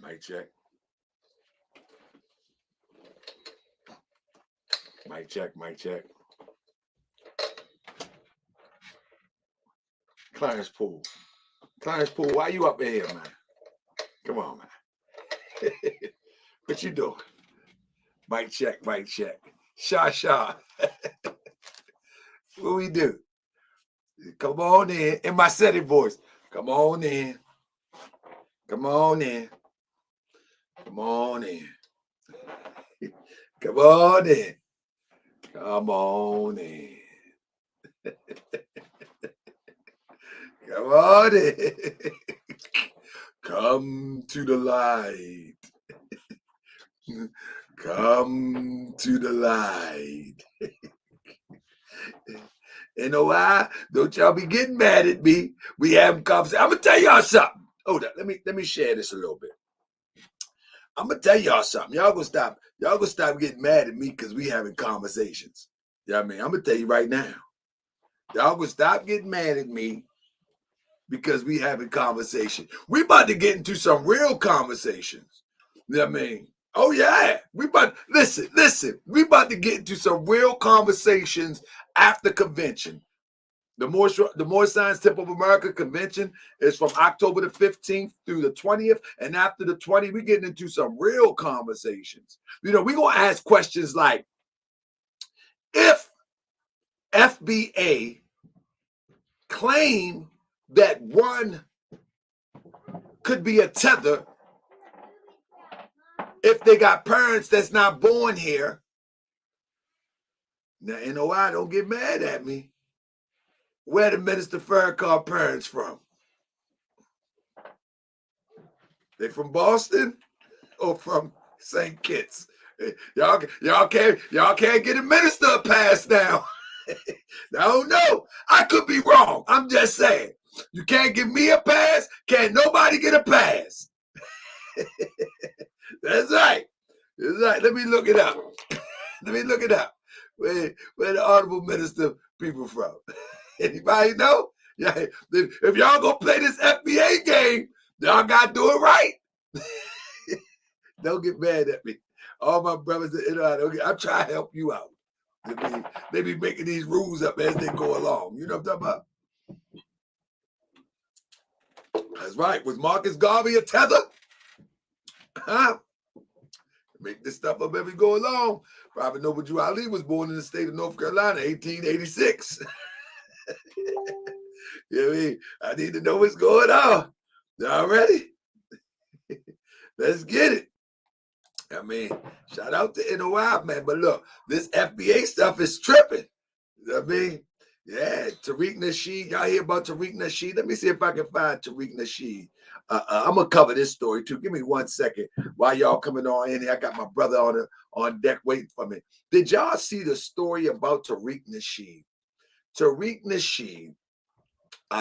Mic check. Mic check, mic check. Clarence Poole. Clarence Poole, why you up in here, man? Come on, man. What you doing? Mic check, mic check. Sha. What we do? Come on in my steady voice. Come on in. Come on in. Come on in. Come on in. Come on in. Come on in. Come to the light. Come to the light. You know why? Don't y'all be getting mad at me. We having conversation. I'm gonna tell y'all something. Hold up. Let me share this a little bit. I'm gonna tell y'all something. Y'all gonna stop getting mad at me because we having conversations. You know what I mean? I'm gonna tell you right now. Y'all gonna stop getting mad at me because we having conversation. We about to get into some real conversations. You know what I mean? Oh yeah. Listen. We about to get into some real conversations after convention. The More Science Temple of America convention is from October the 15th through the 20th. And after the 20th, we're getting into some real conversations. You know, we're gonna ask questions like, if FBA claim that one could be a tether if they got parents that's not born here. Now, NOI, don't get mad at me. Where the Minister Farrakhan parents from? They from Boston or from St. Kitts? Y'all can't get a minister a pass now. I don't know. I could be wrong. I'm just saying. You can't give me a pass. Can't nobody get a pass. That's right. That's right. Let me look it up. Where the honorable minister people from? Anybody know? Yeah. If y'all gonna play this FBA game, y'all gotta do it right. Don't get mad at me. All my brothers, I'm trying to help you out. They be making these rules up as they go along. You know what I'm talking about? That's right. Was Marcus Garvey a tether? Huh? Make this stuff up as we go along. Robert Noble Drew Ali was born in the state of North Carolina, 1886. You know what I mean? I need to know what's going on. Y'all ready? Let's get it. I mean, shout out to NOI, man. But look, this FBA stuff is tripping. You know what I mean? Yeah, Tariq Nasheed. Y'all hear about Tariq Nasheed? Let me see if I can find Tariq Nasheed. I'm going to cover this story, too. Give me 1 second while y'all coming on in here. I got my brother on deck waiting for me. Did y'all see the story about Tariq Nasheed? Tariq Nasheed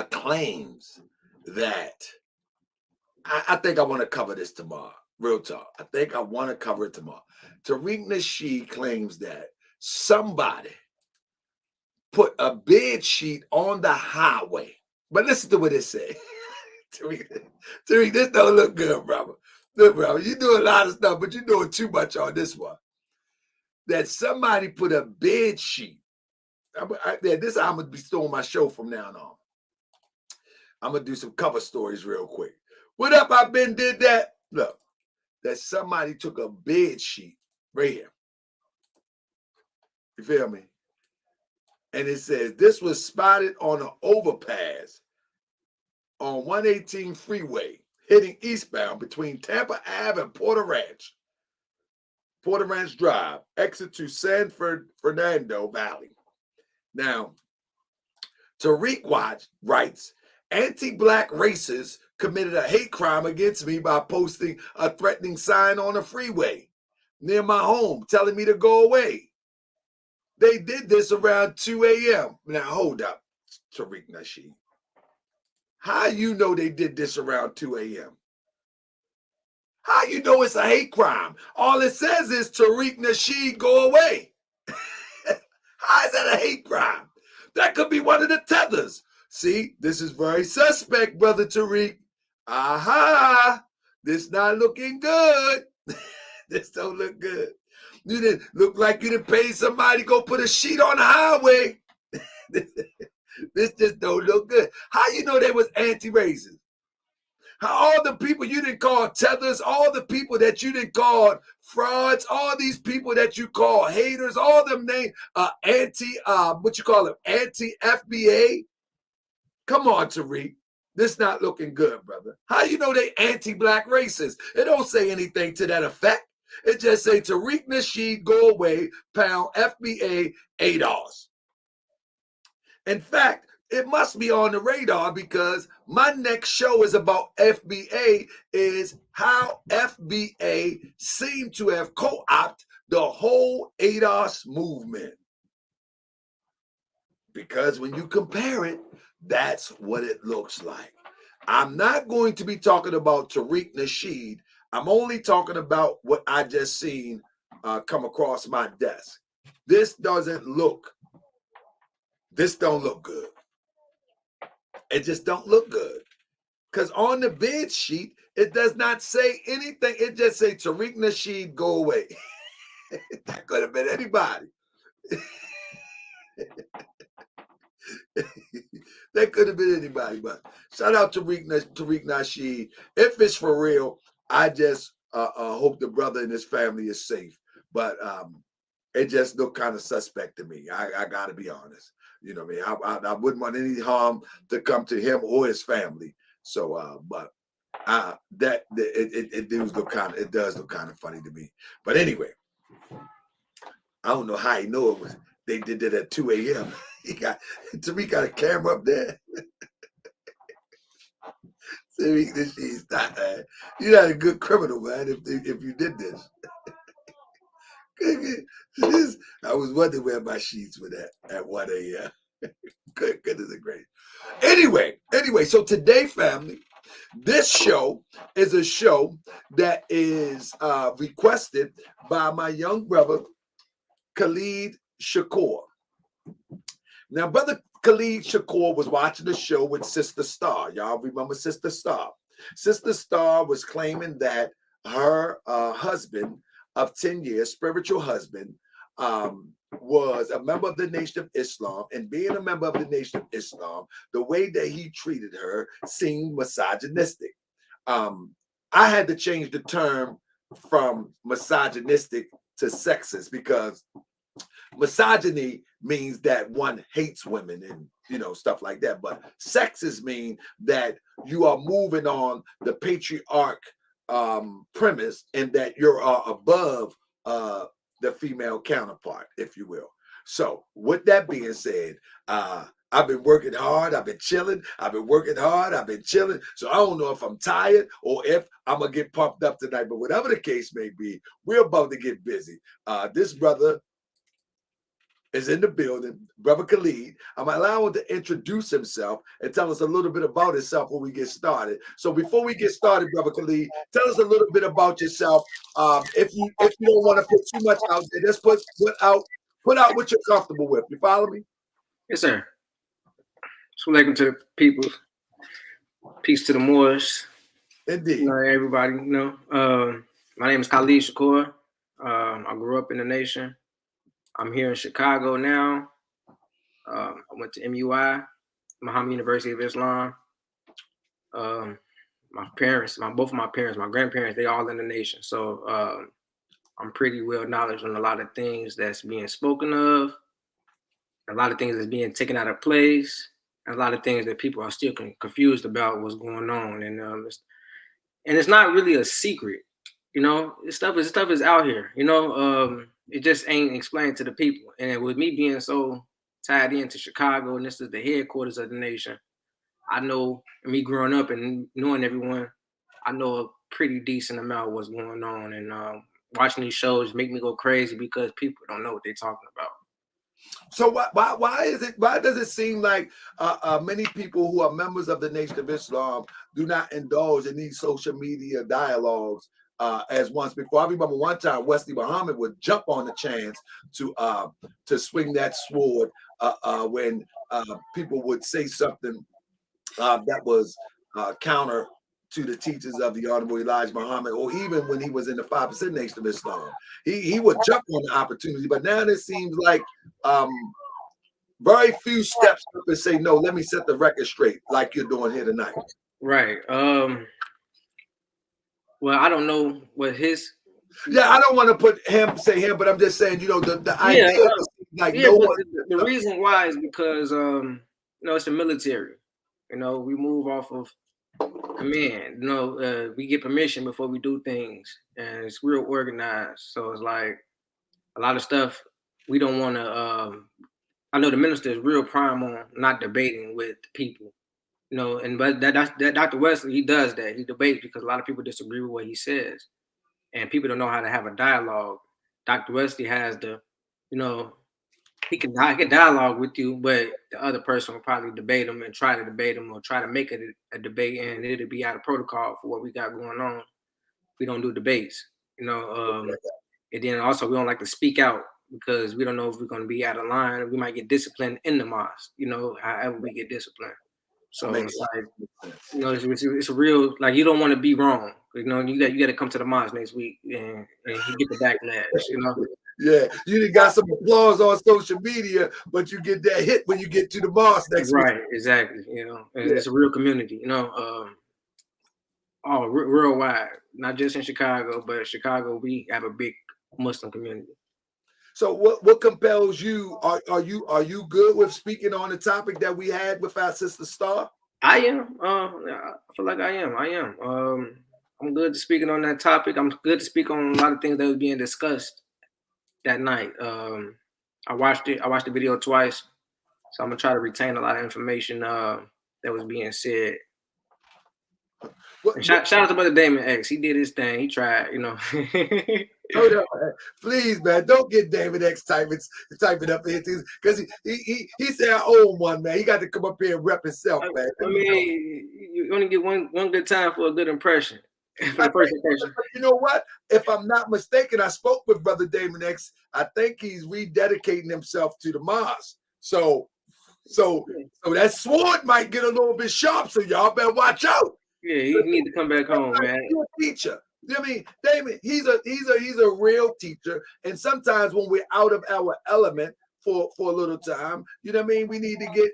claims that, I think I want to cover this tomorrow. Real talk. I think I want to cover it tomorrow. Tariq Nasheed claims that somebody put a bed sheet on the highway. But listen to what it said. Tariq, this don't look good, brother. Look, brother, you do a lot of stuff, but you're doing too much on this one. That somebody put a bed sheet. This is how I'm going to be doing my show from now on. I'm going to do some cover stories real quick. What up, I been did that? Look, that somebody took a bed sheet right here. You feel me? And it says, this was spotted on an overpass on 118 freeway, heading eastbound between Tampa Ave and Porter Ranch Drive, exit to San Fernando Valley. Now, Tariq writes, anti-black racists committed a hate crime against me by posting a threatening sign on a freeway near my home telling me to go away. They did this around 2 a.m. Now, hold up, Tariq Nasheed. How you know they did this around 2 a.m.? How you know it's a hate crime? All it says is Tariq Nasheed, go away. How is that a hate crime? That could be one of the tethers. See, this is very suspect, Brother Tariq. Aha! This not looking good. This don't look good. You didn't look like you didn't pay somebody to go put a sheet on the highway. This just don't look good. How you know they was anti-racist? How all the people you didn't call tethers, all the people that you didn't call frauds, all these people that you call haters, all them named what you call them, anti-FBA. Come on, Tariq. This not looking good, brother. How you know they anti-black racists? It don't say anything to that effect. It just say Tariq Nasheed, go away, pound FBA $8. In fact, it must be on the radar because my next show is about FBA, is how FBA seemed to have co-opted the whole ADOS movement. Because when you compare it, that's what it looks like. I'm not going to be talking about Tariq Nasheed. I'm only talking about what I just seen come across my desk. This don't look good. It just don't look good. Because on the bid sheet, it does not say anything. It just say Tariq Nasheed, go away. That could have been anybody. That could have been anybody, but shout out to Tariq Nasheed. If it's for real, I just hope the brother and his family is safe. But it just looked kind of suspect to me. I got to be honest. You know what I mean? I wouldn't want any harm to come to him or his family. So, but it does look kind of funny to me. But anyway, I don't know how he know it was. They did it at 2 a.m. Tariq got a camera up there. Tariq, you're not a good criminal, man. If you did this. I was wondering where my sheets were at 1 a.m. Good goodness gracious. Anyway, so today, family, this show is a show that is requested by my young brother, Khallid Shakur. Now, brother Khallid Shakur was watching the show with Sister Star. Y'all remember Sister Star? Sister Star was claiming that her husband of 10 years, spiritual husband, was a member of the Nation of Islam, and being a member of the Nation of Islam, the way that he treated her seemed misogynistic. I had to change the term from misogynistic to sexist because misogyny means that one hates women and stuff like that, but sexist mean that you are moving on the patriarch premise and that you're above the female counterpart, if you will. So with that being said, I've been working hard. I've been chilling. I've been working hard. I've been chilling. So I don't know if I'm tired or if I'm going to get pumped up tonight. But whatever the case may be, we're about to get busy. This brother is in the building, Brother Khallid. I'm allowing him to introduce himself and tell us a little bit about himself when we get started. So before we get started, Brother Khallid, tell us a little bit about yourself. If you don't want to put too much out there, just put out what you're comfortable with. You follow me? Yes, sir. So welcome to the people. Peace to the Moors. Indeed. Everybody, my name is Khallid Shakur. I grew up in the nation. I'm here in Chicago now. I went to MUI, Muhammad University of Islam. My parents, both of my parents, my grandparents, they all in the nation. So I'm pretty well knowledgeable on a lot of things that's being spoken of, a lot of things that's being taken out of place, and a lot of things that people are still confused about what's going on. And it's not really a secret. This stuff is out here. It just ain't explained to the people. And with me being so tied into Chicago, and this is the headquarters of the nation, I know, me growing up and knowing everyone, I know a pretty decent amount of what's going on. And watching these shows make me go crazy because people don't know what they're talking about. So why does it seem like many people who are members of the Nation of Islam do not indulge in these social media dialogues as once before? I remember one time Wesley Muhammad would jump on the chance to swing that sword when people would say something that was counter to the teachings of the Honorable Elijah Muhammad, or even when he was in the 5% Nation of Islam. He would jump on the opportunity, but now it seems like very few steps up and say, no, let me set the record straight, like you're doing here tonight. Right. Well, I don't know what his. Yeah, I don't want to say him, but I'm just saying, the idea is like no one. The reason why is because it's the military. We move off of command. We get permission before we do things, and it's real organized. So it's like a lot of stuff we don't want to. I know the minister is real prime on not debating with people. But that Dr. Wesley, he does that. He debates because a lot of people disagree with what he says, and people don't know how to have a dialogue. Dr. Wesley has he can dialogue with you, but the other person will probably debate him and try to debate him or try to make it a debate, and it'll be out of protocol for what we got going on. We don't do debates, and then also we don't like to speak out because we don't know if we're going to be out of line. We might get disciplined in the mosque, however we get disciplined. So it's like, it's a real, like, you don't want to be wrong. You got to come to the mosque next week and you get the backlash, Yeah, you got some applause on social media, but you get that hit when you get to the mosque next week. Right, exactly. It's a real community, all worldwide, not just in Chicago, but Chicago, we have a big Muslim community. So what compels you? Are you good with speaking on the topic that we had with our sister Star? I am. I feel like I am. I'm good to speaking on that topic. I'm good to speak on a lot of things that was being discussed that night. I watched it. I watched the video twice, so I'm gonna try to retain a lot of information that was being said. Shout out to Brother Damon X. He did his thing. He tried, Hold on, please, man. Don't get Damon X typing up here because he said I own one, man. He got to come up here and rep himself, man. I mean, you only get one good time for a good impression. For the first impression. You know what? If I'm not mistaken, I spoke with Brother Damon X. I think he's rededicating himself to the mosque. So that sword might get a little bit sharp. So y'all better watch out. Yeah, he need to come back home, man. He's a teacher. I mean, Damon, he's a real teacher. And sometimes when we're out of our element for a little time, you know what I mean? We need to get,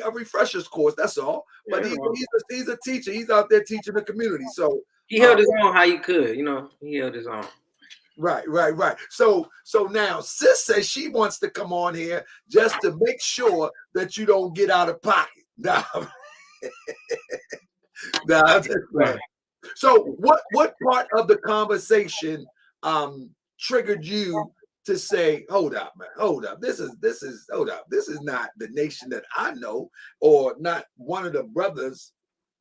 a refresher's course. That's all. But he's a teacher. He's out there teaching the community. So he held his own how he could. He held his own. Right. So now Sis says she wants to come on here just to make sure that you don't get out of pocket. Now, right. So what part of the conversation triggered you to say, hold up, man, hold up. This is not the nation that I know, or not one of the brothers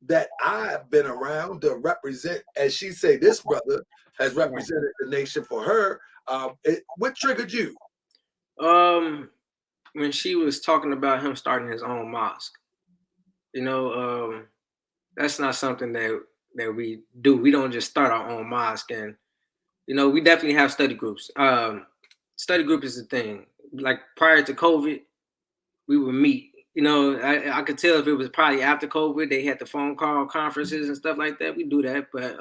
that I've been around to represent, as she say, this brother has represented the nation for her. What triggered you? When she was talking about him starting his own mosque, that's not something that we do. We don't just start our own mosque, and we definitely have study groups. Study group is the thing. Like prior to COVID, we would meet. I could tell if it was probably after COVID, they had the phone call conferences and stuff like that. We do that, but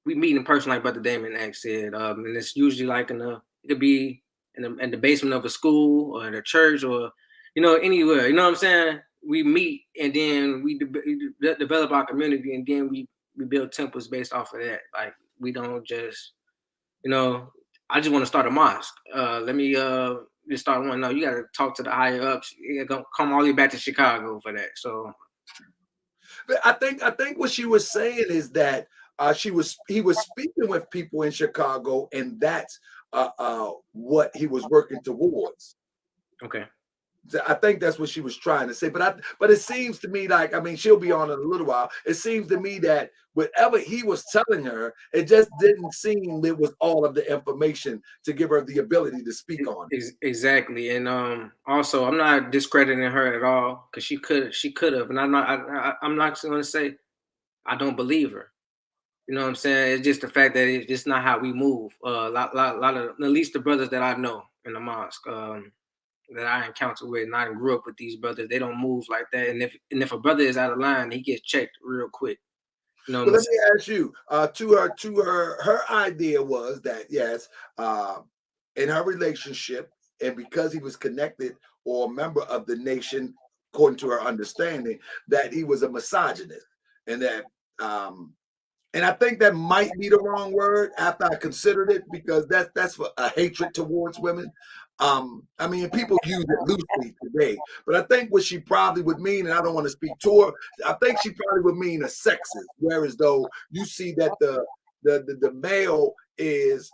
we meet in person, like Brother Damon X said, and it's usually like it could be in the basement of a school or in a church or anywhere. You know what I'm saying? We meet and then we develop our community, and then we build temples based off of that. Like we don't just, I just want to start a mosque. Let me just start one. No, you got to talk to the higher ups. You got to come all the way back to Chicago for that. So, but I think what she was saying is that he was speaking with people in Chicago, and that's what he was working towards. Okay. I think that's what she was trying to say, but it seems to me like, she'll be on in a little while. It seems to me that whatever he was telling her, it just didn't seem it was all of the information to give her the ability to speak on it. Exactly, and also I'm not discrediting her at all because she could have, and I'm not going to say I don't believe her. You know what I'm saying? It's just the fact that it's just not how we move. A lot of, at least the brothers that I know in the mosque. That I encountered with, and I grew up with these brothers, they don't move like that. And if a brother is out of line, he gets checked real quick. You know, Well, let me ask you. Her idea was that yes, uh, in her relationship, and because he was connected or a member of the nation, according to her understanding, that he was a misogynist, and that and I think that might be the wrong word after I considered it because that's for a hatred towards women. I mean, people use it loosely today, but I think what she probably would mean, and I don't want to speak to her, I think she probably would mean a sexist. Whereas though you see that the male is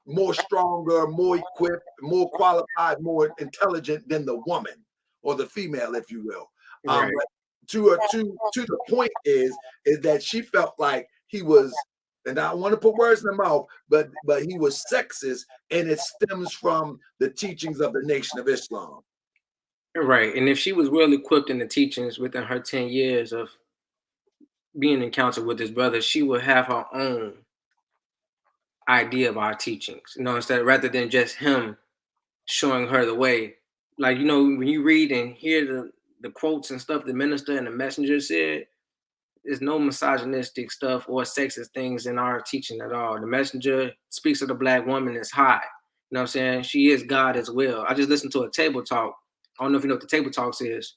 more stronger, more equipped, more qualified, more intelligent than the woman or the female, if you will. right, But to the point is that she felt like he was, and I don't want to put words in her mouth, but he was sexist, and it stems from the teachings of the Nation of Islam. right. And if she was well equipped in the teachings within her 10 years of being encountered with his brother, she would have her own idea of our teachings. You know, instead rather than just him showing her the way. Like, you know, when you read and hear the quotes and stuff the minister and the messenger said, there's no misogynistic stuff or sexist things in our teaching at all. The messenger speaks of the black woman as high. You know what I'm saying? She is God as well. I just listened to a table talk. I don't know if you know what the table talks is.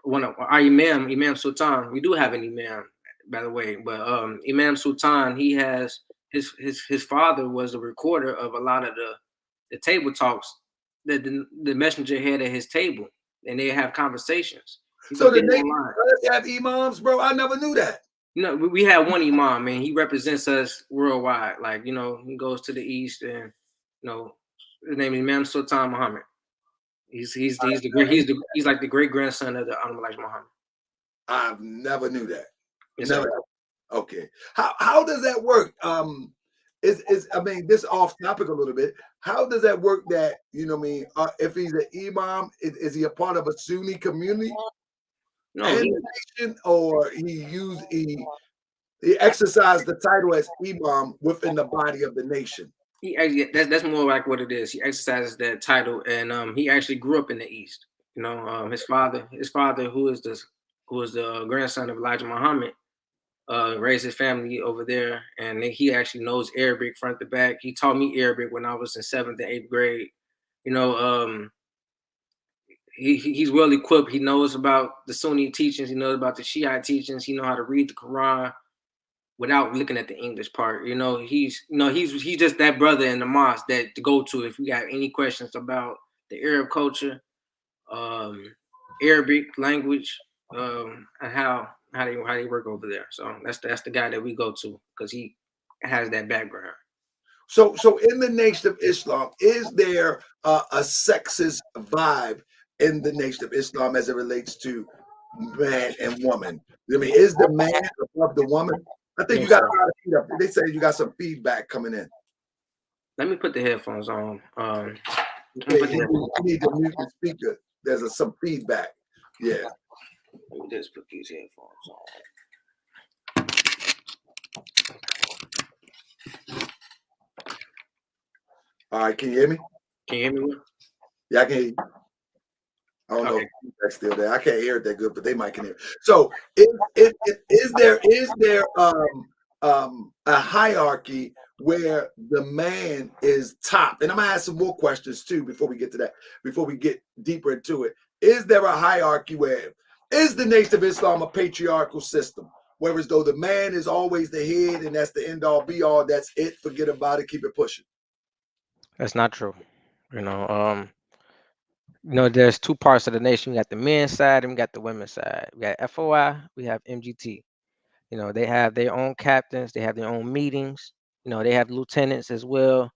One of our Imam Sultan. We do have an Imam, by the way, but Imam Sultan, he has his father was a recorder of a lot of the table talks that the messenger had at his table, and they have conversations. You can So the get it Nation online. does have imams, bro. I never knew that. You know, we have one Imam, man. He represents us worldwide. Like, you know, he goes to the east, and you know, his name is Imam Sultan Muhammad. He's the great he's like the great grandson of the Honorable Elijah Muhammad. I've never knew that. Yes, sir. Never. Okay. How does that work? Is I mean, this off topic a little bit. How does that work? That you know, what I mean, if he's an imam, is he a part of a Sunni community No, and he the nation, or he exercised the title as imam within the body of the nation? that's more like what it is. He exercises that title, and he actually grew up in the East. You know, his father, who is the grandson of Elijah Muhammad, raised his family over there, and he actually knows Arabic front to back. He taught me Arabic when I was in seventh and eighth grade. You know, he's well equipped. He knows about the Sunni teachings. He knows about the Shiite teachings. He knows how to read the Quran without looking at the English part. He's just that brother in the mosque that to go to if we got any questions about the Arab culture, um, Arabic language, and how they work over there. So that's the guy that we go to because he has that background. So in the Nation of Islam, is there a sexist vibe in the Nation of Islam as it relates to man and woman? I mean, is the man above the woman? I think No, you got a sir. lot of feedback. They say you got some feedback coming in. Let me put the headphones on. Let me Okay, put the headphones. you need to mute the speaker. There's some feedback. Yeah. Let me just put these headphones on. All right, can you hear me? Can you hear me? Yeah, I can hear you. I don't know Okay. if feedback's still there. I can't hear it that good, but they might can hear. So, is there a hierarchy where the man is top? And I'm gonna ask some more questions too before we get to that. Before we get deeper into it, is there a hierarchy where is the Nation of Islam a patriarchal system? Whereas though the man is always the head and that's the end all be all, that's it. Forget about it. Keep it pushing. That's not true. You know, there's two parts of the nation. We got the men's side and we got the women's side. We got FOI, we have MGT. They have their own captains, they have their own meetings. They have lieutenants as well,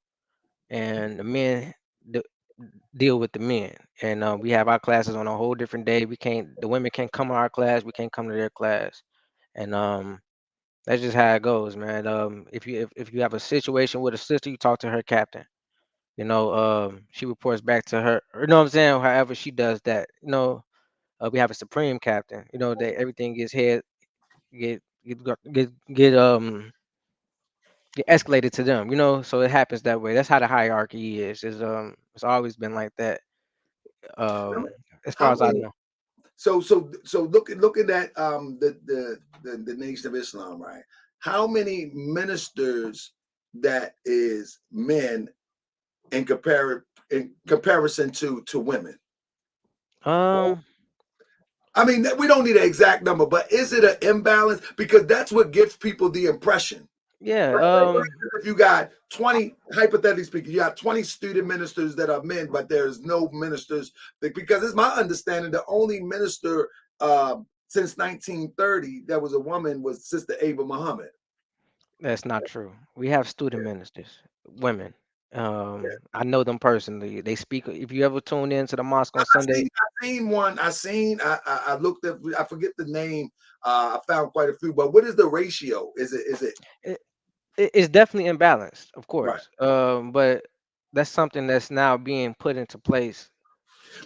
and the men d- deal with the men. And we have our classes on a whole different day. The women can't come to our class, we can't come to their class, and that's just how it goes, man. If you have a situation with a sister, you talk to her captain. She reports back to her. You know what I'm saying? However she does that. We have a supreme captain. That everything gets head get escalated to them. So it happens that way. That's how the hierarchy is. It's always been like that. How Um, as far how as I many know. So looking at the Nation of Islam, right? How many ministers that is men in comparison to women? Um, I mean, we don't need an exact number, but is it an imbalance? Because that's what gives people the impression. yeah. If you got 20, hypothetically speaking, you got 20 student ministers that are men, but there's no ministers, because it's my understanding the only minister since 1930 that was a woman was Sister Ava Muhammad. That's not true. We have student ministers, women. I know them personally. They speak. If you ever tune in to the mosque on Sunday, I seen one. I looked up. I forget the name. I found quite a few. But what is the ratio? Is it it, it's definitely imbalanced, of right? course. But that's something that's now being put into place.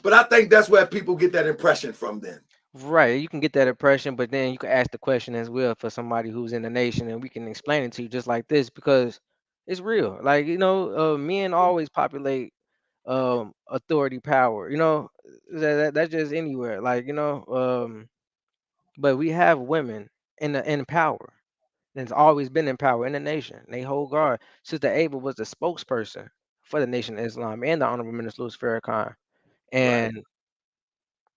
But I think that's where people get that impression from. Then Right, you can get that impression, but then you can ask the question as well for somebody who's in the nation, and we can explain it to you just like this because it's real. Like men always populate authority power. That's just anywhere. But we have women in power. And it's always been in power in the nation. They hold guard. Sister Ava was the spokesperson for the Nation of Islam and the Honorable Minister Louis Farrakhan. right. And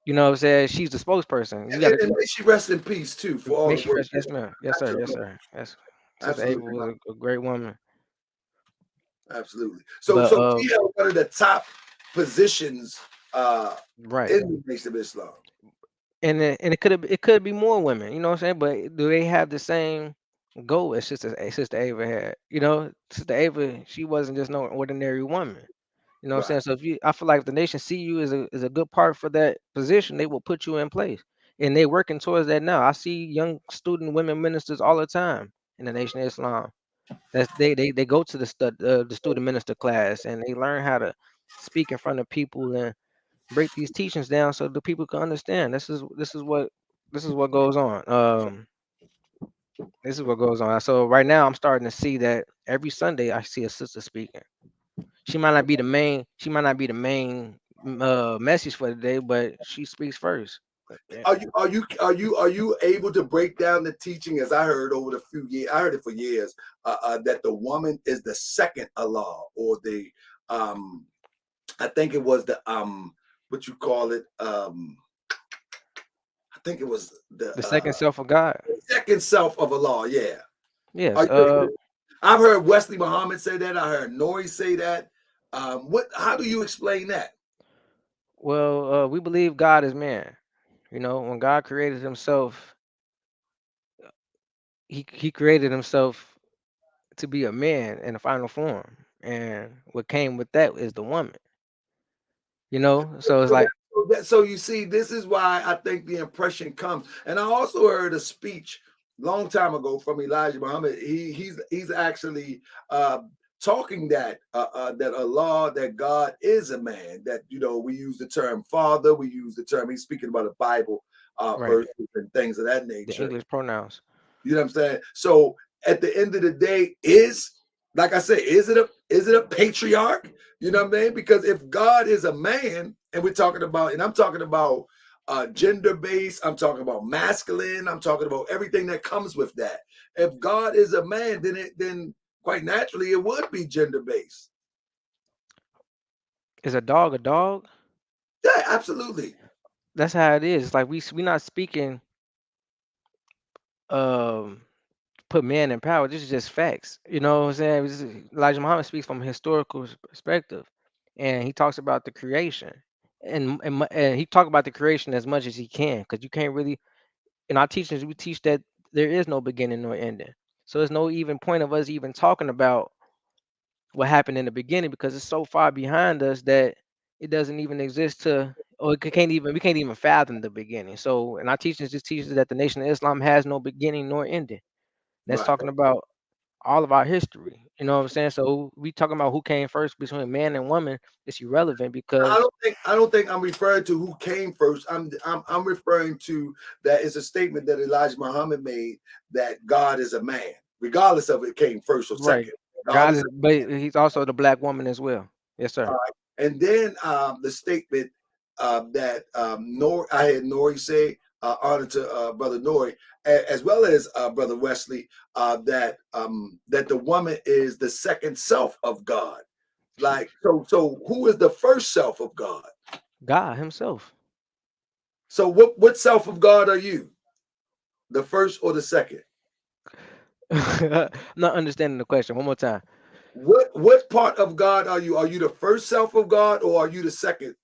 you know what I'm saying? She's the spokesperson. You got to And may she rest in peace too for all make the sure work. that's yes, ma'am. Yes, sir. Yes, Absolutely, sir. Yes. Sister Ava absolutely, was a great woman. absolutely. So But she held one of the top positions right. in the Nation of Islam. And it could be more women, you know what I'm saying? But do they have the same goal as Sister Ava had? Sister Ava, she wasn't just no ordinary woman. You know what Right, I'm saying? So I feel like if the nation see you as a good part for that position, they will put you in place. And they're working towards that now. I see young student women ministers all the time in the Nation of Islam. They go to the student minister class and they learn how to speak in front of people and break these teachings down so the people can understand. This is what goes on. This is what goes on. So right now I'm starting to see that every Sunday I see a sister speaking. She might not be the main message for the day, but she speaks first. Yeah. are you able to break down the teaching as I heard over the few years? I heard it for years that the woman is the second Allah, or the I think it was the what you call it I think it was the The second self of God. second self of Allah. Yeah. Yes. Are I've heard Wesley Muhammad say that. I heard Nori say that. What? How do you explain that? Well, we believe God is man. When God created himself, he created himself to be a man in the final form. And what came with that is the woman. So it's like So you see, this is why I think the impression comes. And I also heard a speech long time ago from Elijah Muhammad. He's actually talking that Allah, that God is a man. That we use the term father, we use the term. He's speaking about a Bible right, verses and things of that the nature. English pronouns. You know what I'm saying? So at the end of the day, like I say, is it a patriarch? You know what I mean? Because if God is a man, and I'm talking about gender based, I'm talking about masculine, I'm talking about everything that comes with that. If God is a man, then quite naturally it would be gender based. Is a dog a dog? Yeah, absolutely. That's how it is. It's like we not speaking um put man in power. This is just facts. You know what I'm saying? Elijah Muhammad speaks from a historical perspective, and he talks about the creation, and he talk about the creation as much as he can, because you can't really. In our teachings, we teach that there is no beginning nor ending. So there's no even point of us even talking about what happened in the beginning because it's so far behind us that it doesn't even exist or we can't even fathom the beginning. So, and our teachings just teaches that the Nation of Islam has no beginning nor ending. That's Right. talking about all of our history. You know what I'm saying? So we talking about who came first between man and woman. It's irrelevant because I don't think I'm referring to who came first. I'm referring to that it's a statement that Elijah Muhammad made that God is a man, regardless of it came first or right, second. God God is is, but he's also the black woman as well. Yes, sir. and then the statement I had Nori say, honor to Brother Nori, as well as Brother Wesley, that the woman is the second self of God. Like, so who is the first self of God? God himself. So what self of God are you? The first or the second? I'm not understanding the question. One more time. What part of God are you? Are you the first self of God, or are you the second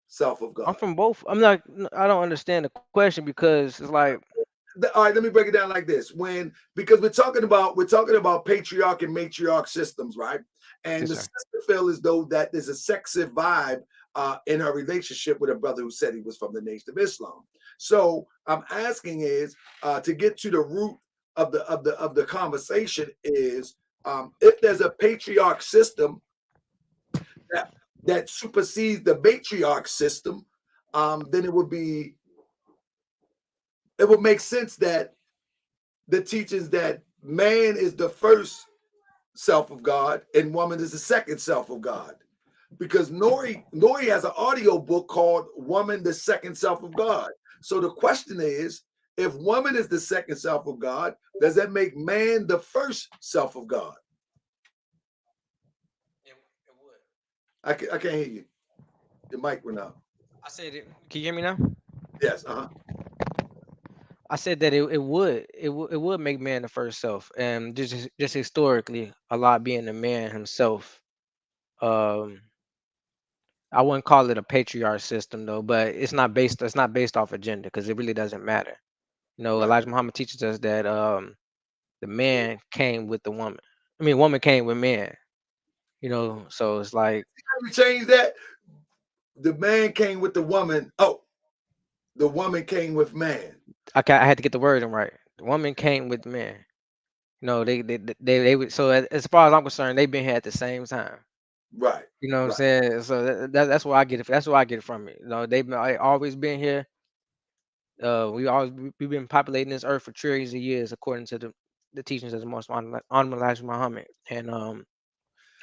self of I'm God? from both. I don't understand the question because it's like, All right, let me break it down like this. Because we're talking about patriarch and matriarch systems, right? And yes, the sir. sister feel as though that there's a sexist vibe in her relationship with a brother who said he was from the Nation of Islam. So I'm asking is to get to the root of the conversation is if there's a patriarch system that supersedes the matriarch system, then it would make sense that the teachings that man is the first self of God and woman is the second self of God. Because Nori has an audio book called Woman, the Second Self of God. So the question is, if woman is the second self of God, does that make man the first self of God? It would. I can't hear you. Your mic went out. I said it. Can you hear me now? Yes, I said that it would make man the first self, and just historically, Allah being the man himself. Um, I wouldn't call it a patriarch system though, but it's not based off agenda because it really doesn't matter. right. Elijah Muhammad teaches us that the man came with the woman. I mean, woman came with man. So it's like We change that. The man came with the woman. Oh, the woman came with man. I had to get the wording right. The woman came with man. They would. So as far as I'm concerned, they've been here at the same time. Right, You know what I'm right. saying? So that's where I get it. That's where I get it from. They've always been here. We've been populating this earth for trillions of years, according to the teachings of the most honorable Elijah Muhammad. And I'm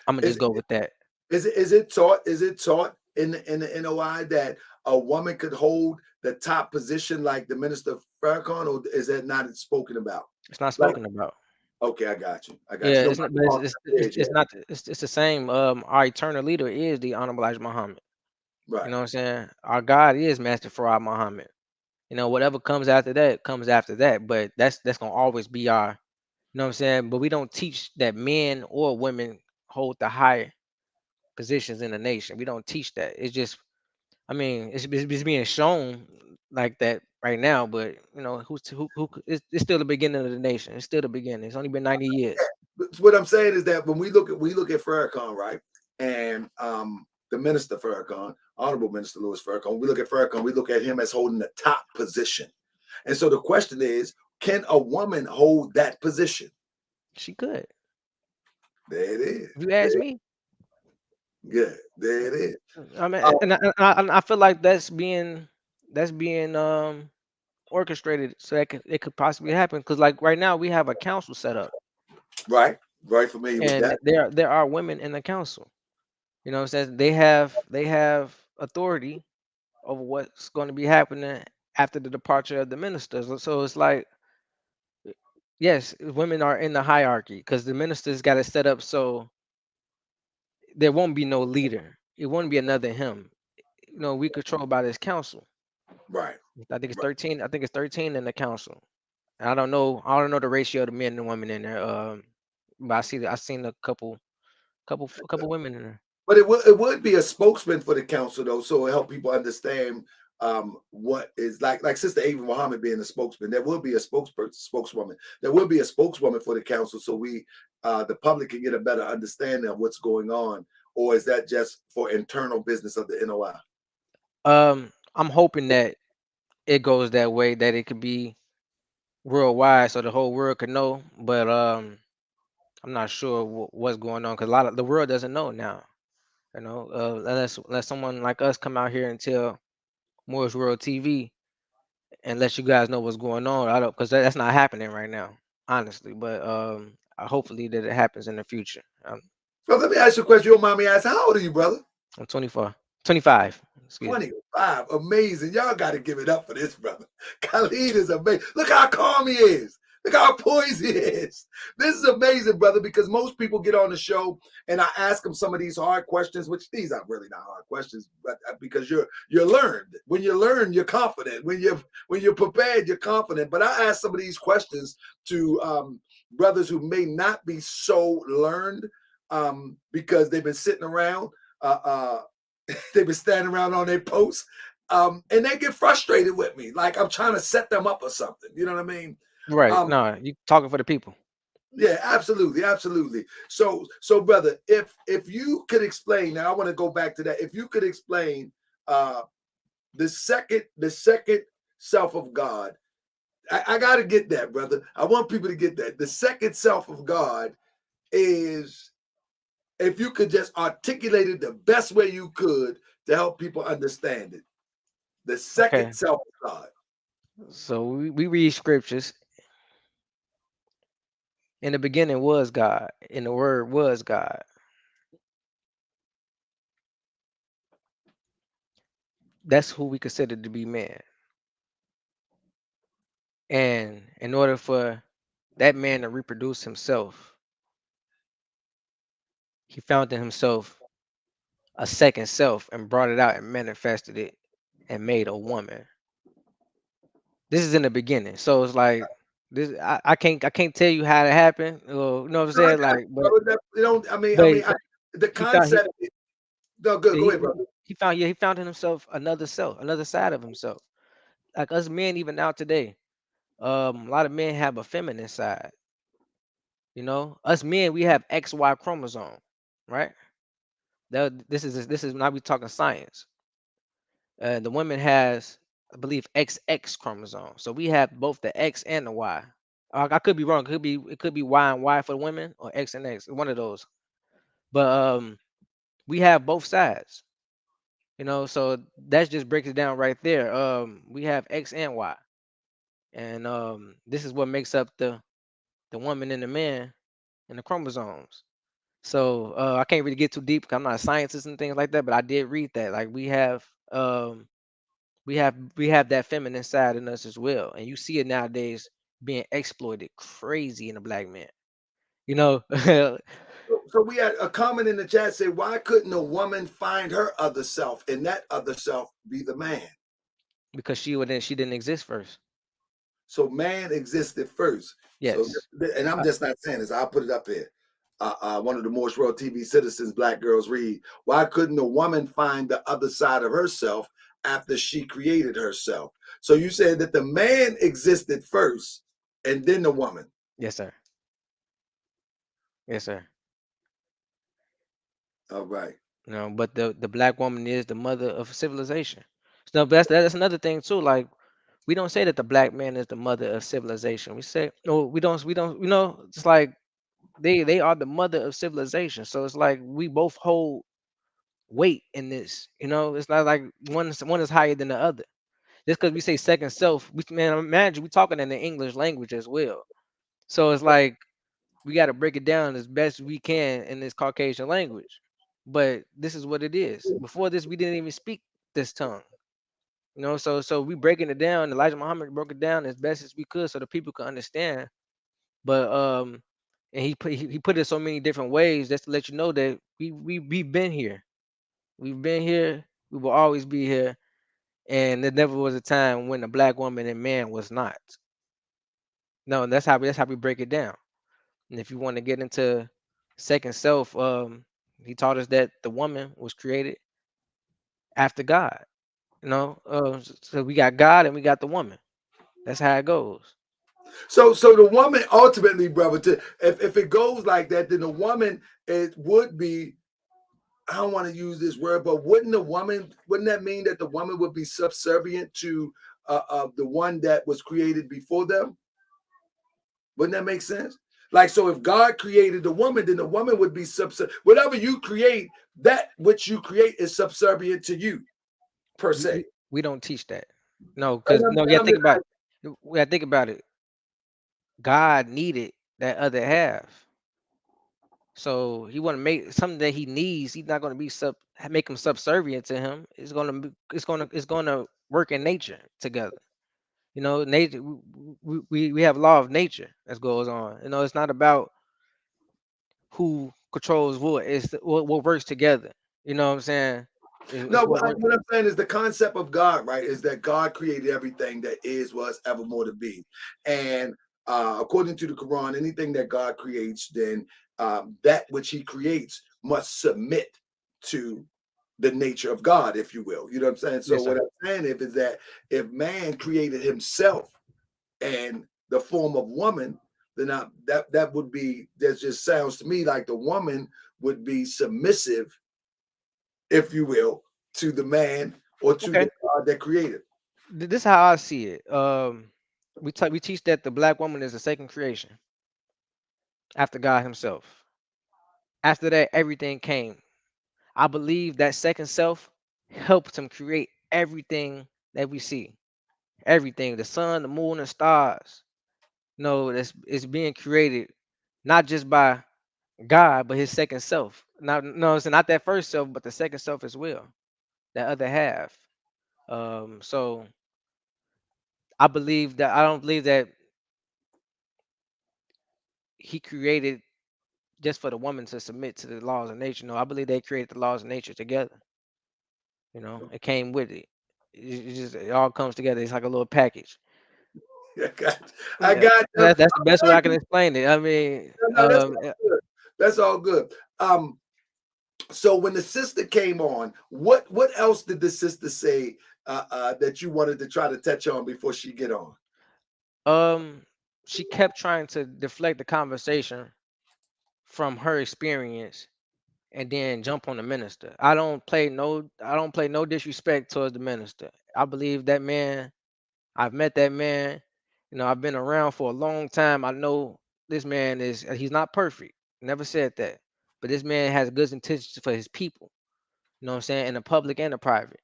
gonna Is just go with that. is it taught in the NOI that a woman could hold the top position like the Minister Farrakhan, or is that not spoken about? It's not Like, spoken about. okay, I got you. I got Yeah, you. it's not. But it's not. It's the same. Our eternal leader is the honorable Elijah Muhammad. You Right, know what I'm saying? Our God is Master Farad Muhammad. Whatever comes after that comes after that. But that's gonna always be our. You know what I'm saying? But we don't teach that men or women hold the higher positions in the nation. We don't teach that. It's just, I mean, it's being shown like that right now. But it's still the beginning of the nation. It's still the beginning. It's only been 90 years. but what I'm saying is that when we look at Farrakhan, right, and the Minister Farrakhan, Honorable Minister Louis Farrakhan, we look at Farrakhan, we look at him as holding the top position, and so the question is, can a woman hold that position? She could. There it is. If you ask me, Good. There it is. I mean, Um, and I feel like that's being orchestrated so that it could possibly happen. Because like right now we have a council set up, right. Very familiar with and that. there are women in the council. You know what I'm saying? They have authority over what's going to be happening after the departure of the ministers. So it's like, yes, women are in the hierarchy because the ministers got it set up so there won't be no leader. It won't be another him. We control by this council. Right. I think it's Right. 13. I think it's 13 in the council. And I don't know. I don't know the ratio of the men and women in there. But I seen a couple women in there. But it would be a spokesman for the council though, so it help people understand what is like Sister Ava Muhammad being a spokesman. There will be a spokeswoman. There will be a spokeswoman for the council, so the public can get a better understanding of what's going on. Or is that just for internal business of the NOI? I'm hoping that it goes that way, that it could be worldwide, so the whole world could know. But I'm not sure what's going on because a lot of the world doesn't know now. Unless someone like us come out here and tell Moore's World TV and let you guys know what's going on. I don't, because that's not happening right now, honestly. But hopefully that it happens in the future. So let me ask you a question. You don't mind me asking, how old are you, brother? I'm 24, 25. Excuse me. 25. Amazing. Y'all got to give it up for this brother. Khalid is amazing. Look how calm he is. Look how poised he is. This is amazing, brother, because most people get on the show and I ask them some of these hard questions, which these are really not hard questions, but because you're learned. When you learn, you're confident. When you're prepared, you're confident. But I ask some of these questions to brothers who may not be so learned because they've been sitting around. They've been standing around on their posts, and they get frustrated with me, like I'm trying to set them up or something. You know what I mean? Right. No, you talking for the people. Yeah, absolutely, absolutely. So, brother, if you could explain, now I want to go back to that. If you could explain the second self of God, I got to get that, brother. I want people to get that. The second self of God is, if you could just articulate it the best way you could to help people understand it. The second Okay. self of God. So we read scriptures. In the beginning was God, and the word was God. That's who we consider to be man. And in order for that man to reproduce himself, he found in himself a second self and brought it out and manifested it and made a woman. This is in the beginning. So it's like this. I can't tell you how it happened. You know what I'm No, I saying? got Like, you, brother. You know, but the he found concept. No, good. Go he, ahead, brother. he found in himself another self, another side of himself. Like us men, even now today, a lot of men have a feminine side. You know, us men, we have XY chromosome, right? This is now we talking science. The woman has, I believe, XX chromosome. So we have both the X and the Y. I could be wrong. It could be Y and Y for the women or X and X, one of those. But we have both sides. You know, so that just breaks it down right there. We have X and Y, and this is what makes up the woman and the man and the chromosomes. So I can't really get too deep because I'm not a scientist and things like that, but I did read that. Like um we have that feminine side in us as well. And you see it nowadays being exploited crazy in a black man. You know, So we had a comment in the chat say, why couldn't a woman find her other self and that other self be the man? because she didn't exist first. So man existed first. So, Yes. and I'm just not saying this. I'll put it up here. One of the Morse World TV citizens, Black Girls Read. Why couldn't a woman find the other side of herself after she created herself? So you said that the man existed first and then the woman. Yes, sir. Yes, sir. All right. You know, but the black woman is the mother of civilization. So that's another thing too. Like we don't say that the black man is the mother of civilization. We say no, we don't. You know, it's like they are the mother of civilization. So it's like we both hold weight in this. You know, it's not like one is higher than the other. Just because we say second self, man, imagine we talking in the English language as well. So it's like we got to break it down as best we can in this Caucasian language. But this is what it is. Before this, we didn't even speak this tongue. You know, so we breaking it down. Elijah Muhammad broke it down as best as we could so the people could understand. But and he put it so many different ways just to let you know that we've been here. We've been here. We will always be here. And there never was a time when a black woman and man was not. No, that's how we break it down. And if you want to get into second self, he taught us that the woman was created after God. You know, so we got God and we got the woman. That's how it goes. So the woman ultimately, brother, if it goes like that, then the woman, it would be, I don't want to use this word, but wouldn't that mean that the woman would be subservient to the one that was created before them? Wouldn't that make sense? Like, so if God created the woman, then the woman would be subservient. Whatever you create, that which you create is subservient to you, per We se. we, we don't teach that. No, And because no, I'm, you and gotta I'm think about it. We gotta think about it. God needed that other half. So he want to make something that he needs. He's not going to be make him subservient to him. It's going to work in nature together. You know, nature. We have law of nature that goes on. You know, it's not about who controls what. It's what works together. You know what I'm saying? It's No, what works. what I'm saying is the concept of God, right? Is that God created everything that is, was, evermore to be, and according to the Quran, anything that God creates, then that which He creates must submit to the nature of God, if you will. You know what I'm saying? So Yes, what sir. I'm saying is that if man created himself and the form of woman, then that would be, that just sounds to me like the woman would be submissive, if you will, to the man or to Okay. the God that created. This is how I see it. We teach that the black woman is the second creation after God Himself. After that, everything came. I believe that second self helped Him create everything that we see. Everything, the sun, the moon, and stars. No, that's it's being created not just by God, but His second self. Not no, it's not that first self, but the second self as well. That other half. So I don't believe that He created just for the woman to submit to the laws of nature. No, I believe they created the laws of nature together. You know, it came with it. It all comes together. It's like a little package. I got, I Yeah, got them. that's the best way I can explain it. I mean, No, that's all good. That's all good. So when the sister came on, what else did the sister say that you wanted to try to touch on before she get on? um, she kept trying to deflect the conversation from her experience and then jump on the minister. I don't play no disrespect towards the minister. I believe that man. I've met that man. You know, I've been around for a long time. I know this man he's not perfect. Never said that. But this man has good intentions for his people. You know what I'm saying? In the public and the private.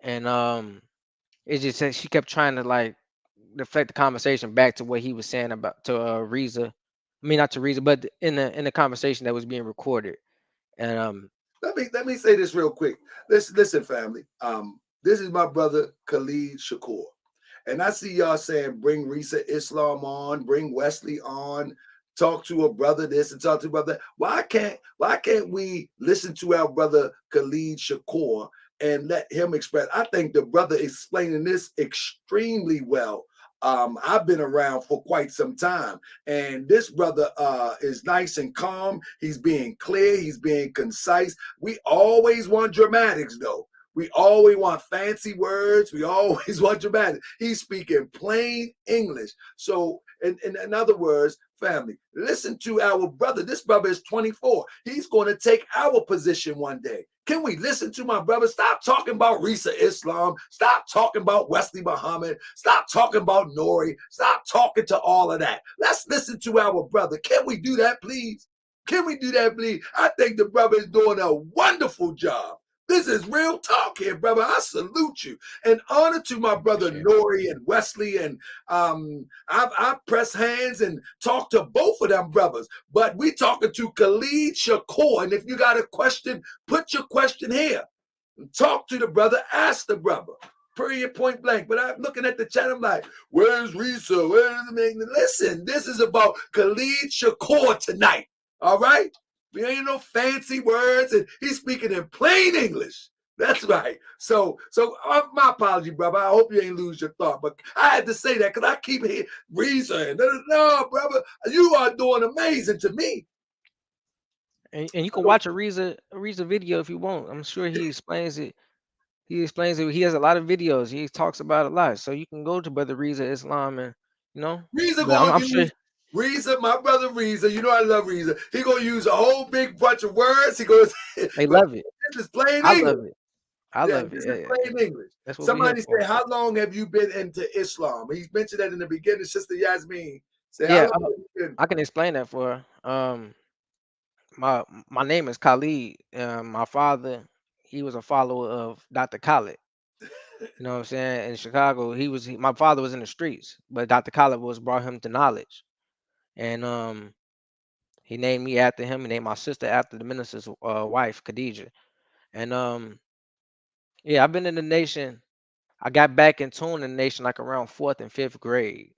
And it's just that she kept trying to like deflect the conversation back to what he was saying about to Reza. I mean not to Reza, but in the conversation that was being recorded. And Let me say this real quick. Listen, family. This is my brother Khallid Shakur. And I see y'all saying bring Risa Islam on, bring Wesley on, talk to a brother this and talk to a brother. Why can't we listen to our brother Khalid Shakur and let him express? I think the brother explaining this extremely well. I've been around for quite some time, and this brother is nice and calm. He's being clear, he's being concise. We always want dramatics, though. We always want fancy words. We always want dramatic. He's speaking plain English. So, in other words, family, listen to our brother. This brother is 24. He's going to take our position one day. Can we listen to my brother? Stop talking about Risa Islam. Stop talking about Wesley Muhammad. Stop talking about Nori. Stop talking to all of that. Let's listen to our brother. Can we do that, please? Can we do that, please? I think the brother is doing a wonderful job. This is real talk here, brother. I salute you. And honor to my brother appreciate it. Nori and Wesley. And I've pressed hands and talked to both of them brothers. But we talking to Khallid Shakur. And if you got a question, put your question here. Talk to the brother, ask the brother. Period, point blank. But I'm looking at the chat, I'm like, where's Risa? Where's the man? Listen, this is about Khallid Shakur tonight. All right? There ain't no fancy words, and he's speaking in plain English. That's right. So my apology, brother. I hope you ain't lose your thought, but I had to say that because I keep hearing Risa and no, brother, you are doing amazing to me. And you can watch a Reza video if you want. I'm sure he explains it. He explains it. He has a lot of videos. He talks about it a lot. So you can go to Brother Reza Islam and you know. Risa But gonna I'm sure. use Risa, my brother Risa. You know I love Risa. He gonna use a whole big bunch of words. He goes, They but love it. this is plain I English. love it. I Yeah, love it. this is plain English. That's what we here Somebody for. said, "How long have you been into Islam?" He mentioned that in the beginning. Sister Yasmin said, "How Yeah, long have you been?" I can explain that for her. My name is Khalid. My father, he was a follower of Dr. Khalid. You know what I'm saying? In Chicago, my father was in the streets, but Dr. Khalid was brought him to knowledge. And He named me after him. He named my sister after the minister's wife, Khadija. And yeah, I've been in the nation. I got back in tune in the nation like around fourth and fifth grade.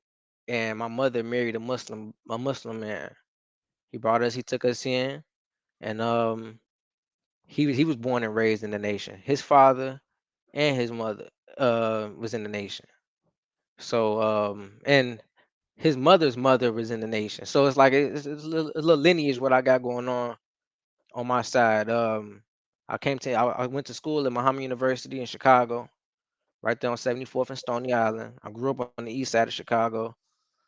And my mother married a Muslim man. He brought us, he took us in, and he was born and raised in the nation. His father and his mother was in the nation. So and his mother's mother was in the nation. So it's like it's a little lineage what I got going on my side. I went to school at Muhammad University in Chicago, right there on 74th and Stony Island. I grew up on the east side of Chicago.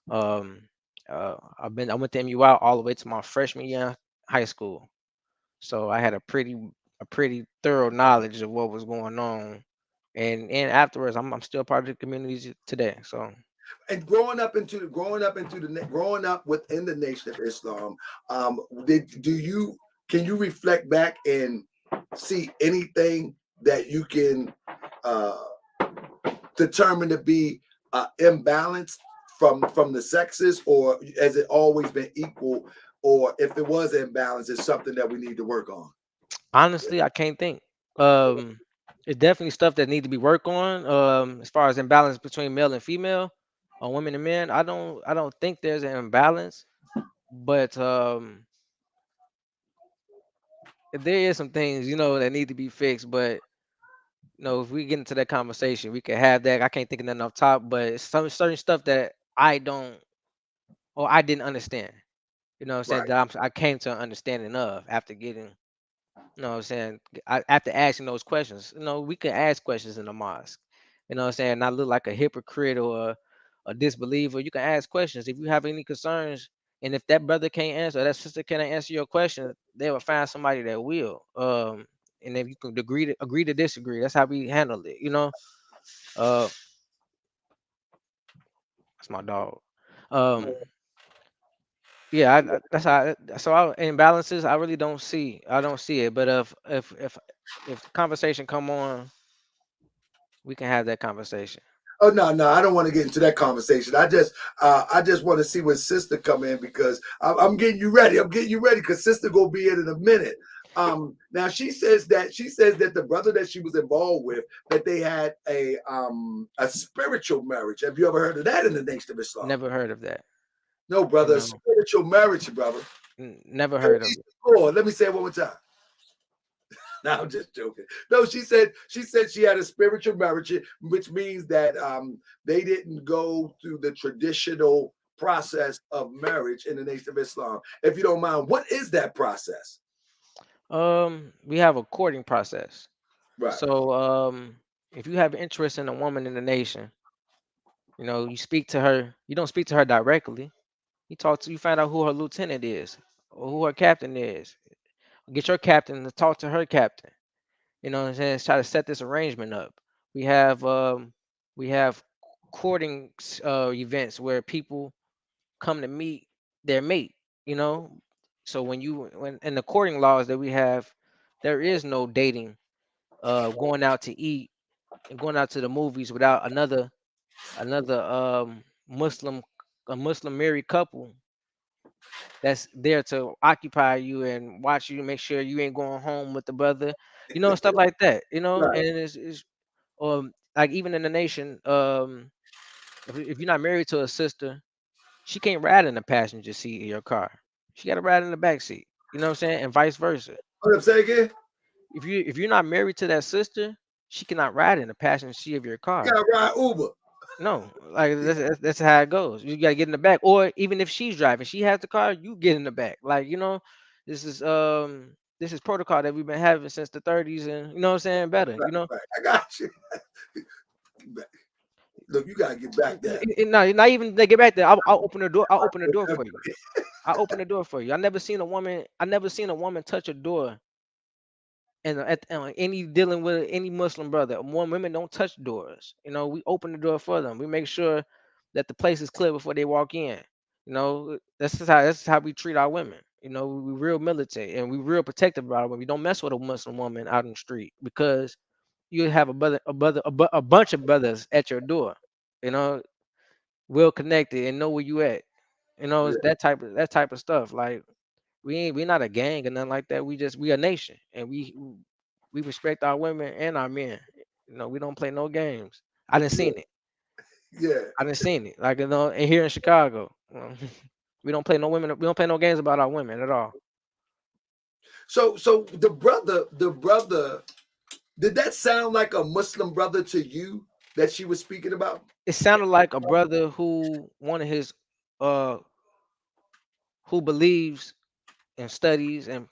Um, I went to MUI all the way to my freshman year in high school. So I had a pretty thorough knowledge of what was going on, and afterwards, I'm still part of the community today. So And growing up within the Nation of Islam, did do you can you reflect back and see anything that you can uh, determine to be imbalance from the sexes, or has it always been equal? Or if it was imbalance, it's something that we need to work on. honestly, I can't think. Um, it's definitely stuff that need to be worked on. As far as imbalance between male and female, or women and men, I don't think there's an imbalance, but there is some things that need to be fixed. But if we get into that conversation, we could have that. I can't think of nothing off top, but it's some certain stuff that I don't or I didn't understand. What I'm saying Right. that I came to an understanding of after getting. What I'm saying? After asking those questions, we can ask questions in the mosque. What I'm saying? Not look like a hypocrite or a disbeliever. You can ask questions if you have any concerns, and if that brother can't answer, or that sister can't answer your question, they will find somebody that will. And if you can agree to disagree, that's how we handle it. Uh, that's my dog. Um, yeah, that's how. So imbalances, I really don't see. I don't see it. But if the conversation come on, we can have that conversation. Oh no, no, I don't want to get into that conversation. I just want to see when sister come in, because I'm getting you ready. I'm getting you ready because sister gonna be in a minute. Now she says that the brother that she was involved with, that they had a spiritual marriage. Have you ever heard of that in the Nation of Islam? Never heard of that. No, brother, a No, spiritual marriage, brother. never heard of it. Let me say it one more time. No, I'm just joking. No, she said she had a spiritual marriage, which means that they didn't go through the traditional process of marriage in the Nation of Islam. If you don't mind, what is that process? We have a courting process. Right. So if you have interest in a woman in the nation, you speak to her. You don't speak to her directly. You find out who her lieutenant is or who her captain is. Get your captain to talk to her captain. You know what I'm saying? Try to set this arrangement up. We have we have courting events where people come to meet their mate. You know, so when in the courting laws that we have, there is no dating, going out to eat and going out to the movies without another Muslim a Muslim married couple that's there to occupy you and watch you, make sure you ain't going home with the brother, stuff like that. Right. And it's like even in the nation, if you're not married to a sister, she can't ride in the passenger seat of your car. She got to ride in the back seat. You know what I'm saying? And vice versa. What I'm saying again? If you're not married to that sister, she cannot ride in the passenger seat of your You car. gotta ride Uber. No, like that's how it goes. You gotta get in the back, or even if she's driving, she has the car, you get in the back. Like this is protocol that we've been having since the 30s, and you know what I'm saying. Better, Right, right. I got you. Look, you gotta get back there. No, not even they get back there. I'll open the door. I'll open the door for you. I'll open the door for you. I never seen a woman touch a door and any dealing with any Muslim brother. More women don't touch doors. We open the door for them. We make sure that the place is clear before they walk in. That's how we treat our women. We real militant and we real protective about it. When we don't mess with a Muslim woman out in the street because you have a bunch of brothers at your door. You know, well connected and know where you at. It's Yeah. that type of stuff. Like we not a gang or nothing like that. We a nation, and we respect our women and our men. You know, we don't play no games. I didn't Yeah, seen it. yeah. I didn't seen it. Like, and here in Chicago, we don't play no women. We don't play no games about our women at all. So the brother, did that sound like a Muslim brother to you that she was speaking about? It sounded like a brother who one of his uh who believes and studies and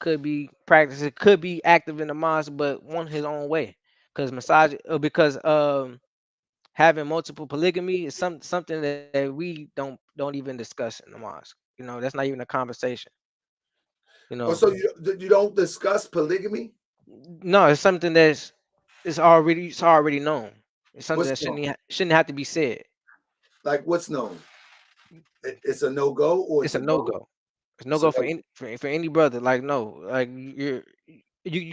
could be practicing, could be active in the mosque, but want his own way. Because having multiple polygamy is something that we don't even discuss in the mosque. You know, that's not even a conversation. You Oh, know, so you don't discuss polygamy? no, it's something it's already known. It's something What's that known? shouldn't have to be said. Like what's known? It's a no go or It's it's a a no go. go. It's no So go for any brother. Like, no, like you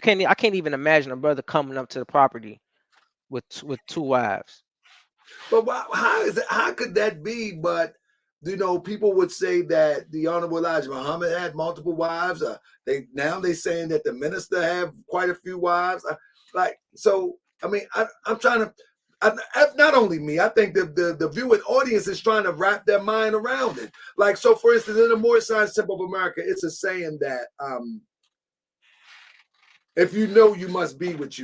can't. I can't even imagine a brother coming up to the property with two wives. but how is it? How could that be? But people would say that the Honorable Elijah Muhammad had multiple wives. They saying that the minister have quite a few wives. Like so, I mean, I'm trying to. Not only me, I think the viewing audience is trying to wrap their mind around it. Like so, for instance, in the More Science Temple of America, it's a saying that if you know, you must be what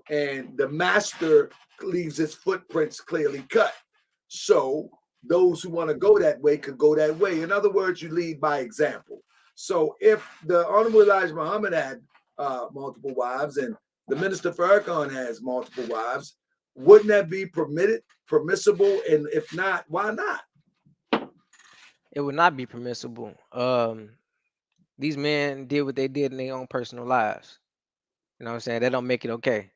and the master leaves his footprints clearly cut. So those who want to go that way could go that way. In other words, you lead by example. So if the Honorable Elijah Muhammad had multiple wives and the Minister Farrakhan has multiple wives, wouldn't that be permissible? And if not, why not? It would not be permissible. These men did what they did in their own personal lives. You know what I'm saying? That don't make it okay.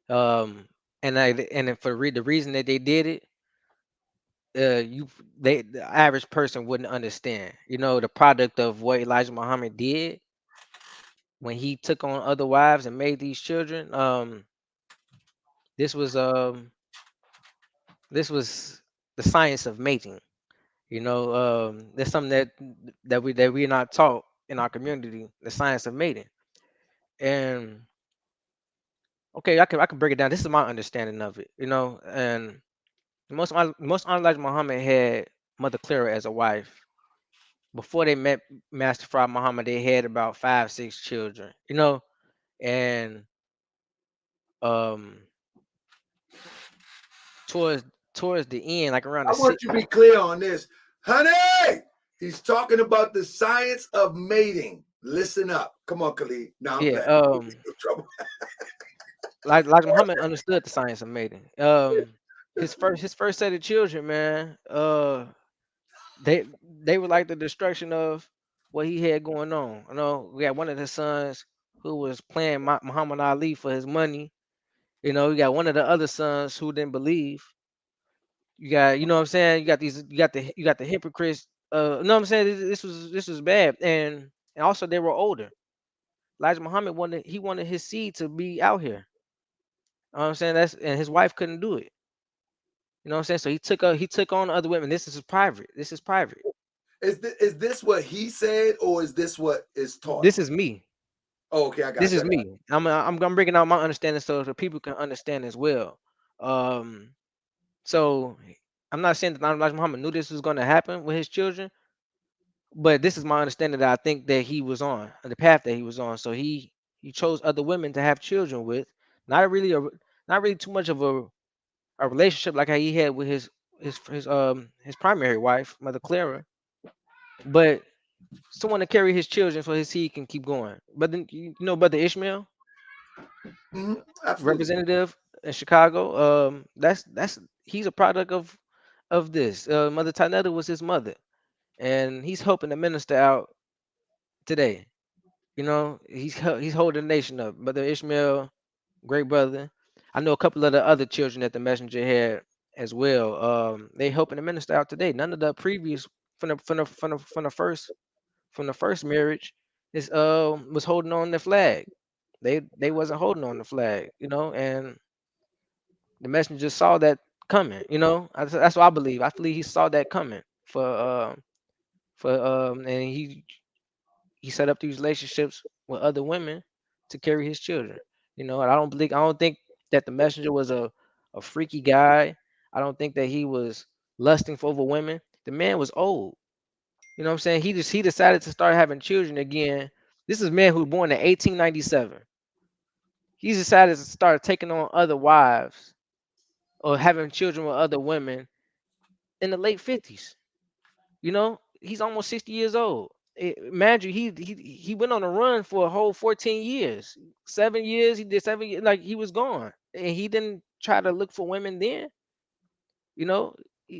Um, and for the reason that they did it, the average person wouldn't understand. You know, the product of what Elijah Muhammad did when he took on other wives and made these children. This was um, this was the science of mating. You know, there's something that we're not taught in our community, the science of mating. And okay, I can break it down. This is my understanding of it. You know, and most Elijah Muhammad had Mother Clara as a wife. Before they met Master Fard Muhammad, they had about 5, 6 children. You know, and um, towards towards the end, like around the I want six, you to be clear on this. Honey, he's talking about the science of mating. Listen up. Come on, Khalid. Now I'm yeah, playing. Trouble. like Elijah Muhammad understood the science of mating. His first set of children, man, they were like the destruction of what he had going on. You know, we got one of his sons who was playing Muhammad Ali for his money. You know, you got one of the other sons who didn't believe. You got, you know what I'm saying? You got the hypocrites. You know what I'm saying? This was bad, and also they were older. Elijah Muhammad wanted his seed to be out here. You know what I'm saying? And his wife couldn't do it. You know what I'm saying? So he took on other women. This is private. This is private. Is this what he said, or is this what is taught? This is me. Oh, okay, I This got you. is me. I'm bringing out my understanding so that people can understand as well. Um, so I'm not saying that Elijah Muhammad knew this was going to happen with his children, but this is my understanding that I think that he was on the path that he was on. So he chose other women to have children with. Not really not really too much of a relationship like how he had with his primary wife, Mother Clara, but someone to carry his children so his seed can keep going. But then Brother Ishmael, Absolutely. representative in Chicago, that's he's a product of this. Mother Tanetta was his mother, and he's helping the minister out today. You know, he's holding the nation up. Brother Ishmael, great brother. I know a couple of the other children that the messenger had as well. They helping the minister out today. None of the previous from the first marriage is was holding on the flag. They wasn't holding on the flag, and the messenger saw that coming. That's what I believe. I believe he saw that coming and he set up these relationships with other women to carry his children. You know, and I don't think that the messenger was a freaky guy. I don't think that he was lusting for over women. The man was old. You know what I'm saying? He decided to start having children again. This is a man who was born in 1897. He decided to start taking on other wives or having children with other women in the late 50s. You know, he's almost 60 years old. Imagine he went on a run for a whole 14 years. 7 years, he did 7 years, like he was gone. And he didn't try to look for women then, you know.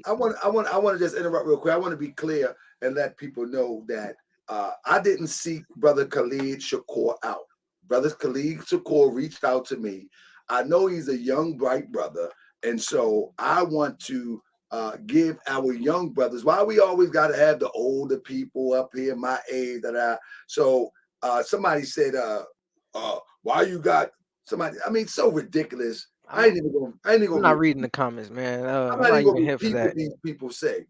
I want to just interrupt real quick. I want to be clear and let people know that I didn't seek Brother Khallid Shakur out. Brother Khallid Shakur reached out to me. I know he's a young, bright brother, and so I want to give our young brothers. Why we always got to have the older people up here, my age, that I. So somebody said, "Why you got somebody?" I mean, so ridiculous. I ain't even gonna. I ain't even I'm gonna not reading the comments, man. I'm I'm not not even gonna even here for repeat what that. these people say.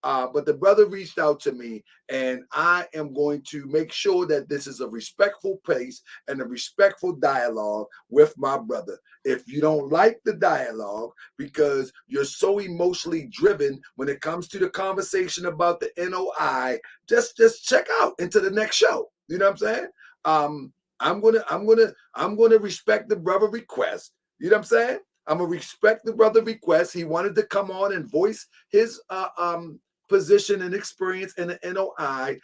But the brother reached out to me, and I am going to make sure that this is a respectful pace and a respectful dialogue with my brother. If you don't like the dialogue because you're so emotionally driven when it comes to the conversation about the NOI, just check out into the next show. You know what I'm saying? I'm gonna respect the brother request. You know what I'm saying? I'm gonna respect the brother request. He wanted to come on and voice his position and experience in the NOI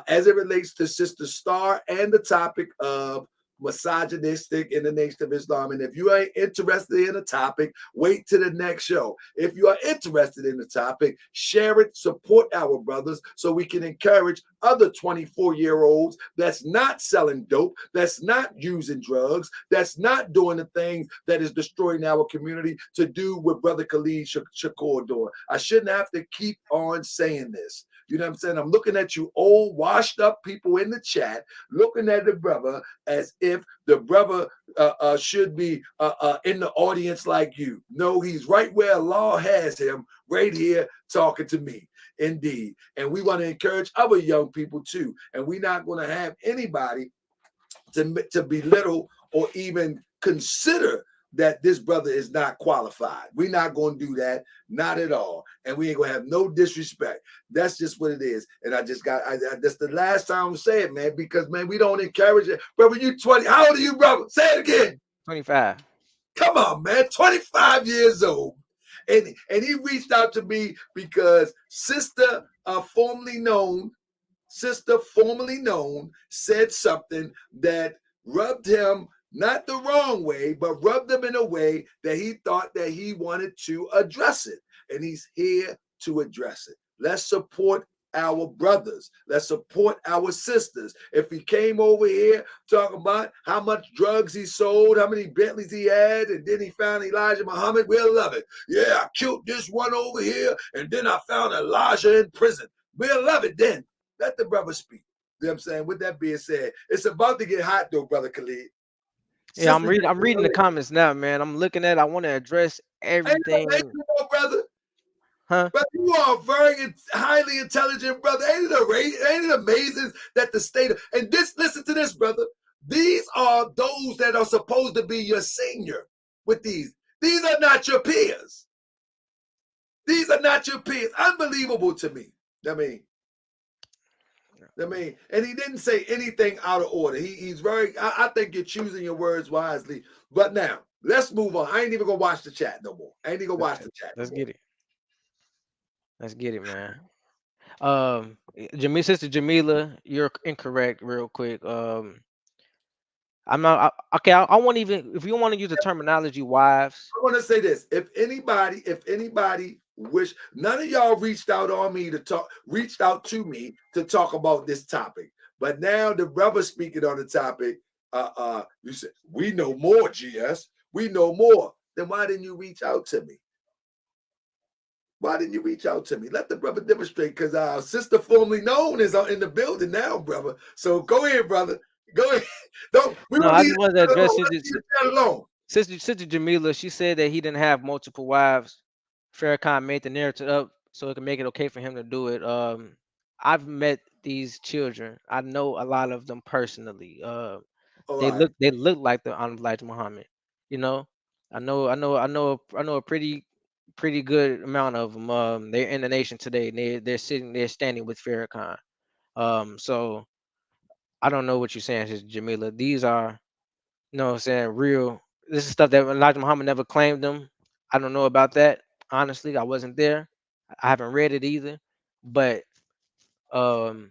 as it relates to Sister Star and the topic of misogynistic in the Nation of Islam. And if you ain't interested in the topic, wait to the next show. If you are interested in the topic, share it, support our brothers so we can encourage other 24-year-olds that's not selling dope, that's not using drugs, that's not doing the things that is destroying our community to do what Brother Khallid Shakur doing. I shouldn't have to keep on saying this. You know what I'm saying? I'm looking at you old, washed up people in the chat, looking at the brother as if the brother should be in the audience like you. No, he's right where Allah has him, right here talking to me. Indeed. And we want to encourage other young people too. And we're not going to have anybody to belittle or even consider that this brother is not qualified. We're not going to do that, not at all. And we ain't going to have no disrespect. That's just what it is. And that's the last time I'm saying, man, because, man, we don't encourage it. Brother, you 20. How old are you, brother? Say it again. 25. Come on, man. 25 years old. And he reached out to me because Sister formerly known, said something that rubbed him not the wrong way, but rubbed him in a way that he thought that he wanted to address it. And he's here to address it. Let's support our brothers. Let's support our sisters. If he came over here talking about how much drugs he sold, how many Bentleys he had, and then he found Elijah Muhammad, we'll love it. Yeah, I killed this one over here, and then I found Elijah in prison. We'll love it then. Let the brother speak. You know what I'm saying? With that being said, it's about to get hot though, Brother Khalid. Yeah, I'm reading the comments now, man. I'm looking at I want to address everything. Brother. Huh? But you are a very highly intelligent brother. Ain't it amazing that the state of, and this, listen to this, brother. These are those that are supposed to be your senior with these. These are not your peers. These are not your peers. Unbelievable to me. And he didn't say anything out of order. He's very, I think you're choosing your words wisely. But now, let's move on. I ain't even going to watch the chat no more. Let's get it. Let's get it, man. Sister Jamila, you're incorrect. Real quick. I'm not okay. I won't even if you want to use the terminology wives. I want to say this: if anybody wish, none of y'all reached out to me to talk about this topic. But now the brother speaking on the topic, you said we know more, GS. We know more. Then why didn't you reach out to me? Why didn't you reach out to me? Let the brother demonstrate, because our sister formerly known is in the building now, brother. So go ahead, brother. Go ahead. I just wanted to address alone. Sister Jamila, she said that he didn't have multiple wives. Farrakhan made the narrative up so it can make it okay for him to do it. I've met these children. I know a lot of them personally. All They right. look like the Elijah Muhammad. You know, I know a pretty good amount of them. They're in the nation today. And they're standing with Farrakhan. So I don't know what you're saying, Sister Jamila. These are, you know what I'm saying, real. This is stuff that Elijah Muhammad never claimed them. I don't know about that. Honestly, I wasn't there. I haven't read it either. But um,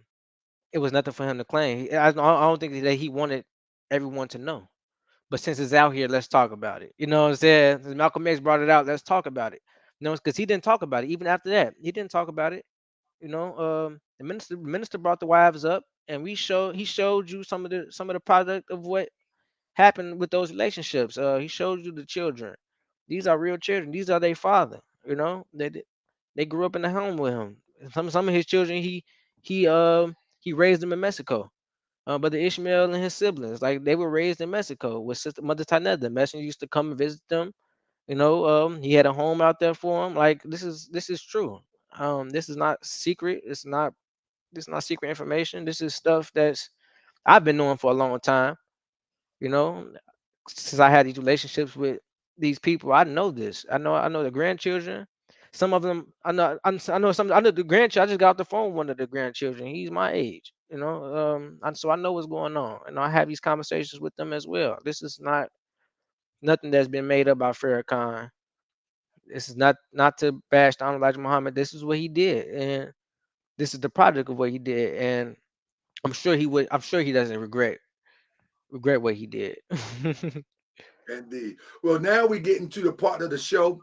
it was nothing for him to claim. I don't think that he wanted everyone to know. But since it's out here, let's talk about it. You know what I'm saying? Since Malcolm X brought it out, let's talk about it. You know, because he didn't talk about it. Even after that, he didn't talk about it. You know, the minister brought the wives up, and he showed you some of the product of what happened with those relationships. He showed you the children. These are real children. These are their father. You know, they grew up in the home with him. Some of his children he raised them in Mexico. But the Ishmael and his siblings, like they were raised in Mexico with Sister Mother Taneda. The messenger used to come and visit them. You know, he had a home out there for them. Like this is true. This is not secret. This is not secret information. This is stuff that's I've been knowing for a long time. You know, since I had these relationships with these people, I know this. I know the grandchildren. Some of them I know some I know the grandchild. I just got off the phone with one of the grandchildren. He's my age. You know, and so I know what's going on, and I have these conversations with them as well. This is not nothing that's been made up by Farrakhan. This is not to bash down Elijah Muhammad. This is what he did, and this is the product of what he did. And I'm sure he would. I'm sure he doesn't regret what he did. Indeed. Well, now we get into the part of the show.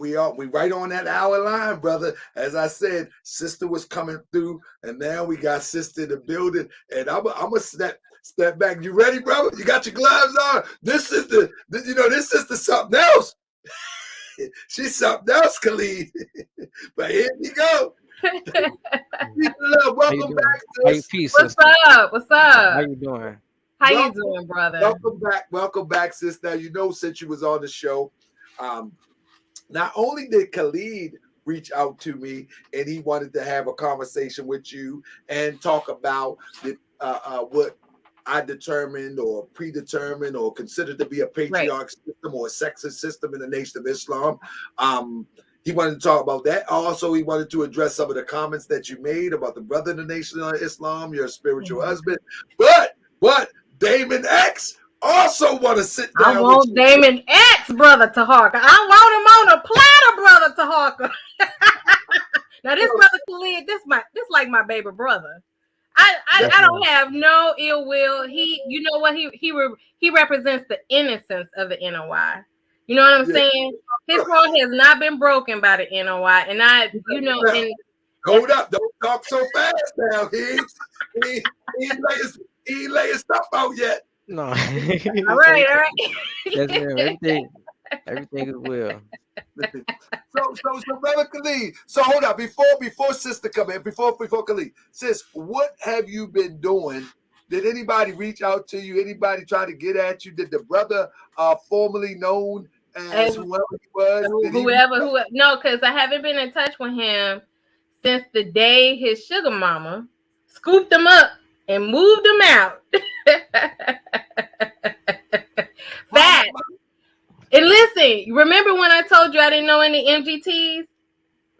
We right on that hour line, brother. As I said, sister was coming through, and now we got sister in the building. And I'm gonna step back. You ready, brother? You got your gloves on? This is this sister something else. She's something else, Khallid. But here we go. How you Welcome doing? back, How you sis. peace, What's sister? up? What's How up? you doing? How you Welcome, doing, brother? welcome back, sis. Now you know since you was on the show, not only did Khallid reach out to me and he wanted to have a conversation with you and talk about what I determined or predetermined or considered to be a Right. patriarch system or a sexist system in the Nation of Islam. He wanted to talk about that. Also, he wanted to address some of the comments that you made about the brother in the Nation of Islam, your spiritual husband. But Damon X also want to sit I down with want you. Damon X brother to Harker. I want him on a platter, brother to Harker. Now this brother Khalid, this like my baby brother. I don't have no ill will. You know what he represents the innocence of the NOI. You know what I'm saying? His heart has not been broken by the NOI, and Hold up, don't talk so fast now. He ain't laying stuff out yet. No. all right. Yes, ma'am. Everything is well. So brother Khallid. So hold up, before sister come in, before Khallid, sis, what have you been doing? Did anybody reach out to you? Anybody try to get at you? Did the brother formerly known as whoever he was? No, because I haven't been in touch with him since the day his sugar mama scooped him up and moved him out. Fat. And listen, remember when I told you I didn't know any MGTs?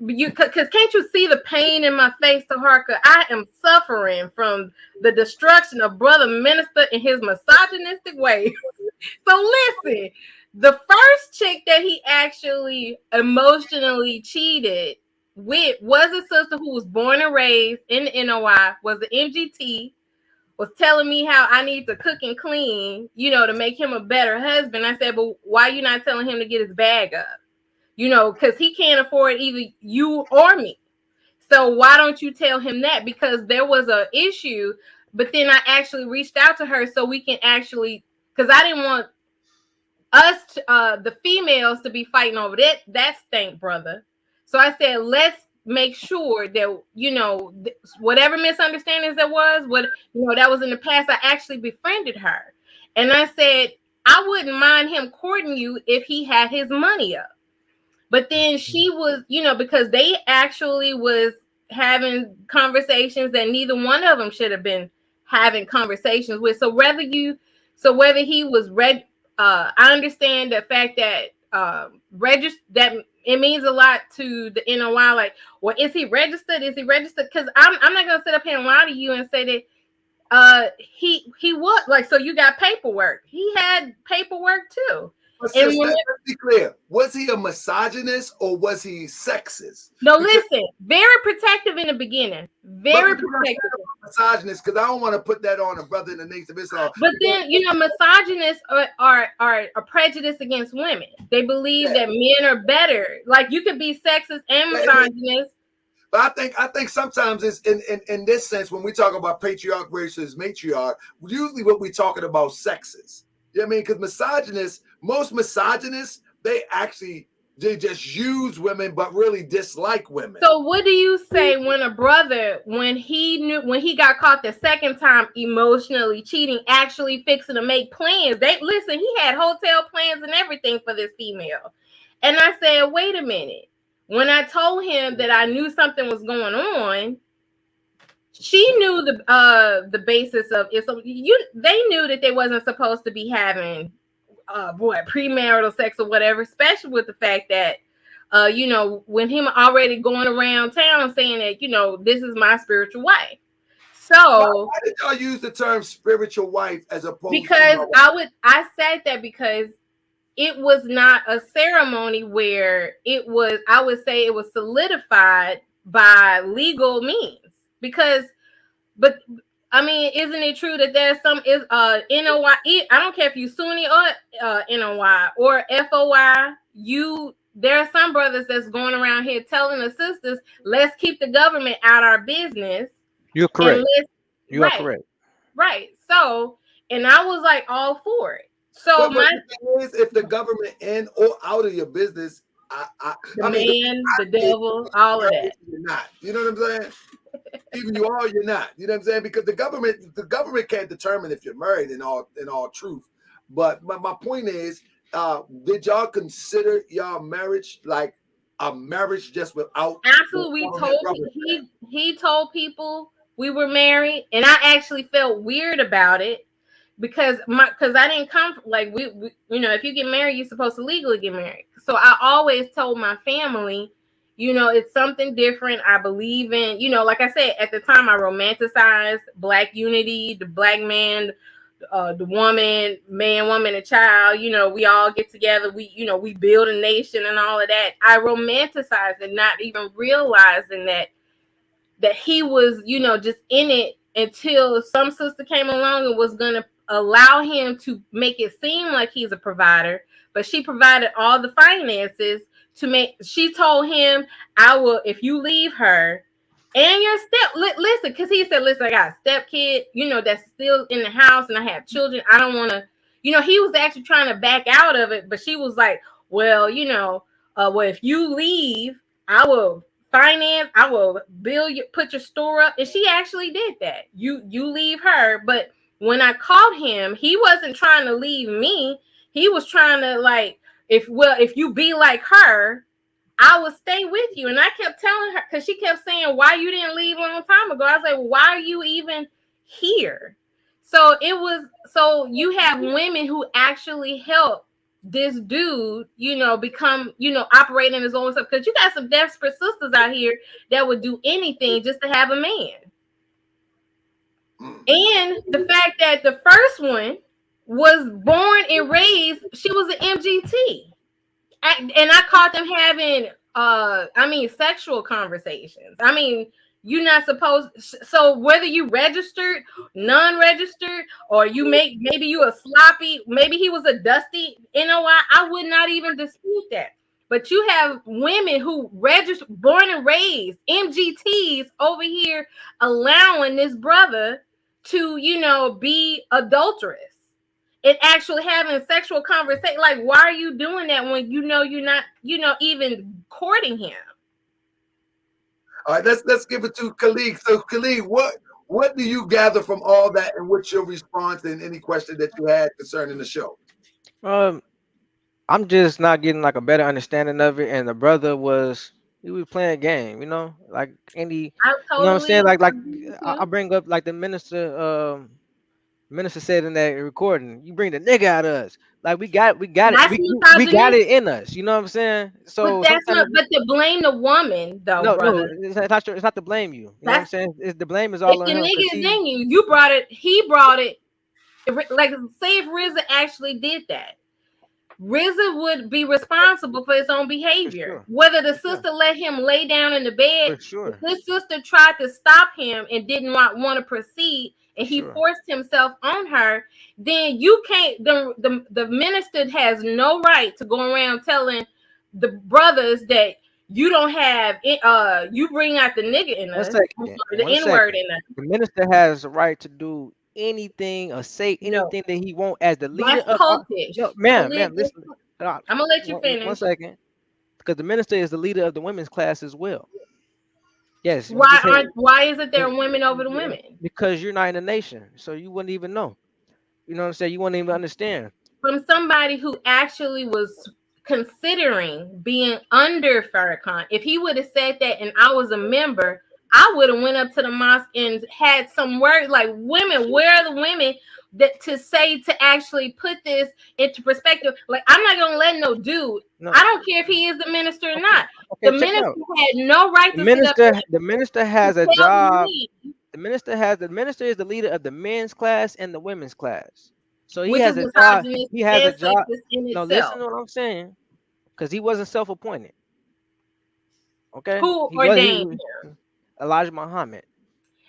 Because can't you see the pain in my face, Taharka? I am suffering from the destruction of brother minister in his misogynistic ways. So listen, the first chick that he actually emotionally cheated with was a sister who was born and raised in the NOI, was an MGT, was telling me how I need to cook and clean, to make him a better husband. I said, but why are you not telling him to get his bag up? Because he can't afford either you or me. So why don't you tell him that? Because there was an issue, but then I actually reached out to her so we can actually, because I didn't want us, the females, to be fighting over that stank brother. So I said, let's make sure that, whatever misunderstandings there was, that was in the past, I actually befriended her. And I said, I wouldn't mind him courting you if he had his money up. But then she was, because they actually was having conversations that neither one of them should have been having conversations with. So whether he was I understand the fact that register that it means a lot to the NOI. Like, well, is he registered? Is he registered? Because I'm not gonna sit up here and lie to you and say that he was like, so you got paperwork. He had paperwork too. Let's be clear. Was he a misogynist or was he sexist? No, listen, very protective in the beginning. Very protective. Misogynist, because I don't want to put that on a brother in the Nation of Islam. But then, misogynists are a prejudice against women. They believe that men are better. Like, you could be sexist and misogynist. But I think sometimes it's in this sense, when we talk about patriarch versus matriarch, usually what we're talking about sexist. You know what I mean? Because most misogynists, they just use women, but really dislike women. So what do you say when a brother, when he got caught the second time emotionally cheating, actually fixing to make plans? He had hotel plans and everything for this female. And I said, wait a minute. When I told him that I knew something was going on, she knew the basis of it. So they knew that they wasn't supposed to be having premarital sex or whatever, especially with the fact that when him already going around town saying that, this is my spiritual wife. So why did y'all use the term spiritual wife as opposed because I said that because it was not a ceremony where I would say it was solidified by legal means. But I mean, isn't it true that there's some NOI? I don't care if you Sunni or NOI or FOI. There are some brothers that's going around here telling the sisters, let's keep the government out our business. You're correct. You are correct. Right. So, and I was like all for it. So the thing is, if the government in or out of your business, the devil, all of that. You're not. You know what I'm saying? Even you are, you're not. You know what I'm saying? Because the government can't determine if you're married in all truth. But my point is, did y'all consider y'all marriage like a marriage just without? Absolutely, he told people we were married, and I actually felt weird about it because I didn't come like we if you get married, you're supposed to legally get married. So I always told my family, it's something different. I believe in, like I said, at the time I romanticized Black unity, the Black man, the woman, man, woman, and child. We all get together. We build a nation and all of that. I romanticized it, not even realizing that he was, just in it until some sister came along and was going to allow him to make it seem like he's a provider. But she provided all the finances she told him, I will, if you leave her and your listen, because he said, listen, I got a step kid, that's still in the house and I have children. I don't want to, he was actually trying to back out of it, but she was like, well, if you leave, I will finance, I will put your store up. And she actually did that. You leave her. But when I called him, he wasn't trying to leave me. He was trying to if you be like her, I will stay with you. And I kept telling her, because she kept saying, why you didn't leave a long time ago? I was like, why are you even here? So you have women who actually help this dude, become, operate in his own stuff. Because you got some desperate sisters out here that would do anything just to have a man. And the fact that the first one was born and raised, she was an MGT. And I caught them having, sexual conversations. You're not supposed. So whether you registered, non-registered, or maybe you a sloppy, maybe he was a dusty NOI, I would not even dispute that. But you have women who registered, born and raised, MGTs over here allowing this brother to, be adulterous. And actually having sexual conversation. Like, why are you doing that when you're not, even courting him? All right, let's give it to Khallid. So Khallid, what do you gather from all that, and what's your response and any question that you had concerning the show? I'm just not getting like a better understanding of it. And the brother was, We was playing a game, like any, I what I'm saying? totally Like agree with I you. bring up like the minister said in that recording, you bring the nigga out of us. Like we got it, That's we got misogynistic. it in us. You know what I'm saying? But So that's sometimes not. But to blame the woman, though, no, brother. it's not true. It's not to blame you. You know what I'm That's saying? It's the blame is if all on the him because nigga is he in you. You brought it. He brought it. Like, say if RZA actually did that, RZA would be responsible for his own for behavior. sure, Whether the for sure, sister let him lay down in the bed, for if sure, his sister tried to stop him and didn't want to proceed, for and he sure. forced himself on her, then you can't. The minister has no right to go around telling the brothers that you don't have it. You bring out the nigga in One us. I'm second, sorry, the one N word second. in us. The minister has a right to do anything or say No, anything that he want as the leader that's of our. cultish. No, ma'am, Khalid, listen. I'm gonna let you One finish. second, because the minister is the leader of the women's class as well. Yes, we Why just had aren't? Why isn't there women over the women? because you're not in the nation, so you wouldn't even know. You know what I'm saying? You wouldn't even understand. From somebody who actually was considering being under Farrakhan. If he would have said that and I was a member, I would have went up to the mosque and had some word like, women, where are the women that to say to actually put this into perspective? Like, I'm not gonna let no dude. No, I don't care if he is the minister or okay, not. okay. The Check it minister out. had no right to sit up there The minister and has a tell job. me, The minister is the leader of the men's class and the women's class. So he which is has a job. He misogynistic has a and job. sexist in No, listen itself. to what I'm saying, because he wasn't self-appointed. Okay, Who he ordained was him? Elijah Muhammad,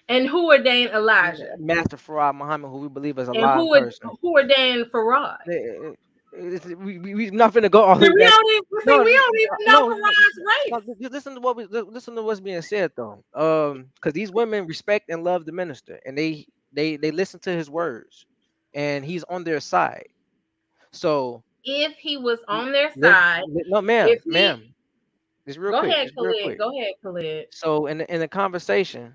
And who ordained Elijah? Master Farad Muhammad, who we believe is a And lying person. who ordained Farad? We not finna go all the See, way back. No, we don't even know no, Farad's no. race. Just listen to what's being said though. Because these women respect and love the minister, and they listen to his words, and he's on their side. So If he was on their side, no, if ma'am, he just real go quick, ahead, just real Khalid, quick. go ahead, Khalid. So in the conversation,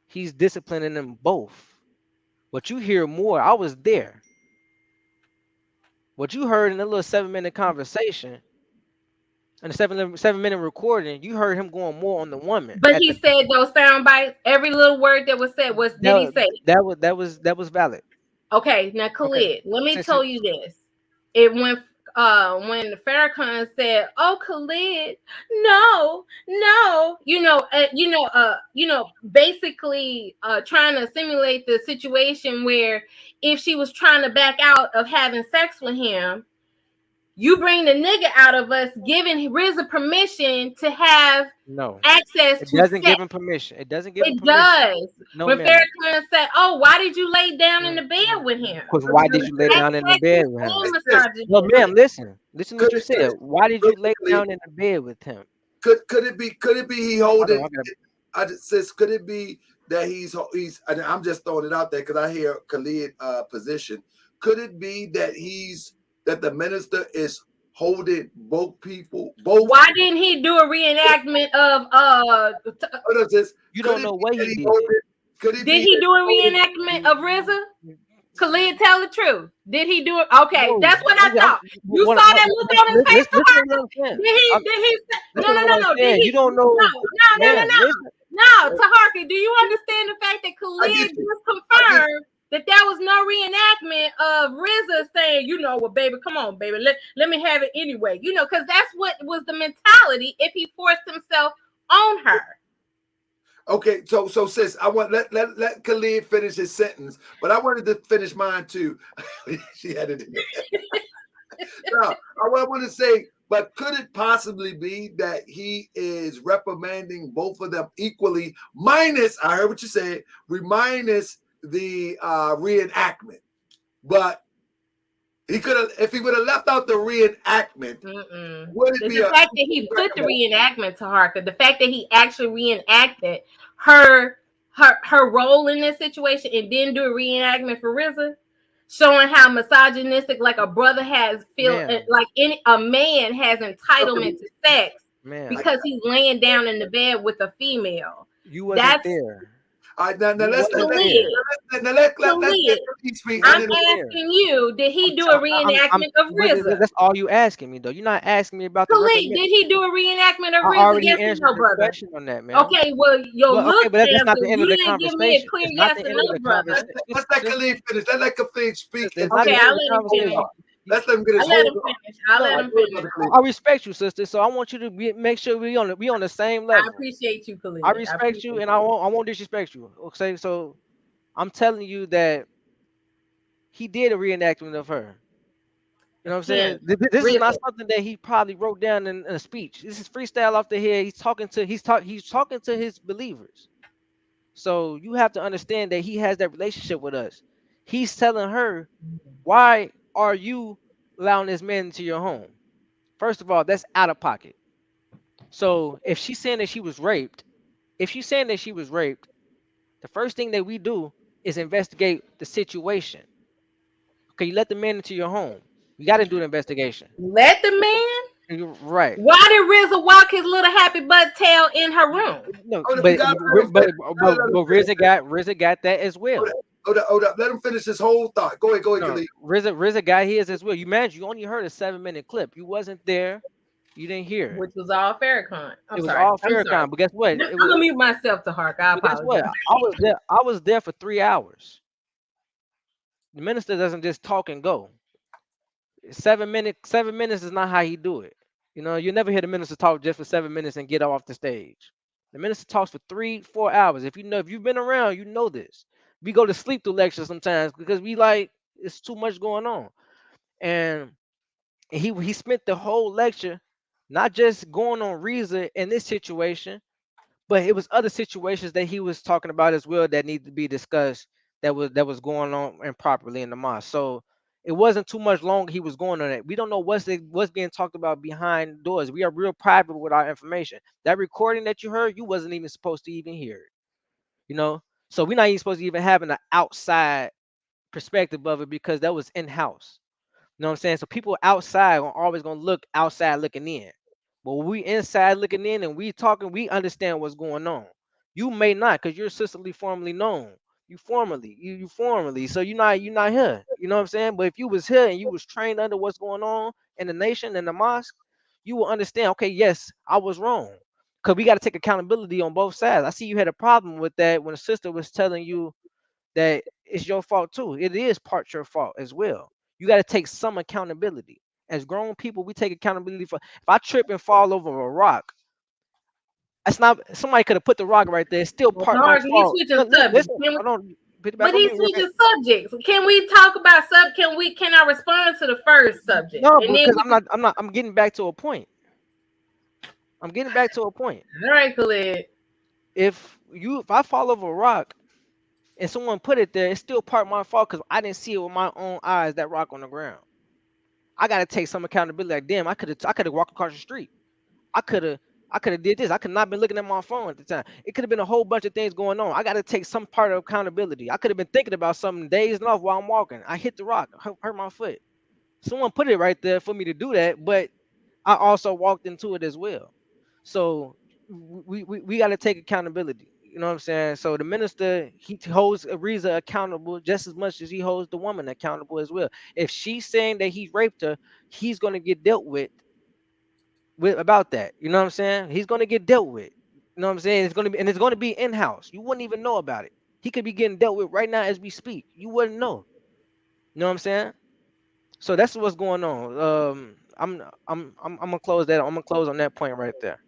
he's disciplining them both. What you hear more, I was there. What you heard in a little 7-minute conversation and a 7-minute recording, you heard him going more on the woman. But At he the said those sound bites. Every little word that was said was. Did he say it? that was valid. Okay, now Okay, Khalid, let me since tell you this. It when Farrakhan said, "Oh, Khalid, no, no," basically trying to simulate the situation where if she was trying to back out of having sex with him, you bring the nigga out of us, giving RZA permission to have no, access it to doesn't sex. give him permission. It doesn't give him It permission. does. No, When ma'am. Farrakhan said, "Oh, why did you lay down in the bed with him?" Because why did you lay That down in the bed sexist with him? and It's this. No, misogynistic. ma'am. Listen to Could what you it, said. Why did you really lay quickly, down in the bed with him? could it be he Hold on, holding? I gotta, I just says, could it be that he's? And I'm just throwing it out there because I hear Khalid position. Could it be that that the minister is holding both people? Both. Why didn't he do a reenactment of What is this? you Could don't it know be what that he he did. holding? Could it did be he that do a he holding? reenactment of RZA? Khalid, tell the truth. Did he do it? Okay, No, that's what I thought. You saw that look on his face, listen to what I'm saying. Did he no, Listen no, to no, what I'm no. Did saying. he? You don't No, know, no, no, no, man. no. Listen, No, Taharka, do you understand the fact that I Khalid get just you. I get confirmed that there was no reenactment of RZA saying, well, baby, come on, baby, let me have it anyway. Because that's what was the mentality if he forced himself on her. Okay, so sis, I want let Khalid finish his sentence, but I wanted to finish mine too. She had it in there. Now, I want to say, but could it possibly be that he is reprimanding both of them equally? Minus, I heard what you said, minus the reenactment. But he could have, if he would have left out the reenactment, would it be The fact that he put the reenactment to Harker, the fact that he actually reenacted her role in this situation and then do a reenactment for RZA, showing how misogynistic, like a brother has like a man has entitlement to sex because he's laying down in the bed with a female. You wasn't there. All right, now let's wasn't let there. Khalid speak. I'm And then, asking you, did he do a reenactment of but RZA? that's all you asking me though. You're not asking me about the Khalid, recommend. did he do a reenactment of I RZA? already Yes or answered no, your brother? question on that, man. Okay, well, your Well, look okay, but that's answer, not the end you of the didn't give me a conversation. clear It's not yes the or end of no, the brother. conversation. let's let Khalid finish. Let Khalid speak. It's And not Okay, the end I'll of the let him finish. conversation. let's let him get his I'll let whole. him finish. I'll let him finish. I respect you, sister. So I want you to make sure we on the same I level. appreciate you, Khalid. I respect you, and I won't disrespect you. Okay, so I'm telling you that he did a reenactment of her. You know what I'm saying? This is not something that he probably wrote down in a speech. This is freestyle off the head. He's talking to his believers. So you have to understand that he has that relationship with us. He's telling her, why are you allowing this man into your home? First of all, that's out of pocket. So if she's saying that she was raped, the first thing that we do is investigate the situation. Okay, you let the man into your home. You got to do an investigation. Let the man? You're right. Why did RZA walk his little happy butt tail in her room? No, Hold up, but you gotta RZA got that as well. Hold up. Let him finish his whole thought. Go ahead, No, Khalid. RZA got his as well. You imagine you only heard a 7-minute clip. You wasn't there. You didn't hear it. Which was all Farrakhan. It was all Farrakhan. But guess what? I'm gonna mute myself to Hark. I But guess apologize. what? I was there for 3 hours. The minister doesn't just talk and go. 7 minutes is not how he do it. You know, you never hear the minister talk just for 7 minutes and get off the stage. The minister talks for 3-4 hours. If you've been around, you know this. We go to sleep through lectures sometimes because we like it's too much going on. And he spent the whole lecture not just going on RZA in this situation, but it was other situations that he was talking about as well that need to be discussed that was going on improperly in the mosque. So it wasn't too much longer he was going on it. We don't know what's being talked about behind doors. We are real private with our information. That recording that you heard, you wasn't even supposed to even hear it. You know, so we're not even supposed to even have an outside perspective of it because that was in house. You know what I'm saying? So people outside are always gonna look outside looking in. But when we inside looking in and we talking, we understand what's going on. You may not, because you're sisterly formerly known. You formerly. So you're not here. You know what I'm saying? But if you was here and you was trained under what's going on in the nation and the mosque, you will understand, okay, yes, I was wrong. Because we got to take accountability on both sides. I see you had a problem with that when a sister was telling you that it's your fault too. It is part your fault as well. You got to take some accountability. As grown people, we take accountability for. If I trip and fall over a rock, that's not somebody could have put the rock right there. It's still part my Hark, he's fault. switching subjects. Hold on. But he's switching subjects. Can we talk about can I respond to the first subject? No, and because I'm getting back to a point. All right, Khalid. If I fall over a rock and someone put it there, it's still part of my fault because I didn't see it with my own eyes, that rock on the ground. I gotta take some accountability. Like, damn, I could have walked across the street. I could have did this. I could not been looking at my phone at the time. It could have been a whole bunch of things going on. I gotta take some part of accountability. I could have been thinking about something dazed off while I'm walking. I hit the rock, hurt my foot. Someone put it right there for me to do that, but I also walked into it as well. So we got to take accountability. You know what I'm saying? So the minister, he holds Ariza accountable just as much as he holds the woman accountable as well. If she's saying that he raped her, he's going to get dealt with about that. You know what I'm saying? He's going to get dealt with. You know what I'm saying? It's going to be in house. You wouldn't even know about it. He could be getting dealt with right now as we speak. You wouldn't know. You know what I'm saying? So that's what's going on. I'm gonna close that. I'm gonna close on that point right there.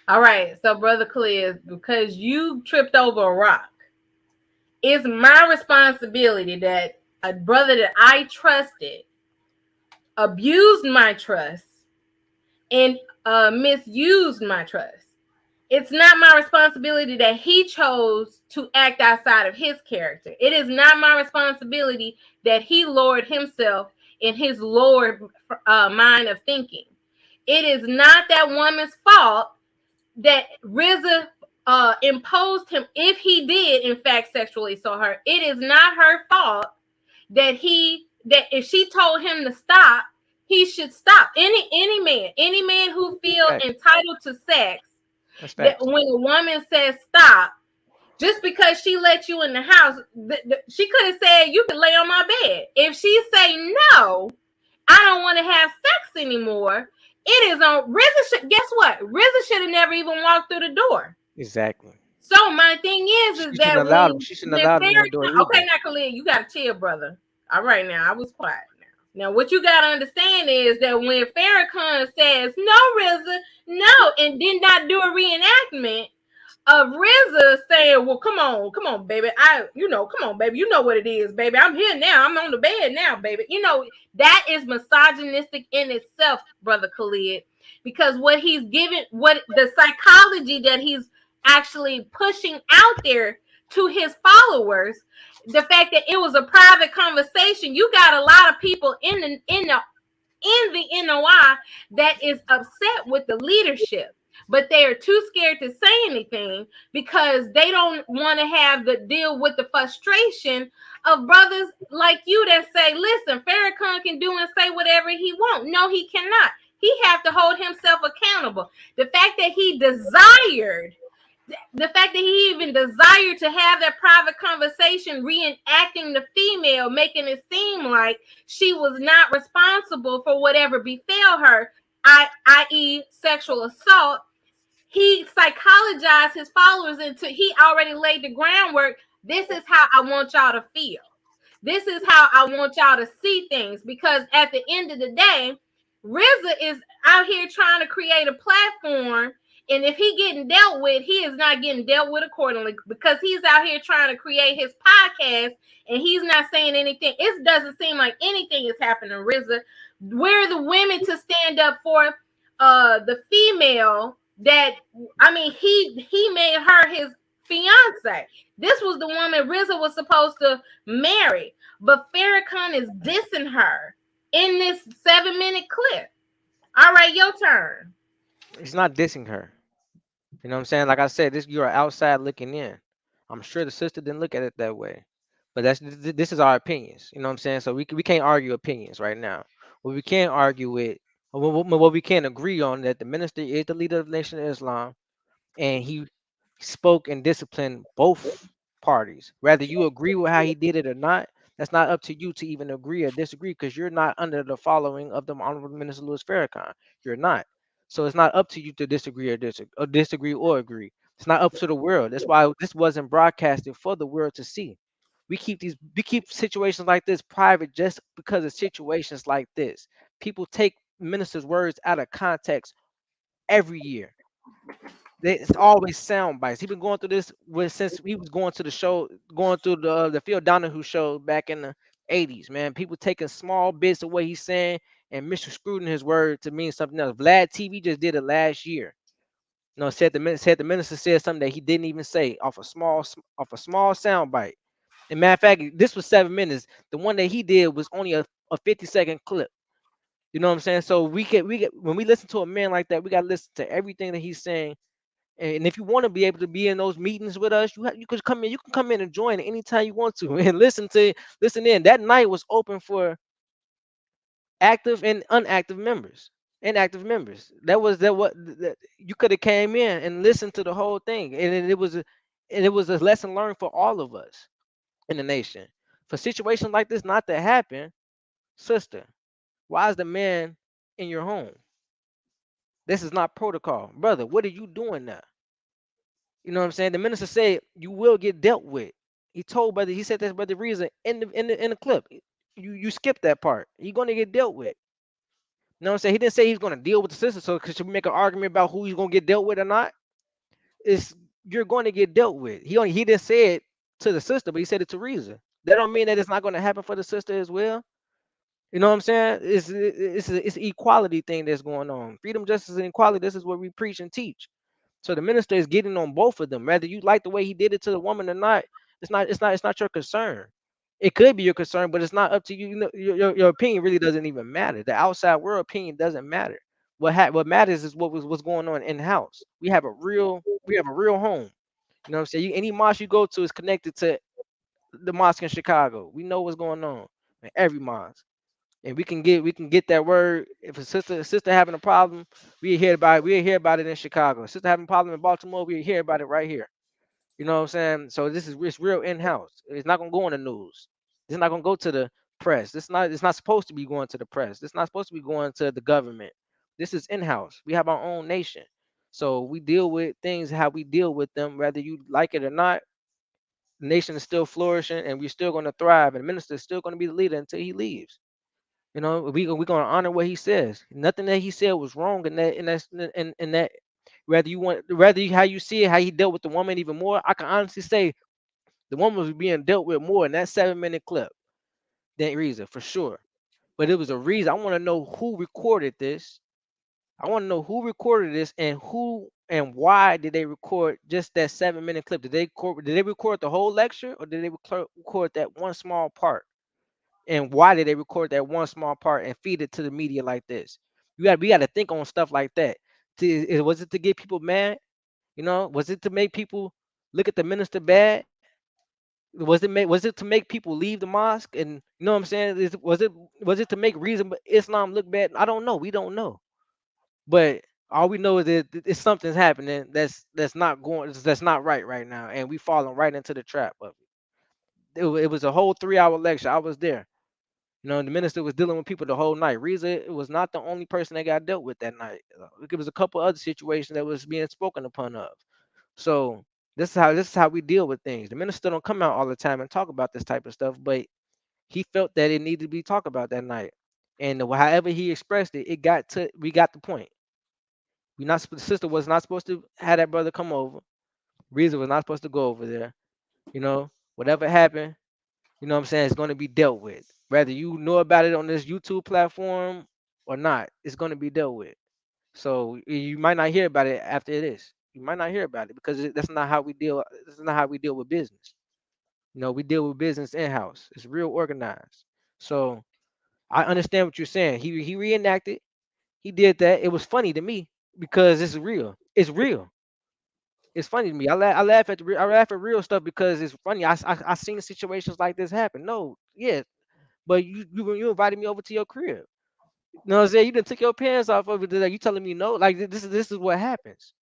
All right, so brother Khalid, because you tripped over a rock, it's my responsibility that a brother that I trusted abused my trust and misused my trust. It's not my responsibility that he chose to act outside of his character. It is not my responsibility that he lowered himself in his lower mind of thinking. It is not that woman's fault that RZA imposed him, if he did in fact sexually assault her. It is not her fault that if she told him to stop, he should stop. Any man who feels entitled to sex, that when a woman says stop, Just because she let you in the house, she could have said you could lay on my bed. If she say no, I don't want to have sex anymore, it is on RZA. Guess what? RZA should have never even walked through the door. Exactly. So my thing is She that shouldn't allowed him. She shouldn't allowed him in the door either. okay, now Khallid, you gotta chill, brother. All right, now I was quiet. Now what you gotta understand is that when Farrakhan says no, RZA, no, and did not do a reenactment of RZA saying, "Well, come on, baby. Come on, baby. You know what it is, baby. I'm here now. I'm on the bed now, baby." That is misogynistic in itself, brother Khallid, because what he's giving, what the psychology that he's actually pushing out there to his followers, the fact that it was a private conversation. You got a lot of people in the NOI that is upset with the leadership, but they are too scared to say anything because they don't want to have the deal with the frustration of brothers like you that say, listen, Farrakhan can do and say whatever he wants. No, he cannot. He have to hold himself accountable. The fact that he even desired to have that private conversation, reenacting the female, making it seem like she was not responsible for whatever befell her, i.e. sexual assault, he psychologized his followers into, he already laid the groundwork. This is how I want y'all to feel. This is how I want y'all to see things, because at the end of the day, RZA is out here trying to create a platform, and if he getting dealt with, he is not getting dealt with accordingly, because he's out here trying to create his podcast and he's not saying anything. It doesn't seem like anything is happening, RZA. Where are the women to stand up for the female that, I mean, he made her his fiance. This was the woman RZA was supposed to marry, but Farrakhan is dissing her in this 7-minute clip. All right, your turn. He's not dissing her. You know what I'm saying? Like I said, you are outside looking in. I'm sure the sister didn't look at it that way, but this is our opinions. You know what I'm saying? So we can't argue opinions right now. What we can argue with, what we can agree on, that the minister is the leader of the Nation of Islam, and he spoke and disciplined both parties. Whether you agree with how he did it or not, that's not up to you to even agree or disagree, because you're not under the following of the Honorable Minister Louis Farrakhan. You're not. So it's not up to you to disagree or agree. It's not up to the world. That's why this wasn't broadcasted for the world to see. We keep situations like this private just because of situations like this. People take ministers' words out of context every year. It's always sound bites. He's been going through this since he was going to the show, going through the Phil Donahue show back in the 80s. Man, people taking small bits of what he's saying and misconstruing his word to mean something else. Vlad TV just did it last year. Said the minister said something that he didn't even say off a small sound bite. And matter of fact, this was 7 minutes. The one that he did was only a 50-second clip. You know what I'm saying? So we get when we listen to a man like that, we gotta listen to everything that he's saying. And if you want to be able to be in those meetings with us, you could come in. You can come in and join anytime you want to and listen in. That night was open for active and inactive members. That you could have came in and listened to the whole thing, and it was a lesson learned for all of us in the nation. For situations like this not to happen, sister, why is the man in your home? This is not protocol, brother. What are you doing now? You know what I'm saying? The minister said you will get dealt with. He said that brother reason in the clip. You skipped that part. You're gonna get dealt with. You know what I'm saying? He didn't say he's gonna deal with the sister. So should we make an argument about who he's gonna get dealt with or not? You're going to get dealt with. He didn't say it to the sister, but he said it to Reza. That don't mean that it's not gonna happen for the sister as well. You know what I'm saying? It's an equality thing that's going on. Freedom, justice, and equality. This is what we preach and teach. So the minister is getting on both of them. Whether you like the way he did it to the woman or not, it's not your concern. It could be your concern, but it's not up to you. You know, your opinion really doesn't even matter. The outside world opinion doesn't matter. What matters is what's going on in house. We have a real home. You know what I'm saying? Any mosque you go to is connected to the mosque in Chicago. We know what's going on in every mosque. And we can get that word. If a sister having a problem, we hear about it in Chicago. A sister having a problem in Baltimore, we hear about it right here. You know what I'm saying? So it's real in-house. It's not gonna go on the news. It's not gonna go to the press. It's not supposed to be going to the press. It's not supposed to be going to the government. This is in-house. We have our own nation. So we deal with things how we deal with them, whether you like it or not. The nation is still flourishing and we're still gonna thrive. And the minister is still gonna be the leader until he leaves. You know, we're gonna honor what he says. Nothing that he said was wrong in that whether how you see it, how he dealt with the woman even more. I can honestly say the woman was being dealt with more in that 7 minute clip than Reza, for sure. But it was a reason. I want to know who recorded this. I want to know who recorded this and who and why did they record just that 7 minute clip? Did they record the whole lecture or did they record that one small part? And why did they record that one small part and feed it to the media like this? We got to think on stuff like that. Was it to get people mad? You know, was it to make people look at the minister bad? Was it to make people leave the mosque? And you know what I'm saying? Was it to make reason Islam look bad? I don't know. We don't know. But all we know is that it's something's happening that's not right now, and we falling right into the trap of it. It was a whole 3 hour lecture. I was there. You know, the minister was dealing with people the whole night. Reza was not the only person that got dealt with that night. There was a couple other situations that was being spoken upon of. So this is how we deal with things. The minister don't come out all the time and talk about this type of stuff, but he felt that it needed to be talked about that night. And however he expressed it, we got the point. The sister was not supposed to have that brother come over. Reza was not supposed to go over there. You know, whatever happened, you know what I'm saying, it's going to be dealt with. Whether you know about it on this YouTube platform or not, it's going to be dealt with. So you might not hear about it after this. You might not hear about it because that's not how we deal. This is not how we deal with business. You know, we deal with business in house. It's real organized. So I understand what you're saying. He reenacted. He did that. It was funny to me because it's real. It's real. It's funny to me. I laugh at I laugh at real stuff because it's funny. I seen situations like this happen. No, yeah, but you invited me over to your crib. You know what I'm saying? You didn't take your pants off over there. You telling me no? Like this is what happens.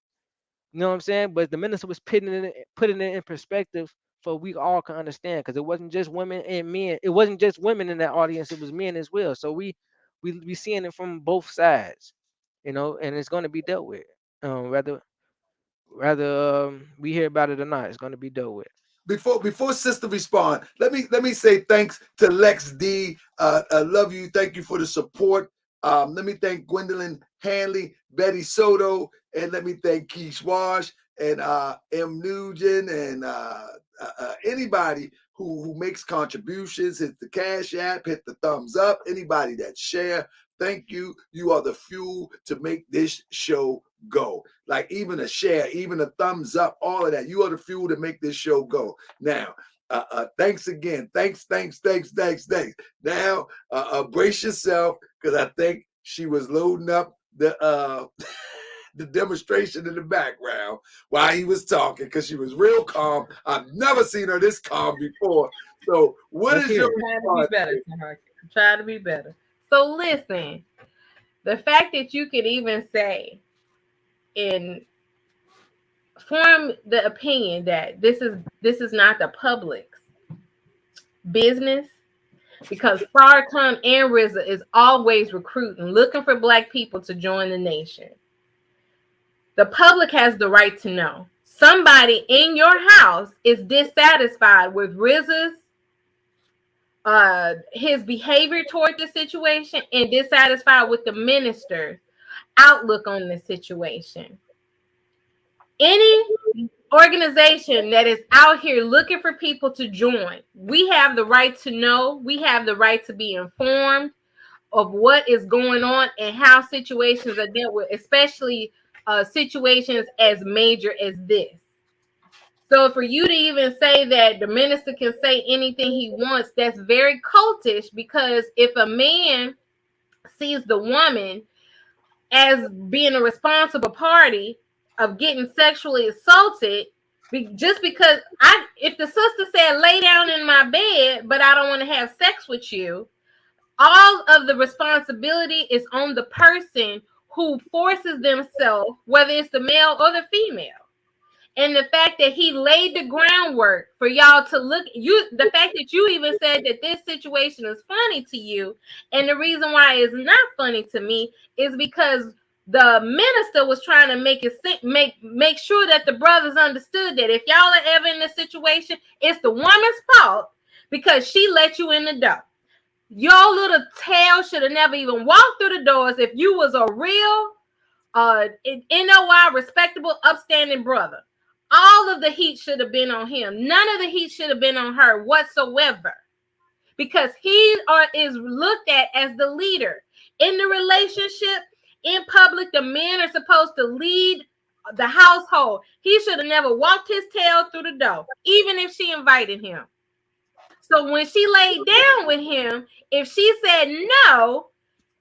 You know what I'm saying? But the minister was putting it in perspective so we all can understand because it wasn't just women and men. It wasn't just women in that audience. It was men as well. So we seeing it from both sides, you know, and it's going to be dealt with. Whether we hear about it or not, it's going to be dealt with. Before sister respond, let me say thanks to Lex D. I love you. Thank you for the support. Let me thank Gwendolyn Hanley, Betty Soto, and let me thank Keish Wash and M. Nugent and anybody who makes contributions. Hit the Cash App, hit the thumbs up. Anybody that share, thank you. You are the fuel to make this show go. Like even a share, even a thumbs up, all of that. You are the fuel to make this show go. Now, thanks again. Thanks. Now, brace yourself because I think she was loading up the the demonstration in the background while he was talking because she was real calm. I've never seen her this calm before. So, what is your Try to be better. So, listen. The fact that you could even say and form the opinion that this is not the public's business because Farrakhan and RZA is always recruiting, looking for black people to join the nation. The public has the right to know. Somebody in your house is dissatisfied with RZA's his behavior toward the situation and dissatisfied with the minister's outlook on the situation. Any organization that is out here looking for people to join, we have the right to know, we have the right to be informed of what is going on and how situations are dealt with, especially situations as major as this. So for you to even say that the minister can say anything he wants, that's very cultish because if a man sees the woman as being a responsible party of getting sexually assaulted, just because if the sister said lay down in my bed, but I don't want to have sex with you, all of the responsibility is on the person who forces themselves, whether it's the male or the female. And the fact that he laid the groundwork for y'all to look, the fact that you even said that this situation is funny to you, and the reason why it's not funny to me is because the minister was trying to make sure that the brothers understood that if y'all are ever in this situation, it's the woman's fault because she let you in the door. Your little tail should have never even walked through the doors if you was a real NOI respectable, upstanding brother. All of the heat should have been on him. None of the heat should have been on her whatsoever, because he is looked at as the leader in the relationship. In public, the men are supposed to lead the household. He should have never walked his tail through the door, even if she invited him. So when she laid down with him, if she said no,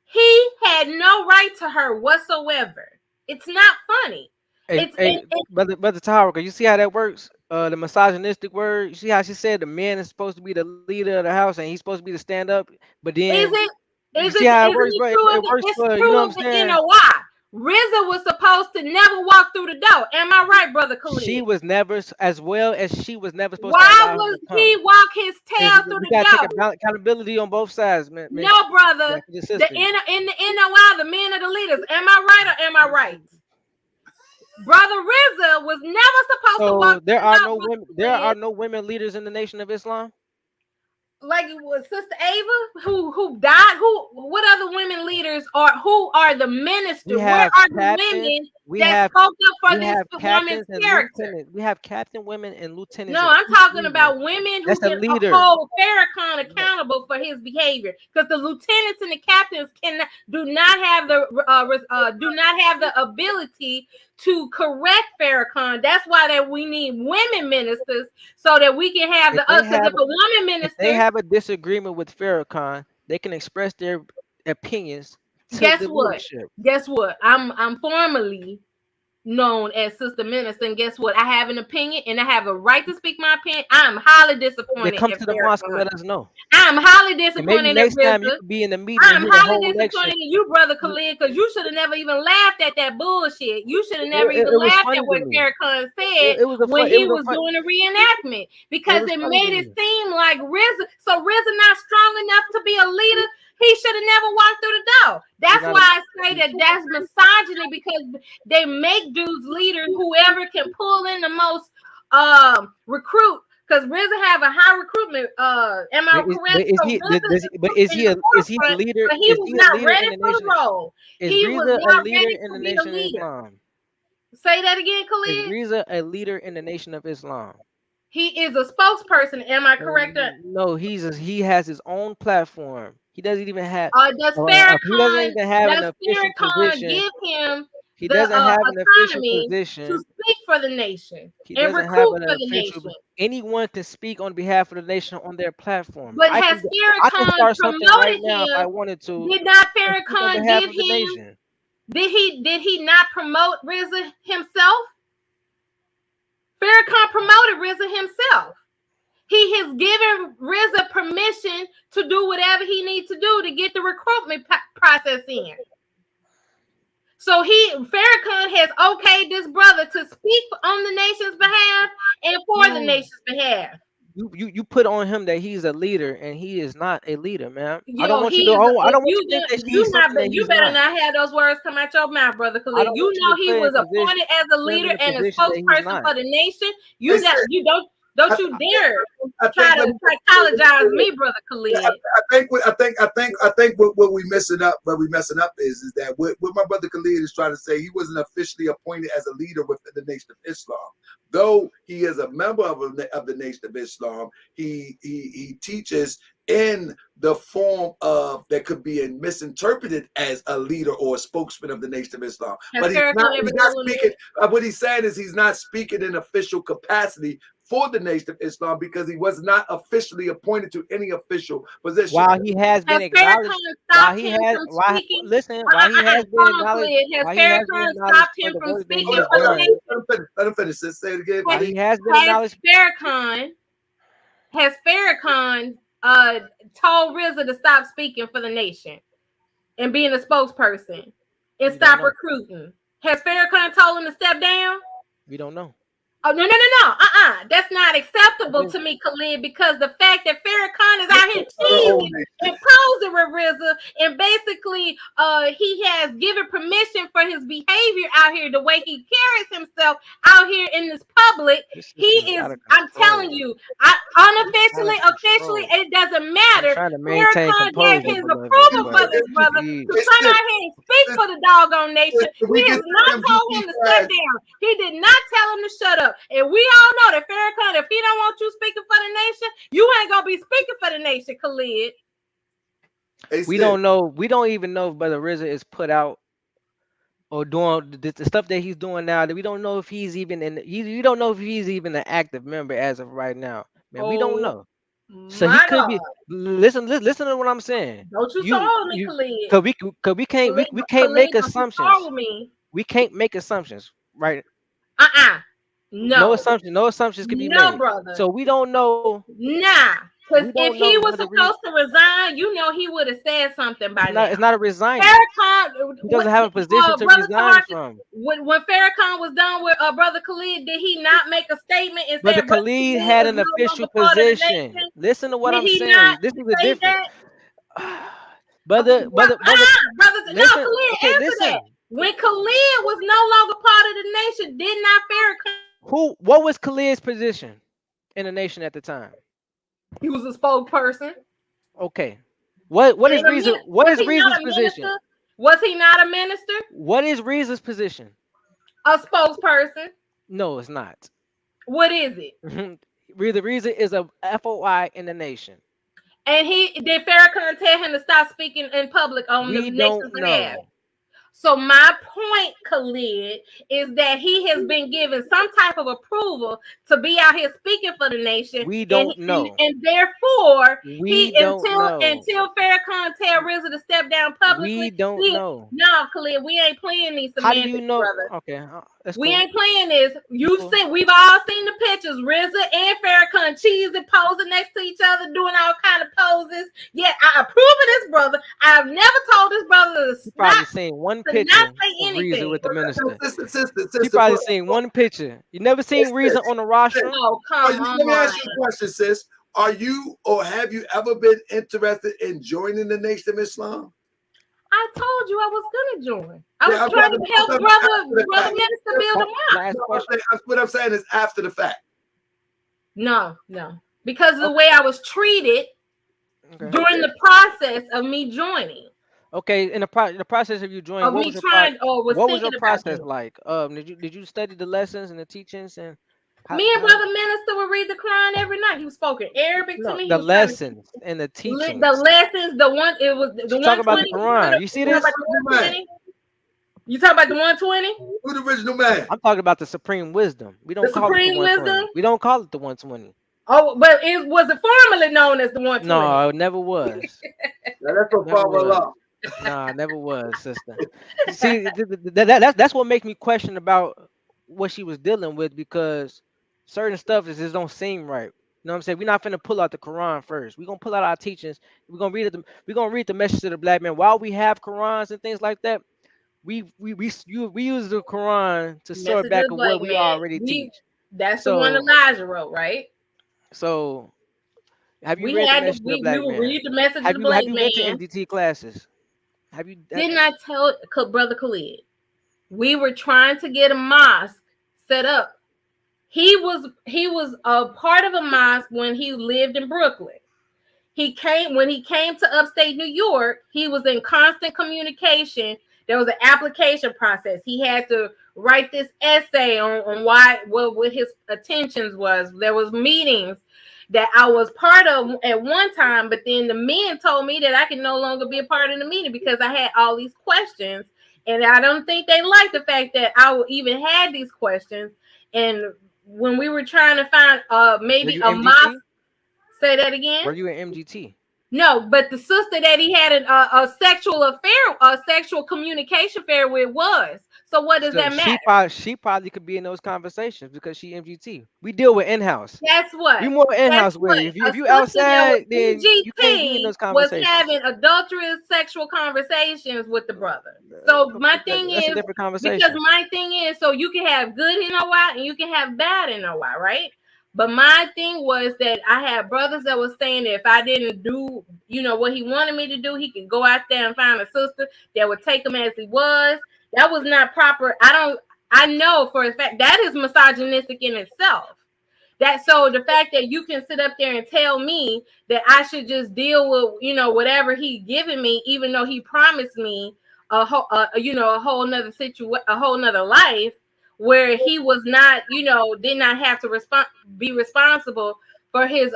he had no right to her whatsoever. It's not funny. Hey, brother Tara, you see how that works? The misogynistic word. You see how she said the man is supposed to be the leader of the house and he's supposed to be the stand up, but then you see how it works, bro? It works for, you know what I'm saying? NOI. RZA was supposed to never walk through the door. Am I right, brother Khallid? She was never, as well as she was never supposed to. Why was he walk his tail through the door? We gotta take accountability on both sides, man. No, brother. In the NOI, the men are the leaders. Am I right or am I right? Brother RZA was never supposed to walk. There are no women. There are no women leaders in the Nation of Islam. Like it was Sister Ava who died. What other women leaders who are the ministers? Where are the women that spoke up for this woman's character? We have captain, women, and lieutenants. No, I'm talking about women who can hold Farrakhan accountable for his behavior. Because the lieutenants and the captains do not have the ability to correct Farrakhan. That's why we need women ministers so that we can have if a woman minister, if they have a disagreement with Farrakhan, they can express their opinions to the leadership. Guess what? I'm formally known as Sister Minister, and guess what? I have an opinion, and I have a right to speak my opinion. I'm highly disappointed. Come to the mosque and let us know. I'm highly disappointed. Maybe next time you could be in the meeting. I'm highly disappointed in you, brother Khallid, because you should have never even laughed at that bullshit. You should have never even laughed at what Farrakhan said when he was doing a reenactment, because it made it seem like RZA. So RZA not strong enough to be a leader. He should have never walked through the door. That's why I say that's misogyny, because they make dudes leaders, whoever can pull in the most recruit. Because RZA have a high recruitment. Am I correct? Is he the leader? But he was not ready for the role. He was not ready in the Nation of Islam. Say that again, Khallid. Is RZA a leader in the Nation of Islam? He is a spokesperson. Am I correct? No, he has his own platform. He doesn't even have. Does Farrakhan an official position. Give him he doesn't have an official position to speak for the nation and recruit for the nation. Anyone can speak on behalf of the nation on their platform. But has Farrakhan promoted him? If I wanted to. Did not Farrakhan give him? Did he not promote RZA himself? Farrakhan promoted RZA himself. He has given RZA permission to do whatever he needs to do to get the recruitment process in. So Farrakhan has okayed this brother to speak on the nation's behalf and for the nation's behalf. You put on him that he's a leader, and he is not a leader, man. I don't want you to think that he's something that you better not have those words come out your mouth, brother Khallid. You know he was appointed as a leader and a spokesperson for the nation. Don't you dare try to psychologize me, brother Khallid. I think what we messing up is that what my brother Khallid is trying to say, he wasn't officially appointed as a leader within the Nation of Islam. Though he is a member of the Nation of Islam, he teaches in the form of that could be misinterpreted as a leader or a spokesman of the Nation of Islam. But he's not speaking. What he's saying is he's not speaking in official capacity for the Nation of Islam, because he was not officially appointed to any official position. While he has been acknowledged, has Farrakhan stopped him from speaking for the nation? Let him finish. Say it again. While he has been acknowledged. Has Farrakhan told RZA to stop speaking for the nation and being a spokesperson and stop recruiting? Has Farrakhan told him to step down? We don't know. Oh, no. That's not acceptable to me, Khalid, because the fact that Farrakhan is out here cheating and posing with RZA, and basically he has given permission for his behavior out here, the way he carries himself out here in this public. He is, I'm telling you, unofficially, officially, it doesn't matter. Farrakhan gave his approval for this brother to come out here and speak for the doggone nation. He has not told him to step down. He did not tell him to shut up. And we all know that Farrakhan, if he don't want you speaking for the nation, you ain't gonna be speaking for the nation, Khalid. We don't know. We don't even know if Brother RZA is put out or doing the stuff that he's doing now. That we don't know if he's even in. We don't know if he's even an active member as of right now. Man, we don't know. So he could be. Listen to what I'm saying. Don't you follow me, Khalid? Cause we can't make assumptions. We can't make assumptions, right? No assumptions can be made. No, brother. So we don't know. Nah. Because if he was supposed to resign, you know he would have said something by now. It's not a resign. Farrakhan, he doesn't have a position to resign from. When Farrakhan was done with Brother Khalid, did he not make a statement and say Brother Khalid had an official position? Listen to what I'm saying. This is the difference. Brother, no, Khalid, answer that. When Khalid was no longer part of the nation, did not Farrakhan? What was Khalid's position in the nation at the time? He was a spokesperson. Okay. What is RZA? What is RZA's position? Was he not a minister? What is RZA's position? A spokesperson. No, it's not. What is it? RZA is a FOI in the nation. And did Farrakhan tell him to stop speaking in public on the nation's behalf? So my point, Khalid, is that he has been given some type of approval to be out here speaking for the nation. We don't know. And therefore, until Farrakhan tell RZA to step down publicly, we don't know. No, Khalid, we ain't playing these How semantics, do you know? brother. Okay, we ain't playing this. We've all seen the pictures. RZA and Farrakhan cheesing, posing next to each other, doing all kind of poses. Yeah, I approve of this brother. I've never told this brother to probably seen one picture of RZA with the minister. You probably seen one picture. You never seen RZA on the rostrum. Oh, come on. Let me ask you a question, sis. Are you or have you ever been interested in joining the Nation of Islam? I told you I was gonna join. I was trying to help brother minister build him up. What I'm saying is after the fact. No, because of the way I was treated during the process of me joining. Okay, in the process of you joining, what was your process like? Did you study the lessons and the teachings and? Me and brother minister would read the Quran every night. He was spoken Arabic to me. The lessons and the teachings. The lessons. The one. It was the talk about the Quran. You see this? You talking about the 120? Who's the original man? I'm talking about the supreme wisdom. We don't call it the 120. We don't call it the 120. Oh, but it was formerly known as the 120. No, it never was. That's a problem. Nah, never was, sister. See, that's what makes me question about what she was dealing with, because certain stuff just don't seem right. You know what I'm saying? We're not finna pull out the Quran first. We're gonna pull out our teachings. We're gonna read it. We're gonna read the message to the black man. While we have Qurans and things like that, we use the Quran to sort back of what we already teach. That's the one Elijah wrote, right? So, have you read the message to the black man? Read the message to the black man. Have you been to MDT classes? Didn't I tell Brother Khalid? We were trying to get a mosque set up. He was a part of a mosque when he lived in Brooklyn. When he came to upstate New York, he was in constant communication. There was an application process. He had to write this essay on what his attentions was. There was meetings that I was part of at one time, but then the men told me that I could no longer be a part of the meeting because I had all these questions. And I don't think they liked the fact that I even had these questions. And when we were trying to find maybe a mosque, say that again. Were you in MGT? No, but the sister that he had a sexual affair, a sexual communication affair with was. So what does So that matter? she probably could be in those conversations because she MGT. We deal with in-house. Guess what? We more Guess in-house with what? it. A If you sister that was outside, then you can't be in MGT those was conversations. having adulterous sexual conversations with the brother. So my thing That's a is, different because conversation. my thing is, so you can have good NOI and you can have bad NOI, right? But my thing was that I had brothers that was saying that if I didn't do, what he wanted me to do, he could go out there and find a sister that would take him as he was. That was not proper. I know for a fact that is misogynistic in itself. So the fact that you can sit up there and tell me that I should just deal with, whatever he giving me, even though he promised me a whole, a whole nother a whole nother life where he was not, did not have to be responsible for his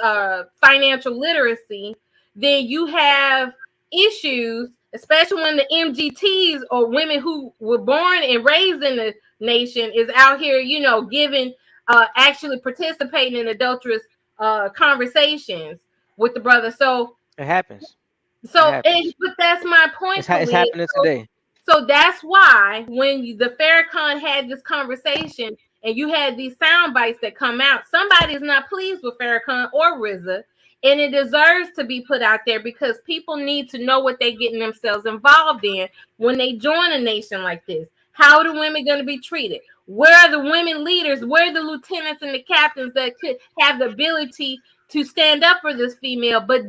financial literacy, then you have issues, especially when the MGTs or women who were born and raised in the nation is out here, giving actually participating in adulterous conversations with the brother. So It happens. It happens. but that's my point, It's Khalid. happening today. So that's why when the Farrakhan had this conversation and you had these sound bites that come out, somebody is not pleased with Farrakhan or RZA, and it deserves to be put out there because people need to know what they're getting themselves involved in when they join a nation like this. How are the women going to be treated? Where are the women leaders? Where are the lieutenants and the captains that could have the ability to stand up for this female, but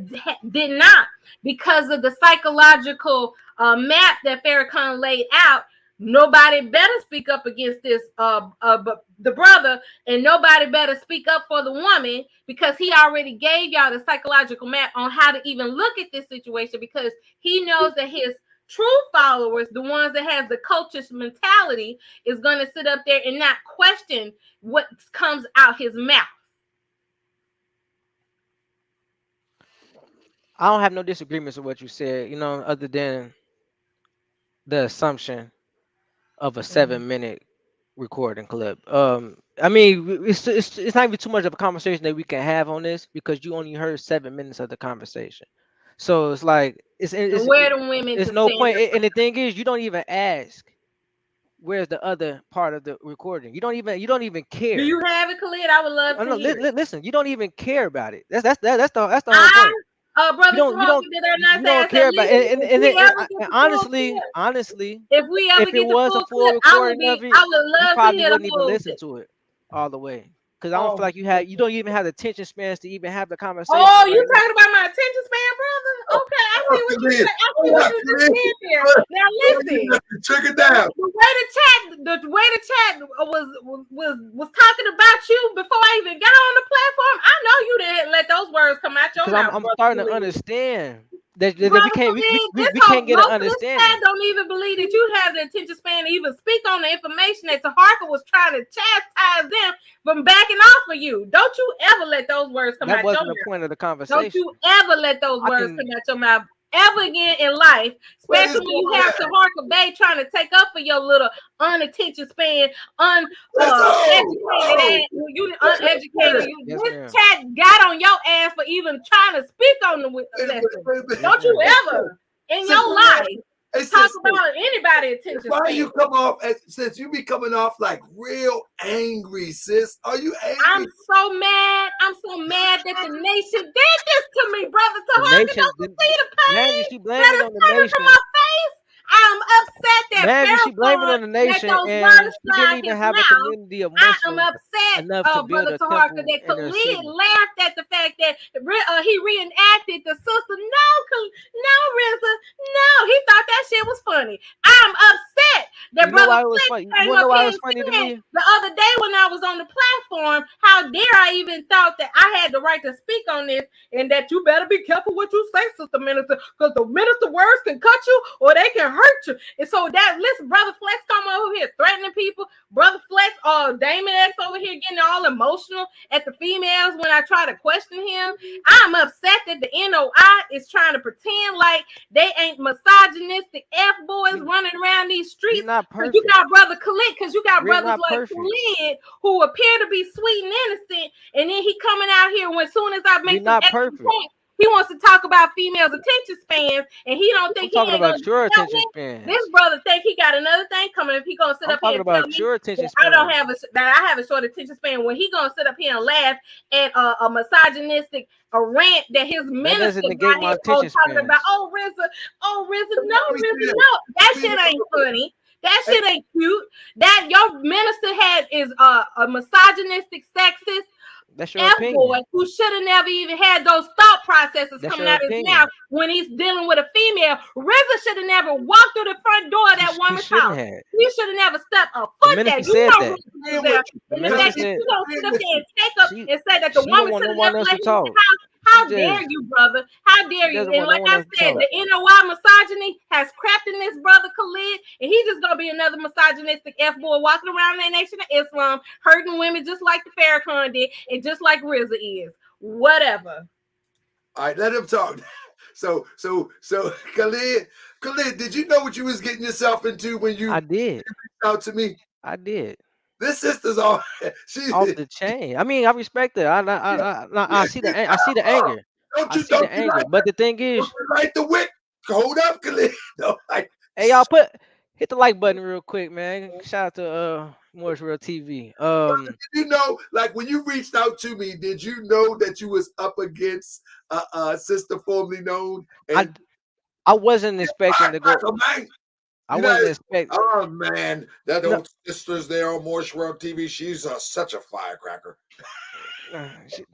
did not because of the psychological map that Farrakhan laid out? Nobody better speak up against this, the brother, and nobody better speak up for the woman because he already gave y'all the psychological map on how to even look at this situation because he knows that his true followers, the ones that has the cultish mentality, is going to sit up there and not question what comes out his mouth. I don't have no disagreements with what you said, other than the assumption of a 7-minute recording clip. I mean, it's not even too much of a conversation that we can have on this because you only heard 7 minutes of the conversation. So it's like And where the women it's to no stand point. up. And the thing is, you don't even ask where's the other part of the recording. You don't even care. Do you have it, Khalid? I would love to hear it. Listen, you don't even care about it. That's the whole point. Brother Tahoka, did I not You say? I don't said, care about listen, it. if we ever get the full Honestly, clip, if we ever if it get the was a full full clip, recording of it, I would you love to probably hear the wouldn't even whole listen clip. to it all the way. Because I don't feel like you don't even have the attention spans to even have the conversation. Oh, you talking about my attention span, brother? Okay, I see what you say. I see what you just did there. Now listen, Check it down. the way the chat was talking about you before I even got on the platform. I know you didn't let those words come out your mouth. I'm starting to understand that we Brother can't Khalid, we can't get an most of this understanding. chat don't even believe that you have the attention span to even speak on the information that Taharka was trying to chastise them from backing off of you. Don't you ever let those words come That out your wasn't the mouth. point of the conversation. Don't you ever let those words come out your mouth ever again in life, especially when you have Taharka Bay trying to take up for your little unattention span, uneducated. This chat got on your ass for even trying to speak on the lesson. Don't you ever in your life talk about anybody attention Why span. you come off since you be coming off like real angry, sis? Are you angry? I'm so mad. I'm so mad that the nation did this to me, brother Taharka. Don't you see the pain that is coming from my face? I'm upset that she blaming on the nation those and words she didn't even have a community of I Muslims am upset, enough to build brother a Taharka, temple that in their city. Khalid laughed at the fact that he reenacted the sister. No, RZA, no. He thought that shit was funny. I'm upset that brother Flex came up here and said the other day when I was on the platform, how dare I even thought that I had the right to speak on this and that you better be careful what you say, Sister Minister, because the minister words can cut you or they can hurt you. And so listen, brother Flex come over here threatening people. Brother Flex, Damon X over here getting all emotional at the females when I try to question him. I'm upset that the NOI is trying to pretend like they ain't misogynistic F-boys running around these streets. You got brother Khalid, because you got brothers like Khalid who appear to be sweet and innocent, and then he coming out here when soon as I make some extra points, He wants to talk about females' attention spans, and he don't think I'm he talking ain't gonna about your do attention nothing. span. This brother think he got another thing coming. If he gonna sit I'm up here talking and tell about me your attention that I don't span. have I have a short attention span, when he gonna sit up here and laugh at a misogynistic rant that his That minister doesn't negate got my his attention talking about. spans. Oh RZA, no Let me see RZA, this. no. That Let me shit look. ain't funny. That Hey, shit ain't cute. That your minister had is a misogynistic, sexist That's your F-boy opinion. who should have never even had those thought processes That's coming your out of his mouth opinion. when he's dealing with a female. RZA should have never walked through the front door of that He woman's shouldn't house. have. He should have never stepped a The foot there. minister You said know that. RZA was agreeing there. with you. The And the fact minister that Khalid, said you don't sit agreeing up with there you. and take up she and say that the she don't woman want should no have one never else to let him in the talk. house. She How dare just you, brother? How dare she you? doesn't And want no like one I else to said, talk. the NOI misogyny has crept in this brother Khalid, and he's just gonna be another misogynistic F-boy walking around the Nation of Islam, hurting women just like the Farrakhan did, and just like RZA is. Whatever. All right, let him talk. So, Khalid, did you know what you was getting yourself into when you I did. reached out to me? I did. This sister's all she. Off the chain. I mean, I respect it. I see the I see the anger. Don't I you see the like anger. But the thing don't is, you like the wick? Hold up, Khalid. Don't like. hey y'all hit the like button real quick, man. Shout out to Morris Real TV. You know, like when you reached out to me, did you know that you was up against a sister formerly known and I wasn't expecting to go. man? I You know, wasn't expecting. oh man, that No, old sister's there on Morse World TV. She's such a firecracker.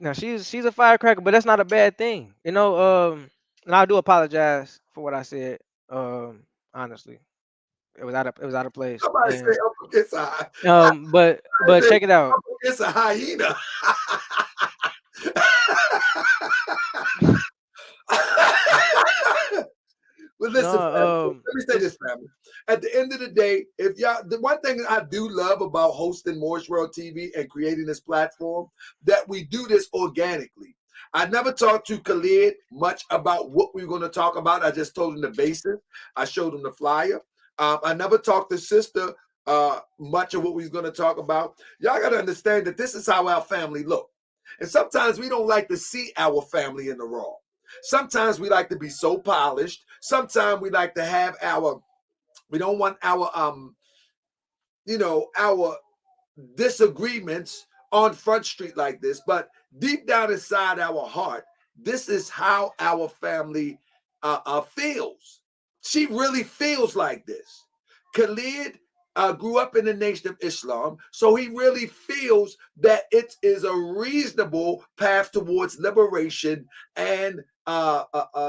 no, she's a firecracker, but that's not a bad thing. You know, and I do apologize for what I said. Honestly, it was out of place. Somebody say And up against a, but check it out. up against a hyena. But listen, family, No, let me say this, family. At the end of the day, if y'all, the one thing I do love about hosting Morris World TV and creating this platform, that we do this organically. I never talked to Khalid much about what we were going to talk about. I just told him the basis. I showed him the flyer. I never talked to Sister much of what we was going to talk about. Y'all got to understand that this is how our family look. And sometimes we don't like to see our family in the raw. Sometimes we like to be so polished. Sometimes we like to have we don't want our our disagreements on Front Street like this, but deep down inside our heart, this is how our family feels. She really feels like this. Khalid grew up in the Nation of Islam, so he really feels that it is a reasonable path towards liberation and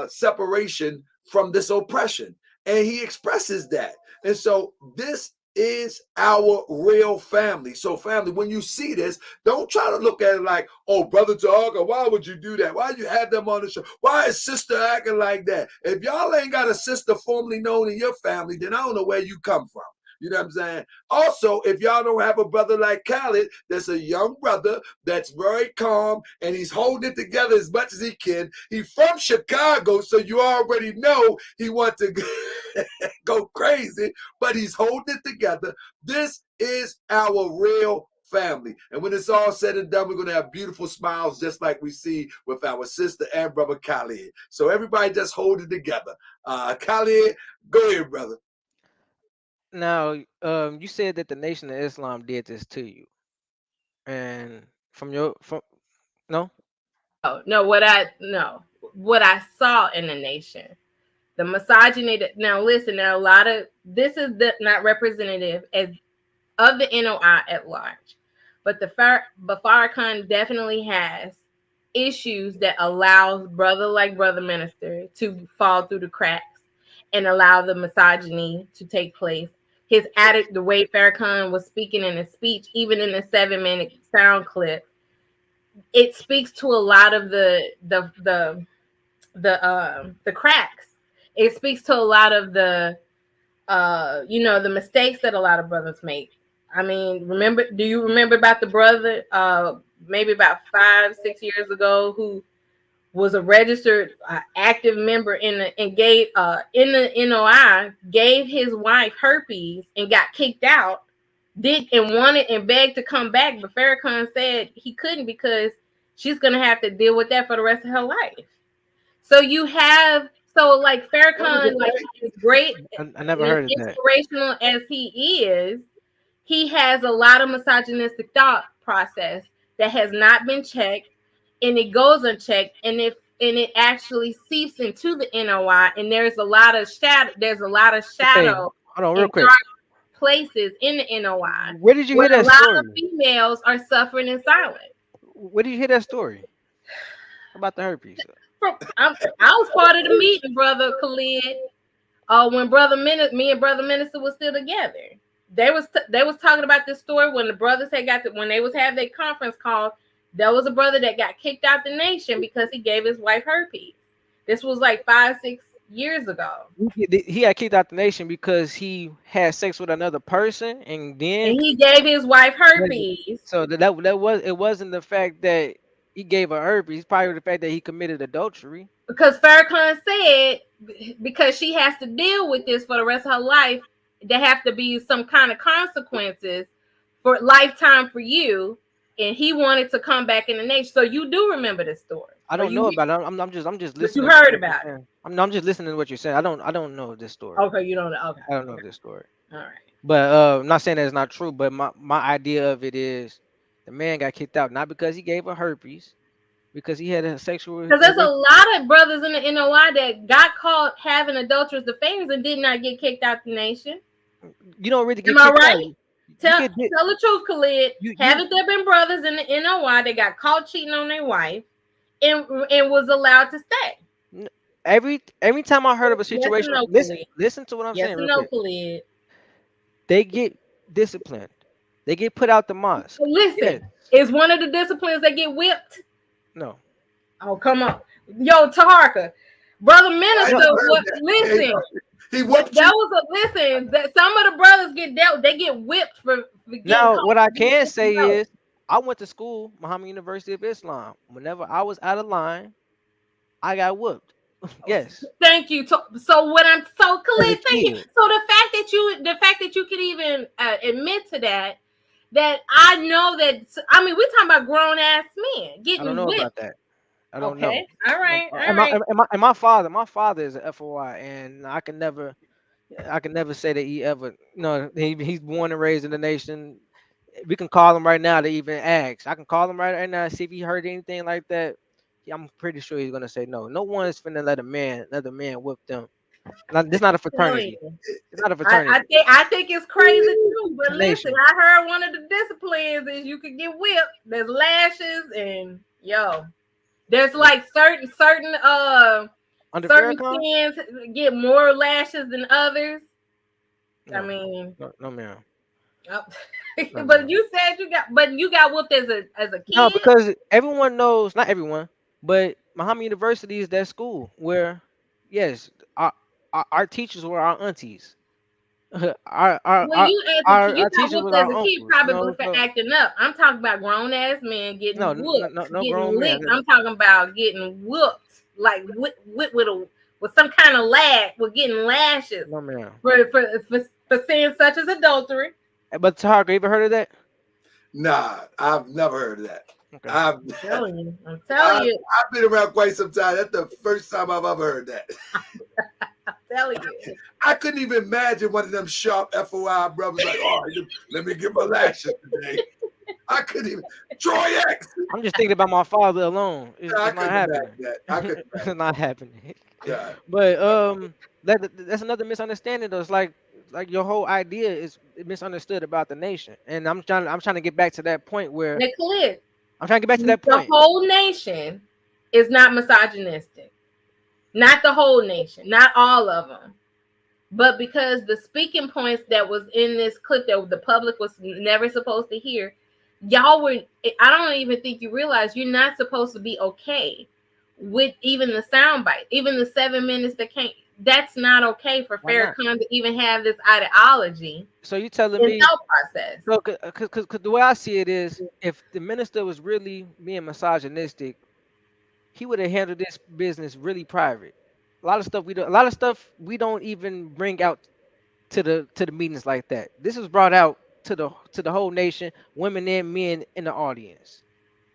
separation from this oppression. And he expresses that. And so this is our real family. So, family, when you see this, don't try to look at it like, oh, Brother Dog, why would you do that? Why you have them on the show? Why is sister acting like that? If y'all ain't got a sister formerly known in your family, then I don't know where you come from. You know what I'm saying? Also, if y'all don't have a brother like Khallid, that's a young brother that's very calm and he's holding it together as much as he can. He's from Chicago, so you already know he wants to go crazy, but he's holding it together. This is our real family. And when it's all said and done, we're going to have beautiful smiles just like we see with our sister and brother Khallid. So everybody just hold it together. Khallid, go ahead, brother. now, you said that the Nation of Islam did this to you, and from no, No, what I saw in the nation, the misogyny. Now listen, there are a lot of this is not representative of the NOI at large, but the Farrakhan definitely has issues that allows brother minister to fall through the cracks and allow the misogyny to take place. His the way Farrakhan was speaking in his speech, even in the 7-minute sound clip, it speaks to a lot of the cracks. It speaks to a lot of the the mistakes that a lot of brothers make. I mean, do you remember about the brother maybe about 5-6 years ago who was a registered active member in the NOI, gave his wife herpes and got kicked out, did and wanted and begged to come back, but Farrakhan said he couldn't because she's gonna have to deal with that for the rest of her life. So you have like Farrakhan, like as great I never and heard of that. inspirational as he is, he has a lot of misogynistic thought process that has not been checked, and it goes unchecked, and it actually seeps into the NOI, and there's a lot of shadow. There's a lot of Okay, shadow hold on real and quick. dark places in the NOI Where did you where hear a that lot story? of females are suffering in silence. Where did you hear that story about the herpes? I was part of the meeting, brother Khalid. When me and brother Minister was still together, they was talking about this story when the brothers when they was having their conference call. There was a brother that got kicked out the nation because he gave his wife herpes. This was like 5-6 years ago, He got kicked out the nation because he had sex with another person, and then and he gave his wife herpes. so that was it wasn't the fact that he gave her herpes. It's probably the fact that he committed adultery. Because Farrakhan said because she has to deal with this for the rest of her life, there have to be some kind of consequences for lifetime for you. And he wanted to come back in the nation. So you do remember this story. I don't know about it. I'm just But you listening. heard To what you're about it. saying. I'm just listening to what you're saying. I don't know this story. Okay, you don't know. Okay. I don't know this story. All right. But I'm not saying that it's not true. But my idea of it is the man got kicked out not because he gave her herpes, because he had a sexual. Because there's a lot of brothers in the NOI that got caught having adulterous affairs and did not get kicked out the nation. You don't really get Am I kicked right? out. Tell the truth, Khalid. Haven't there been brothers in the NOI that got caught cheating on their wife and was allowed to stay? Every time I heard of a situation, listen to what I'm saying. Yes, no, Khalid. They get disciplined. They get put out the mosque. So listen, is one of the disciplines they get whipped? No. Oh, come on. Yo, Taharka, brother Minister, listen. He whipped that was listen. That some of the brothers they get whipped for getting now. What I can say is, I went to school, Muhammad University of Islam. Whenever I was out of line, I got whooped. Yes. Thank you. So Khalid, thank you. So the fact that you could even admit to that I know that. I mean, we're talking about grown ass men getting. I don't know whipped. About that. I don't know. All right. And my father is an FOI, and I can never say that he ever. No, he's born and raised in the nation. We can call him right now to even ask. I can call him right now and see if he heard anything like that. I'm pretty sure he's gonna say no. No one is finna let another man whip them. This not a fraternity. It's not a fraternity. I think it's crazy too. But listen, I heard one of the disciplines is you could get whipped. There's lashes and there's like certain sins get more lashes than others. No, I mean, no ma'am. But you said you got whooped as a kid. No, because everyone knows, not everyone, but Muhammad University is that school where, yes, our teachers were our aunties. Our teachers were our uncles. Probably for acting up. I'm talking about grown ass men getting whooped. No grown men. I'm talking about getting whooped, like with some kind of with getting lashes. No ma'am. For sins such as adultery. But Taharka, you ever heard of that? Nah, I've never heard of that. Okay. I'm telling you. I've been around quite some time. That's the first time I've ever heard that. I'm telling you. I couldn't even imagine one of them sharp FOI brothers like, oh, let me get my lashes today. I couldn't even. Troy X. I'm just thinking about my father alone. It's not happening. It's not happening. Yeah. But that's another misunderstanding though. It's like your whole idea is misunderstood about the nation, and I'm trying to get back to that point where I'm trying to get back to that point. The whole nation is not misogynistic. Not the whole nation, not all of them, but because the speaking points that was in this clip that the public was never supposed to hear, y'all were. I don't even think you realize you're not supposed to be okay with even the soundbite, even the 7 minutes that came. That's not okay for Farrakhan to even have this ideology. So you telling me process? So, because the way I see it is, if the minister was really being misogynistic, he would have handled this business really private. A lot of stuff we don't even bring out to the meetings like that. This was brought out to the whole nation, women and men in the audience,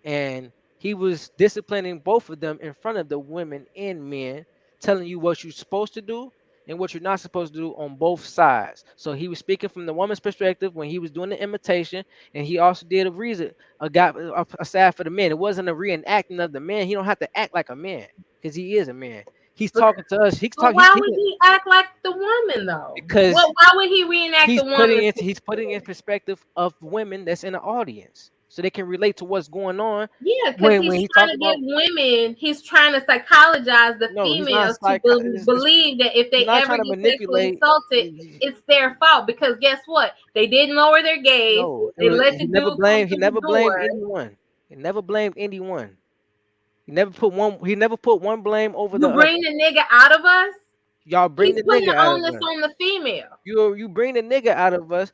and He was disciplining both of them in front of the women and men, telling you what you're supposed to do and what you're not supposed to do on both sides. So he was speaking from the woman's perspective when he was doing the imitation, and he also did a reason a side for the men. It wasn't a reenacting of the man. He don't have to act like a man because he is a man. He's talking to us. But why would he act like the woman though? Because why would he reenact the woman? He's putting in perspective of women that's in the audience, so they can relate to what's going on. Yeah, because he's trying to get women. He's trying to psychologize the females to believe that if they ever get sexually assaulted, it's their fault. Because guess what? They didn't lower their gaze. They let the dude He never blamed anyone. He never blamed anyone. He never put one blame over the other. You bring the nigga out of us. Y'all bring the nigga out of us. He's putting the onus on the female. You bring the nigga out of us.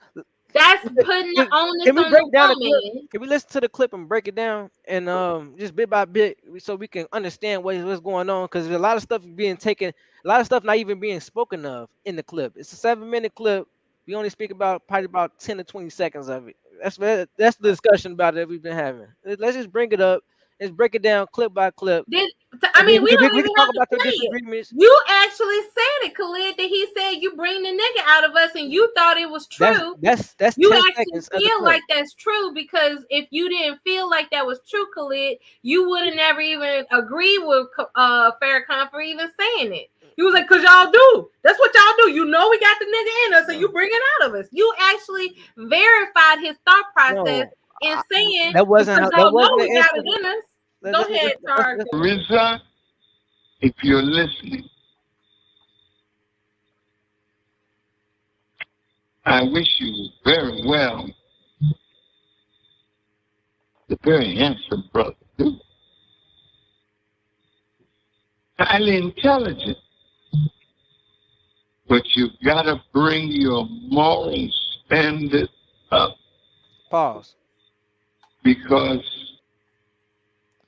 That's putting the onus on the woman. Can we listen to the clip and break it down and just bit by bit so we can understand what's going on? Because there's a lot of stuff being taken, a lot of stuff not even being spoken of in the clip. It's a 7-minute clip. We only speak about probably about 10 to 20 seconds of it. That's the discussion about it we've been having. Let's just bring it up. Let's break it down clip by clip. We don't even talk about the disagreements. You actually said it, Khallid, that he said you bring the nigga out of us, and you thought it was true. That's you actually feel like that's true, because if you didn't feel like that was true, Khallid, you would have never even agreed with Farrakhan for even saying it. He was like, "Cause y'all do. That's what y'all do. You know we got the nigga in us, and you bring it out of us." You actually verified his thought process. In saying that wasn't the answer. Go ahead, Tarek. Rizza, if you're listening, I wish you very well. The very handsome brother, too. Highly intelligent. But you've got to bring your moral standard up. Pause. Because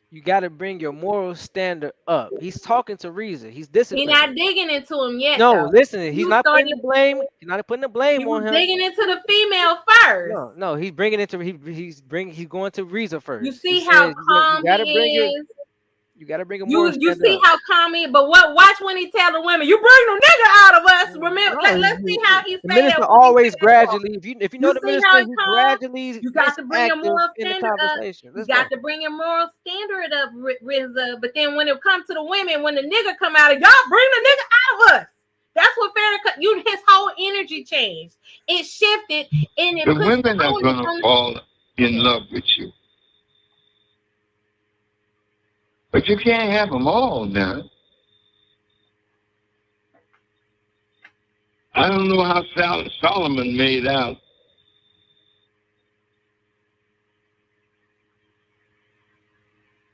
you got to bring your moral standard up. He's talking to Reza. He's disciplining. He's not digging into him yet. No, listen. He's not putting the blame. He's not putting the blame on him. Digging into the female first. No. He's bringing into He's going to Reza first. You see how calm he is. You gotta bring a moral standard. You see how calm he is, but watch when he tell the women, you bring the nigga out of us. Remember, let's see how he says. The minister always gradually. If you know the minister, he gradually. You got to bring a moral standard up. You got to bring a moral standard up, Rizza. But then when it comes to the women, when the nigga come out, y'all bring the nigga out of us. That's what Farrakhan. His whole energy changed. It shifted, and it the women are gonna fall in love with you. But you can't have them all now. I don't know how Solomon made out.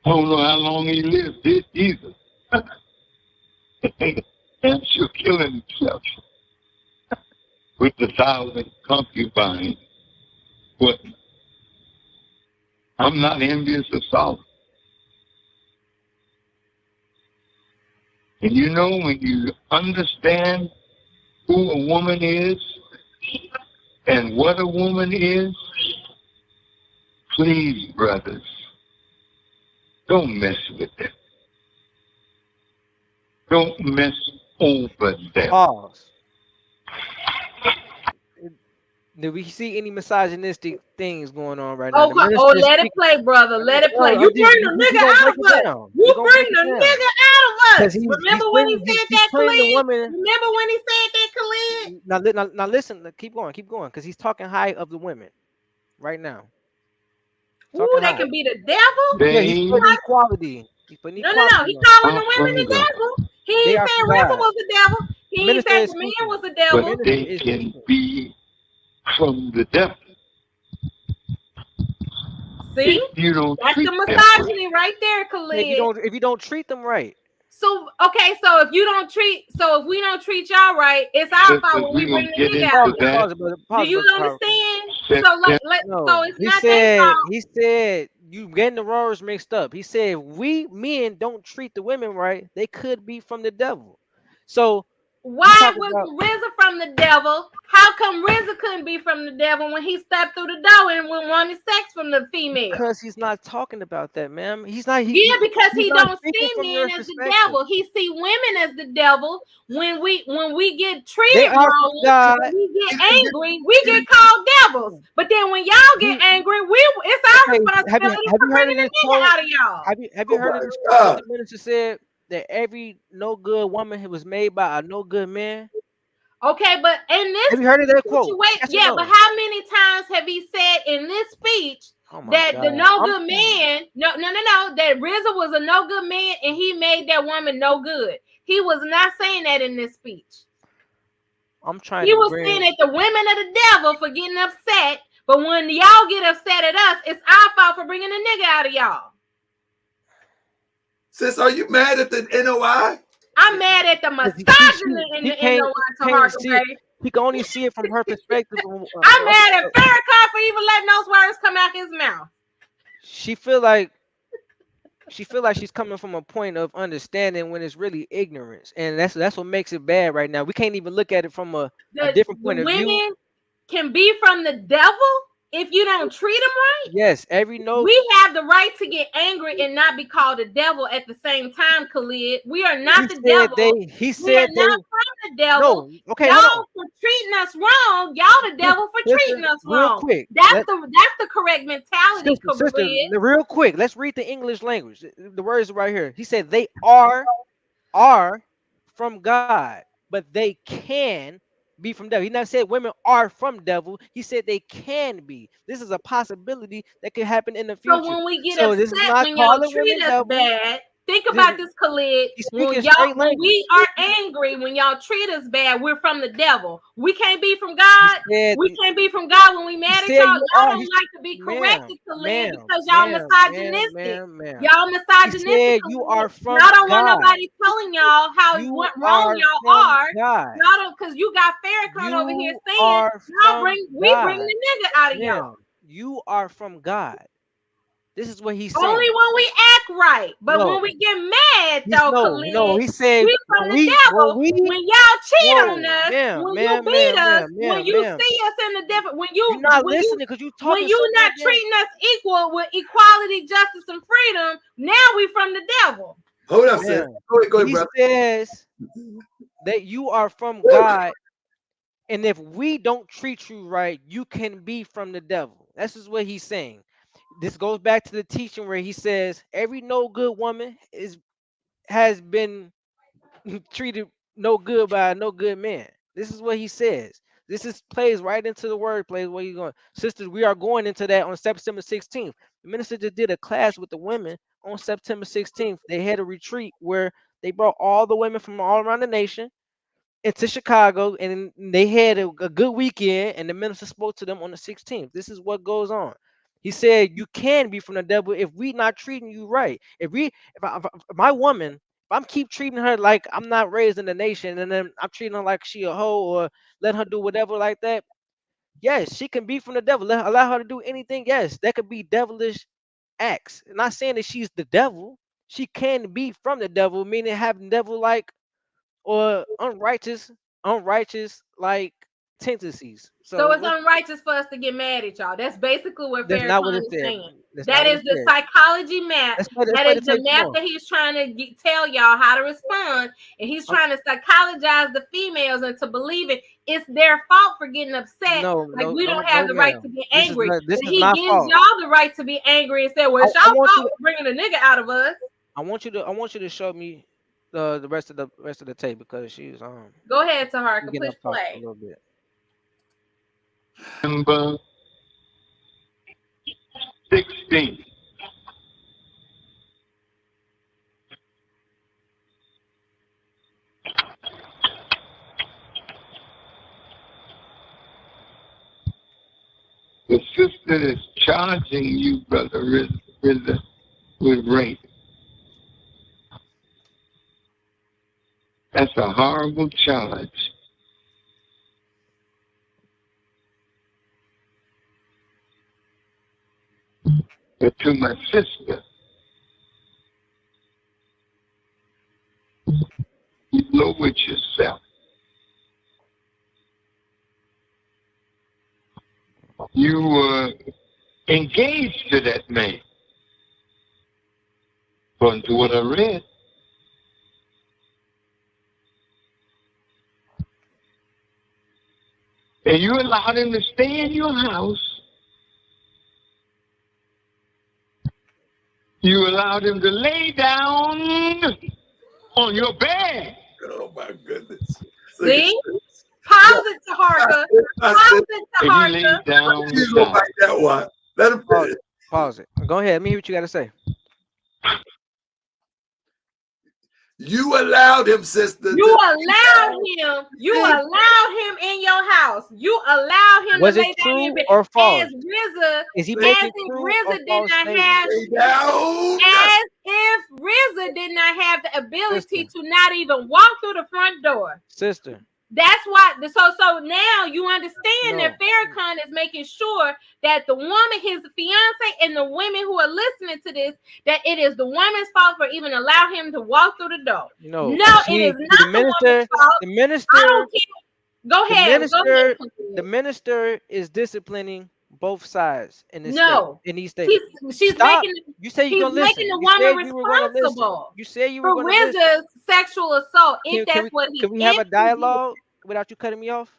I don't know how long he lived either. And she'll kill himself with the 1,000 concubines. But I'm not envious of Solomon. And you know, when you understand who a woman is and what a woman is, please, brothers, don't mess with them. Don't mess over them. Pause. Do we see any misogynistic things going on right now? Let it play, brother. Let it play. You bring the nigga out of us. You bring the nigga out of us. Remember when he said that, Khallid? Remember when he said that, Khallid? Now listen. Keep going, because he's talking high of the women right now. Ooh, that can be the devil. Yeah, he's putting equality. No. He's calling the women the devil. He ain't saying Rizza was the devil. He ain't saying the man was the devil. But they can be from the devil. See, that's the misogyny right there, Khallid. If you don't treat them right. So if we don't treat y'all right, it's our fault when we bring the nigga out. Do you understand? So it's not that fault. He said you getting the roles mixed up. He said if we men don't treat the women right, they could be from the devil. So Why was RZA from the devil? How come RZA couldn't be from the devil when he stepped through the door and wanted sex from the female? Because he's not talking about that, ma'am. He's not. Because he not don't speaking see from men your as the perspective. devil. He see women as the devil. When we get They treated are from wrong, God. when we get angry, we get called devils. But then when y'all get angry, it's our responsibility for bringing the nigga out of y'all. Have you heard of this quote that the minister said that every no good woman was made by a no good man? Okay, but in this have you heard of that quote? Yeah, but how many times have he said in this speech that the no good man, that RZA was a no good man and he made that woman no good? He was not saying that in this speech. He was saying that the women are the devil for getting upset, but when y'all get upset at us, it's our fault for bringing the nigga out of y'all. Sis, are you mad at the NOI? I'm mad at the misogyny in the NOI to Harker. He can only see it from her perspective. I'm mad at Farrakhan for even letting those words come out his mouth. She feel like she's coming from a point of understanding when it's really ignorance, and that's what makes it bad right now. We can't even look at it from a different point of view. Women can be from the devil if you don't treat them right. Yes, we have the right to get angry and not be called a devil at the same time, Khalid. We are not the devil. We are not from the devil. No, okay, y'all for treating us wrong. Y'all the devil for treating us wrong. Quick, that's the correct mentality, sister, real quick, let's read the English language. The words are right here. He said they are from God, but they can be from devil. He not said women are from devil. He said they can be. This is a possibility that could happen in the future. So when we get upset when y'all treat us bad, think about this, Khalid. When we are angry, when y'all treat us bad, we're from the devil. We can't be from God. We can't be from God when we mad at y'all. Y'all don't like to be corrected, Khalid, because y'all misogynistic. Y'all misogynistic. You are from y'all don't want nobody telling y'all how wrong y'all are. Y'all don't, because you got Farrakhan over here saying we bring the nigga out of y'all. You are from God. This is what he's saying. Only when we act right, but when we get mad, though, Khalid, he said we from the devil. When y'all cheat on us, when you beat us, when you see us in the different, when you're not listening because you talking. When you not treating us equal with equality, justice, and freedom, now we from the devil. Hold up, sis. Go ahead, brother. He says that you are from God, and if we don't treat you right, you can be from the devil. This is what he's saying. This goes back to the teaching where he says every no good woman has been treated no good by a no good man. This is what he says. This plays right into the wordplay where you're going. Sisters, we are going into that on September 16th. The minister just did a class with the women on September 16th. They had a retreat where they brought all the women from all around the nation into Chicago, and they had a good weekend, and the minister spoke to them on the 16th. This is what goes on. He said, you can be from the devil if we not treating you right. If my woman, if I'm keep treating her like I'm not raised in the nation, and then I'm treating her like she a hoe or let her do whatever like that, yes, she can be from the devil. Allow her to do anything. Yes, that could be devilish acts. I'm not saying that she's the devil. She can be from the devil, meaning having devil-like or unrighteous like tendencies. So it's unrighteous for us to get mad at y'all. That's basically what Farrakhan is saying. That is the psychology map. That is the map that he's trying to tell y'all how to respond. And he's trying to psychologize the females into believing it's their fault for getting upset. We don't have the right to be angry. He gives y'all the right to be angry and say, well, it's y'all fault for bringing a nigga out of us. I want you to show me the rest of the tape because she's Go ahead, Taharka, push play. A little bit. Number 16. The sister is charging you, brother, with rape. That's a horrible charge. But to my sister, you know it yourself. You were engaged to that man. According to what I read. And you allowed him to stay in your house. You allowed him to lay down on your bed. Oh my goodness. See? Pause it, Taharka. Pause it, And he Taharka. laid down You go beside. like that one. Let him finish. Pause it. Go ahead. Let me hear what you got to say. You allowed him, sister. You allowed him. You allowed him in your house. You allowed him Was to it lay down in your true bed. or false? As RZA, Is he as making if true or RZA did false not statements? have, Lay down. as if RZA did not have the ability Sister. to not even walk through the front door. Sister. That's why. So now you understand No. that Farrakhan is making sure that the woman, his fiance, and the women who are listening to this, that it is the woman's fault for even allow him to walk through the door. No. No, it is not the the minister. woman's fault. The minister. I don't care. Go The ahead. minister. Go ahead. The minister is disciplining both sides in this No. in these statements. She's Stop. making. You say He's you're gonna listen. making the You said woman you were gonna listen. responsible You said you were for gonna listen. RZA's sexual assault. If that's what he. Can we have a dialogue without you cutting me off?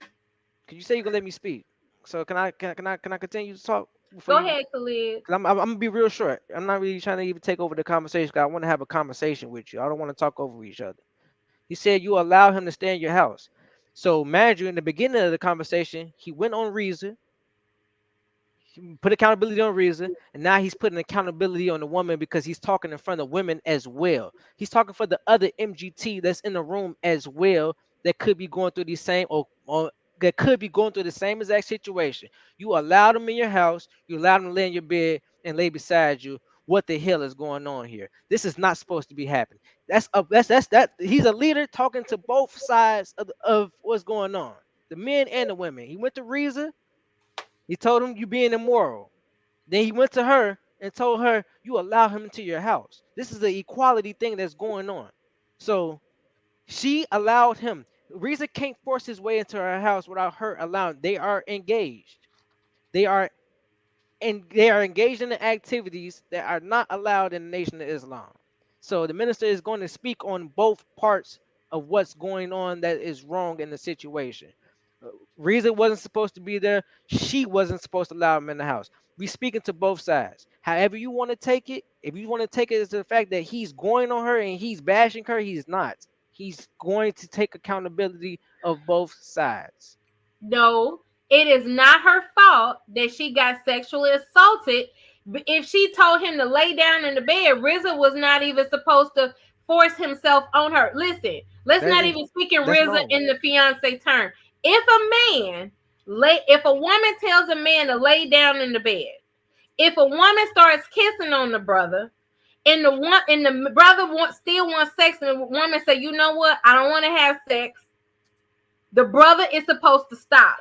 Cause you say you're gonna let me speak. So can I continue to talk? Go ahead, Khalid. I'm gonna be real short. I'm not really trying to even take over the conversation. Cause I want to have a conversation with you. I don't want to talk over each other. He said you allow him to stay in your house. So, mind you, in the beginning of the conversation, he went on Reason, put accountability on Reason, and now he's putting accountability on the woman because he's talking in front of women as well. He's talking for the other MGT that's in the room as well that could be going through the same or that could be going through the same exact situation. You allowed him in your house, you allowed him to lay in your bed and lay beside you. What the hell is going on here? This is not supposed to be happening. That's he's a leader talking to both sides of what's going on, the men and the women. He went to Reason. He told him you being immoral. Then he went to her and told her you allow him into your house. This is the equality thing that's going on. So she allowed him. Reason can't force his way into her house without her allowing. They are engaged. They are engaged in the activities that are not allowed in the Nation of Islam. So the minister is going to speak on both parts of what's going on that is wrong in the situation. Reason wasn't supposed to be there. She wasn't supposed to allow him in the house. We speaking to both sides. However you want to take it, if you want to take it as the fact that he's going on her and he's bashing her, he's not. He's going to take accountability of both sides. No, it is not her fault that she got sexually assaulted. If she told him to lay down in the bed, RZA was not even supposed to force himself on her. Listen, let's not even speak in RZA in the fiance term. If a woman tells a man to lay down in the bed, if a woman starts kissing on the brother, and the brother still wants sex, and the woman say, you know what, I don't want to have sex, the brother is supposed to stop.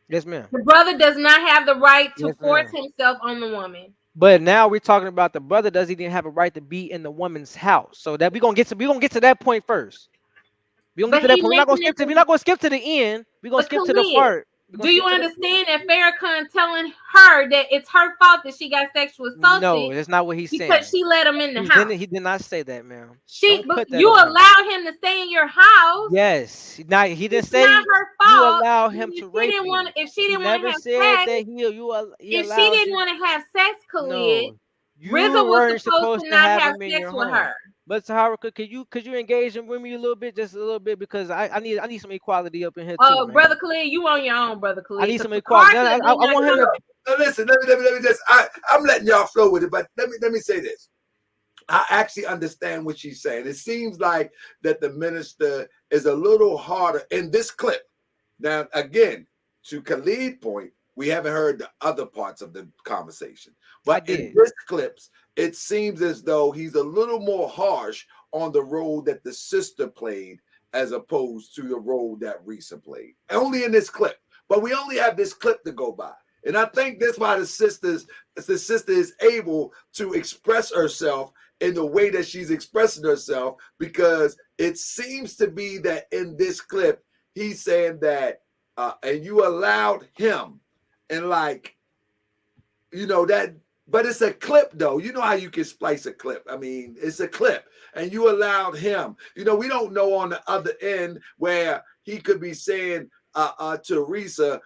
Yes, ma'am. The brother does not have the right to force himself on the woman. But now we're talking about the brother doesn't even have a right to be in the woman's house. So that we're gonna get to that point first. We're gonna get to that point. We're not gonna skip to the end. We're gonna skip to the part. Do you understand that Farrakhan telling her that it's her fault that she got sexual assaulted? No, that's not what he's saying. Because she let him in the house. He did not say that, ma'am. You allowed him to stay in your house. Yes. He didn't say not her fault. You allow him to rape you. If she didn't want to have sex, if she didn't want to have sex, Khalid, RZA was supposed to not have sex with her. But Sahara, could you engage with me a little bit, just a little bit, because I need some equality up in here too. Brother Khalid, you on your own, brother Khalid. I need some equality. I want him to. No, listen, let me just. I'm letting y'all flow with it, but let me say this. I actually understand what she's saying. It seems like that the minister is a little harder in this clip. Now, again, to Khalid's point, we haven't heard the other parts of the conversation, but in this clips, it seems as though he's a little more harsh on the role that the sister played as opposed to the role that Risa played. Only in this clip, but we only have this clip to go by. And I think that's why the sister is able to express herself in the way that she's expressing herself, because it seems to be that in this clip, he's saying that, and you allowed him, and like, that, but it's a clip though. You know how you can splice a clip. I mean, it's a clip, and you allowed him. We don't know on the other end where he could be saying, Teresa,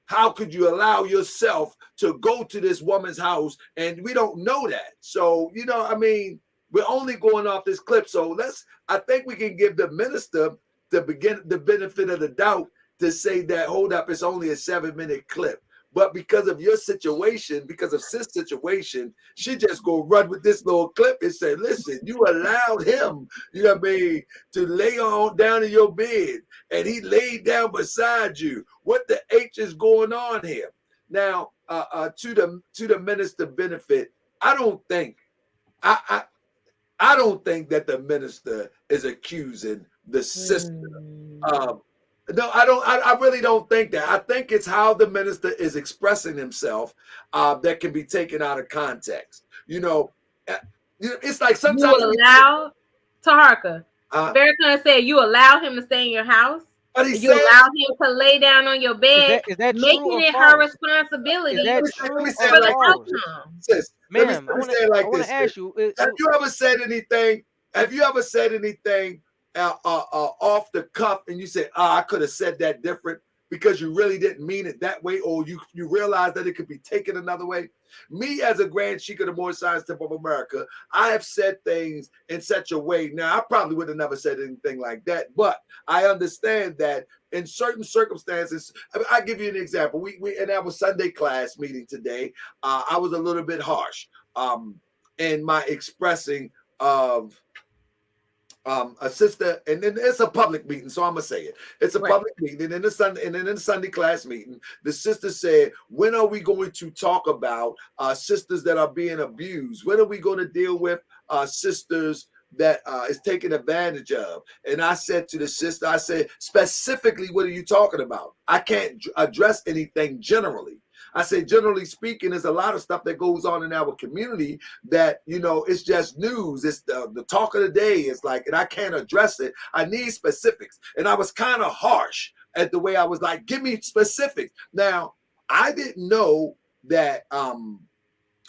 how could you allow yourself to go to this woman's house? And we don't know that. So, I mean, we're only going off this clip. So I think we can give the minister the benefit of the doubt to say that, hold up, it's only a 7-minute clip. But because of your situation, because of Sis' situation, she just go run with this little clip and say, listen, you allowed him, to lay on down in your bed, and he laid down beside you. What the H is going on here? Now, to the minister benefit, I don't think that the minister is accusing the sister. No, I don't. I really don't think that. I think it's how the minister is expressing himself that can be taken out of context. It's like sometimes you allow Taharka. Farrakhan said you allow him to stay in your house. You allow him to lay down on your bed, is that making it her responsibility for the outcome. Sis, ma'am, I want to ask you. Have you ever said anything? Off the cuff, and you say, I could have said that different because you really didn't mean it that way, or you realize that it could be taken another way? Me, as a Grand Sheik of the Moorish Science Temple of America, I have said things in such a way. Now, I probably would have never said anything like that, but I understand that in certain circumstances. I'll give you an example. We in our Sunday class meeting today, I was a little bit harsh in my expressing of a sister, and then it's a public meeting, so I'm gonna say it. It's a public meeting, and in the Sunday class meeting, the sister said, "When are we going to talk about sisters that are being abused? When are we going to deal with sisters that is taken advantage of?" And I said to the sister, I said, specifically, what are you talking about? I can't address anything generally. I say, generally speaking, there's a lot of stuff that goes on in our community that, it's just news. It's the talk of the day. It's like, and I can't address it. I need specifics. And I was kind of harsh at the way I was like, give me specifics. Now, I didn't know that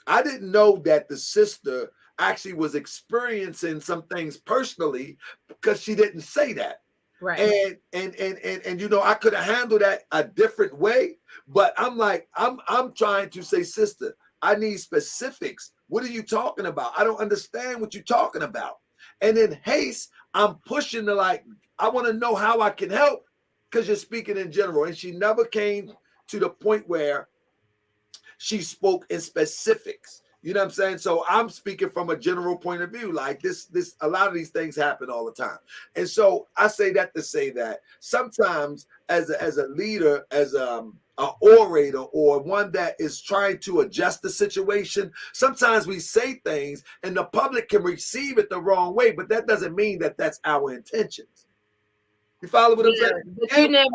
the sister actually was experiencing some things personally because she didn't say that. Right. And I could have handled that a different way, but I'm like, I'm trying to say, sister, I need specifics. What are you talking about? I don't understand what you're talking about. And in haste, I'm pushing the I want to know how I can help because you're speaking in general. And she never came to the point where she spoke in specifics. You know what I'm saying? So I'm speaking from a general point of view. Like this, a lot of these things happen all the time. And so I say that to say that sometimes as a leader, as an orator, or one that is trying to adjust the situation, sometimes we say things and the public can receive it the wrong way, but that doesn't mean that that's our intentions. You follow what I'm saying? But you never,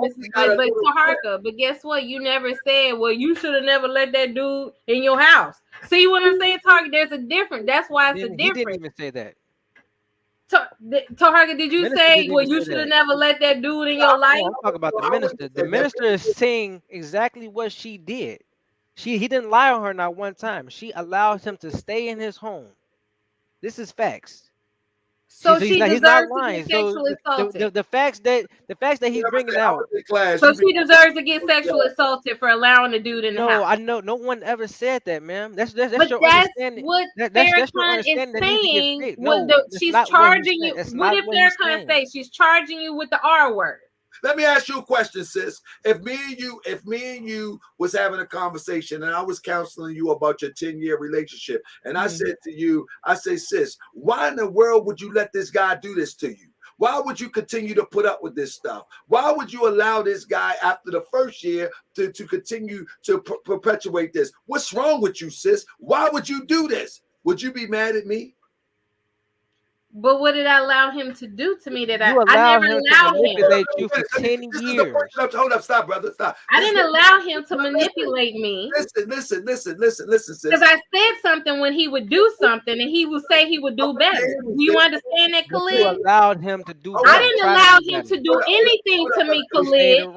but Taharka, but guess what? You never said, well, you should have never let that dude in your house. See what I'm saying, Taharka? There's a difference. That's why it's a difference. He didn't even say that. Taharka, did you say, well, you should have never let that dude in your life? I'm talking about the minister. The minister is saying exactly what she did. He didn't lie on her not one time. She allowed him to stay in his home. This is facts. So he's not lying. To get sexually assaulted. The facts that he's bringing out. So she deserves to get sexually assaulted for allowing the dude in the house. No, I know no one ever said that, ma'am. That's your understanding. What Farrakhan is saying. She's charging you. What if Farrakhan says she's charging you with the R word? Let me ask you a question, sis. If me and you was having a conversation and I was counseling you about your 10-year relationship, and I said to you, I say, sis, why in the world would you let this guy do this to you? Why would you continue to put up with this stuff? Why would you allow this guy after the first year to continue to perpetuate this? What's wrong with you, sis? Why would you do this? Would you be mad at me? But what did I allow him to do to me that I never allowed him? You for 10 years. Hold up, stop, brother, stop. I didn't allow him to manipulate me. Listen, sis. Because I said something when he would do something, and he would say he would do better. Do you understand that, Khalid? You allowed him to do better. I didn't allow him to do anything to me, Khalid.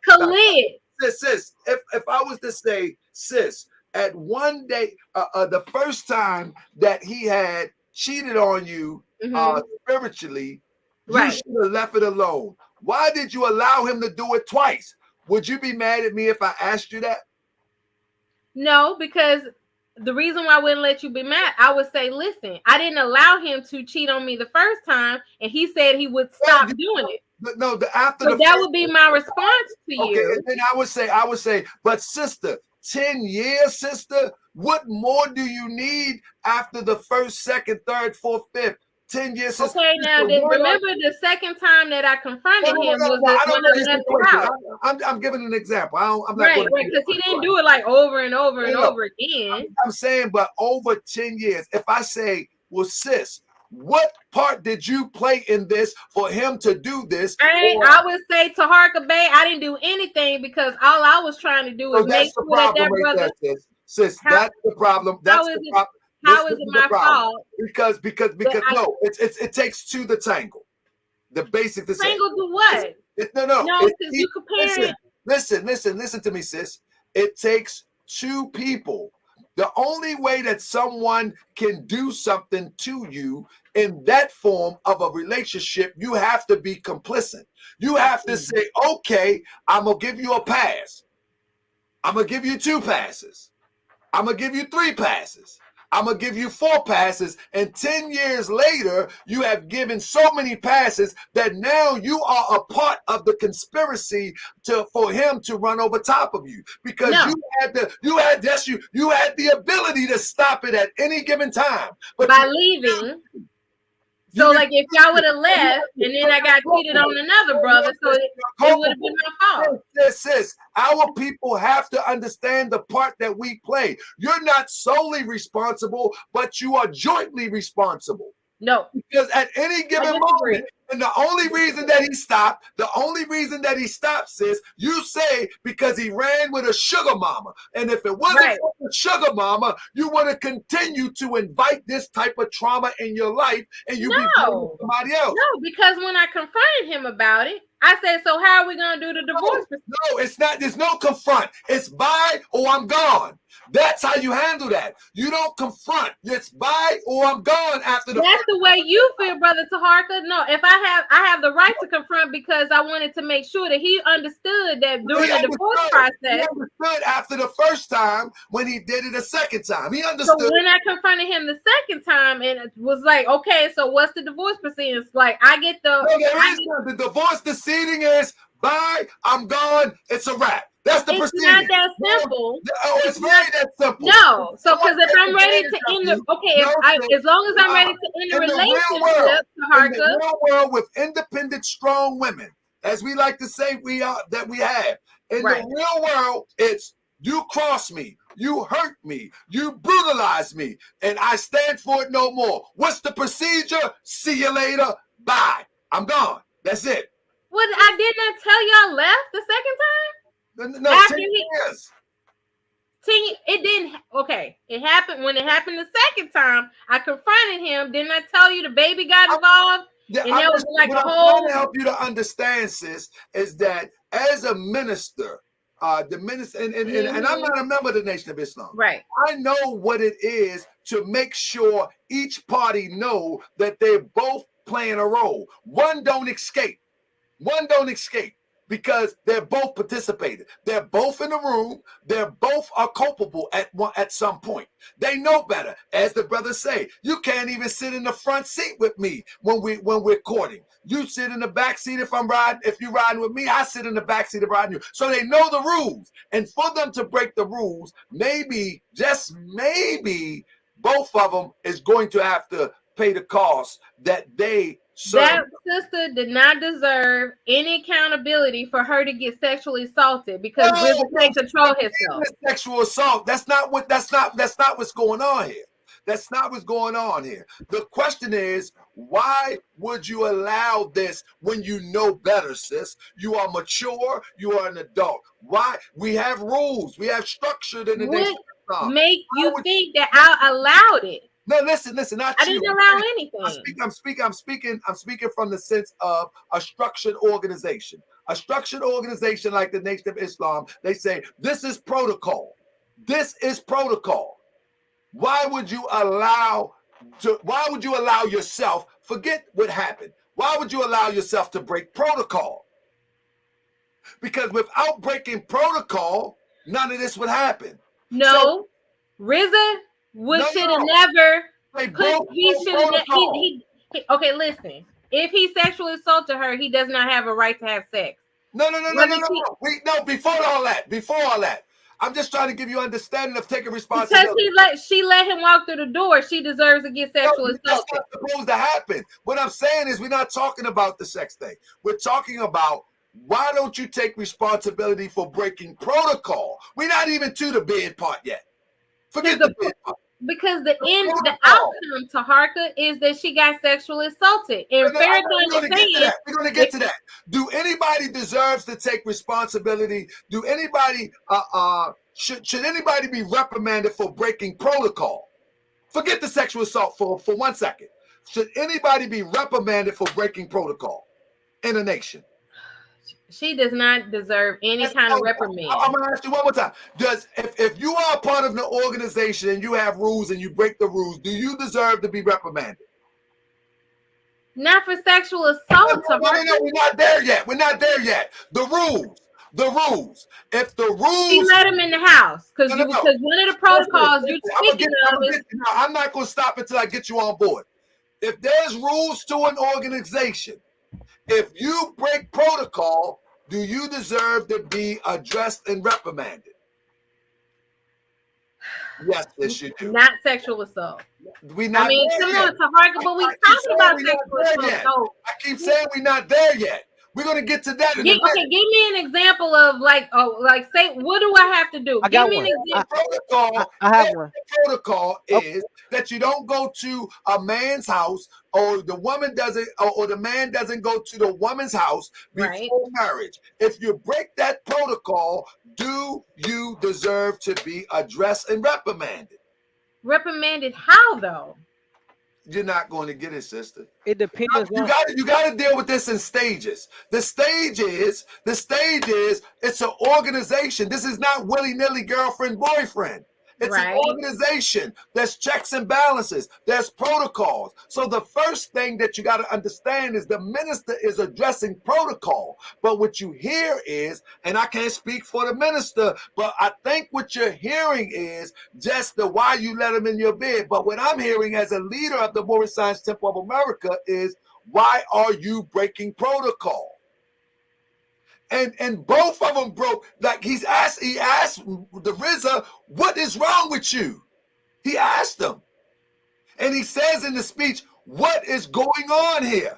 Khalid, sis, if I was to say, sis, at one day, the first time that he had cheated on you spiritually, you Right. should have left it alone. Why did you allow him to do it twice? Would you be mad at me if I asked you that? No, because the reason why I wouldn't let you be mad, I would say, listen, I didn't allow him to cheat on me the first time, and he said he would stop doing it. No, after So the that first, would be my response to okay, you. and then I would say, but sister, 10 years, sister, what more do you need after the first, second, third, fourth, fifth? 10 years, sister. Okay, now remember the second time that I confronted him was when I left the house. I'm giving an example. I'm not Right, because he didn't do it like over and over and over again. I'm saying, but over 10 years, if I say, well, sis, what part did you play in this for him to do this? I would say to Harka Bay, I didn't do anything because all I was trying to do was make sure that brother. Sis, that's the problem. That's the problem. How is it my fault? Because no, it takes two to tangle. The basic to tangle to what? No, because you compare it. Listen to me, sis. It takes two people. The only way that someone can do something to you in that form of a relationship, you have to be complicit. You have to say, okay, I'm going to give you a pass. I'm going to give you 2 passes. I'm going to give you 3 passes. I'm going to give you 4 passes. And 10 years later, you have given so many passes that now you are a part of the conspiracy for him to run over top of you. Because you had the ability to stop it at any given time. But by leaving. So, like, if y'all would have left, and then I got cheated on another brother, so it would have been my fault. Sis, our people have to understand the part that we play. You're not solely responsible, but you are jointly responsible. No. Because at any given moment, and the only reason that he stopped, sis, you say because he ran with a sugar mama. And if it wasn't for the sugar mama, you would have continued to invite this type of trauma in your life and you be blaming somebody else. No, because when I confronted him about it, I said, so how are we going to do the divorce? No, it's not. There's no confront. It's bye or I'm gone. That's how you handle that. You don't confront. It's bye or I'm gone after the. That's the way you feel, Brother Taharka. No, if I have the right to confront because I wanted to make sure that he understood that during the divorce process. He understood after the first time when he did it a second time. He understood. So when I confronted him the second time and it was like, okay, so what's the divorce proceedings? Like I get the. No, there is none. The divorce proceeding is bye. I'm gone. It's a wrap. That's the proceeding. It's not that simple. It's very that simple. No. So because if I'm ready to end as long as I'm ready to end the relationship, in the real world with independent, strong women, as we like to say we have. In the real world, it's you cross me, you hurt me, you brutalize me, and I stand for it no more. What's the procedure? See you later. Bye. I'm gone. That's it. Well, I did not tell y'all left the second time. No, after 10 years. It didn't. Okay, it happened when it happened the second time. I confronted him. Didn't I tell you the baby got involved? Yeah, and there was like what a I'm whole. trying to help you to understand, sis, is that as a minister, the minister, and I'm not a member of the Nation of Islam. Right. I know what it is to make sure each party know that they're both playing a role. One don't escape. Because they're both participated. They're both in the room. They're both are culpable at some point. They know better. As the brothers say, you can't even sit in the front seat with me when we're courting. You sit in the back seat if you're riding with me, I sit in the back seat of riding you. So they know the rules. And for them to break the rules, maybe, just maybe, both of them is going to have to pay the cost that they. That sister did not deserve any accountability for her to get sexually assaulted because River can't control himself. Sexual assault. That's not what's going on here. That's not what's going on here. The question is, why would you allow this when you know better, sis? You are mature. You are an adult. Why? We have rules. We have structure in the nation. Make you think that I allowed it? No, listen. Not I didn't allow anything. I'm speaking from the sense of a structured organization. a structured organization like the Nation of Islam, they say, this is protocol. This is protocol. Why would you allow yourself, forget what happened. Why would you allow yourself to break protocol? Because without breaking protocol, none of this would happen. No, so, RZA should have never. Okay, listen. If he sexually assaulted her, he does not have a right to have sex. No. Before all that. I'm just trying to give you understanding of taking responsibility. Because she let him walk through the door. She deserves to get sexually assaulted. That's not supposed to happen. What I'm saying is we're not talking about the sex thing. We're talking about why don't you take responsibility for breaking protocol? We're not even to the bed part yet. Forget the bed part. Because the outcome to Harka is that she got sexually assaulted. And we're going to get to that. Do anybody deserves to take responsibility? Do anybody should anybody be reprimanded for breaking protocol? Forget the sexual assault for 1 second. Should anybody be reprimanded for breaking protocol in a nation? She does not deserve any kind of reprimand. I'm going to ask you one more time. If you are a part of the organization and you have rules and you break the rules, do you deserve to be reprimanded? Not for sexual assault. No, we're not there yet. The rules. If the rules... She let him in the house. Because one of the protocols you're speaking of is... I'm not going to stop until I get you on board. If there's rules to an organization, if you break protocol, do you deserve to be addressed and reprimanded? Yes, you do. Not sexual assault. We're not similar to Harka, but we talking about sexual assault. I keep saying we're not there yet. We're gonna get to that in a minute. Okay, give me an example of say, what do I have to do? Give me an example. I have one. Protocol is that you don't go to a man's house, or the woman doesn't, or the man doesn't go to the woman's house before marriage. If you break that protocol, do you deserve to be addressed and reprimanded? Reprimanded how though? You're not going to get it, sister. It depends. You got to deal with this in stages. The stage is it's an organization. This is not willy-nilly girlfriend, boyfriend. It's an organization. There's checks and balances. There's protocols. So the first thing that you got to understand is the minister is addressing protocol. But what you hear is, and I can't speak for the minister, but I think what you're hearing is just the why you let him in your bed. But what I'm hearing as a leader of the Moorish Science Temple of America is, why are you breaking protocol? And both of them broke. Like he asked the RZA, what is wrong with you? He asked them. And he says in the speech, what is going on here?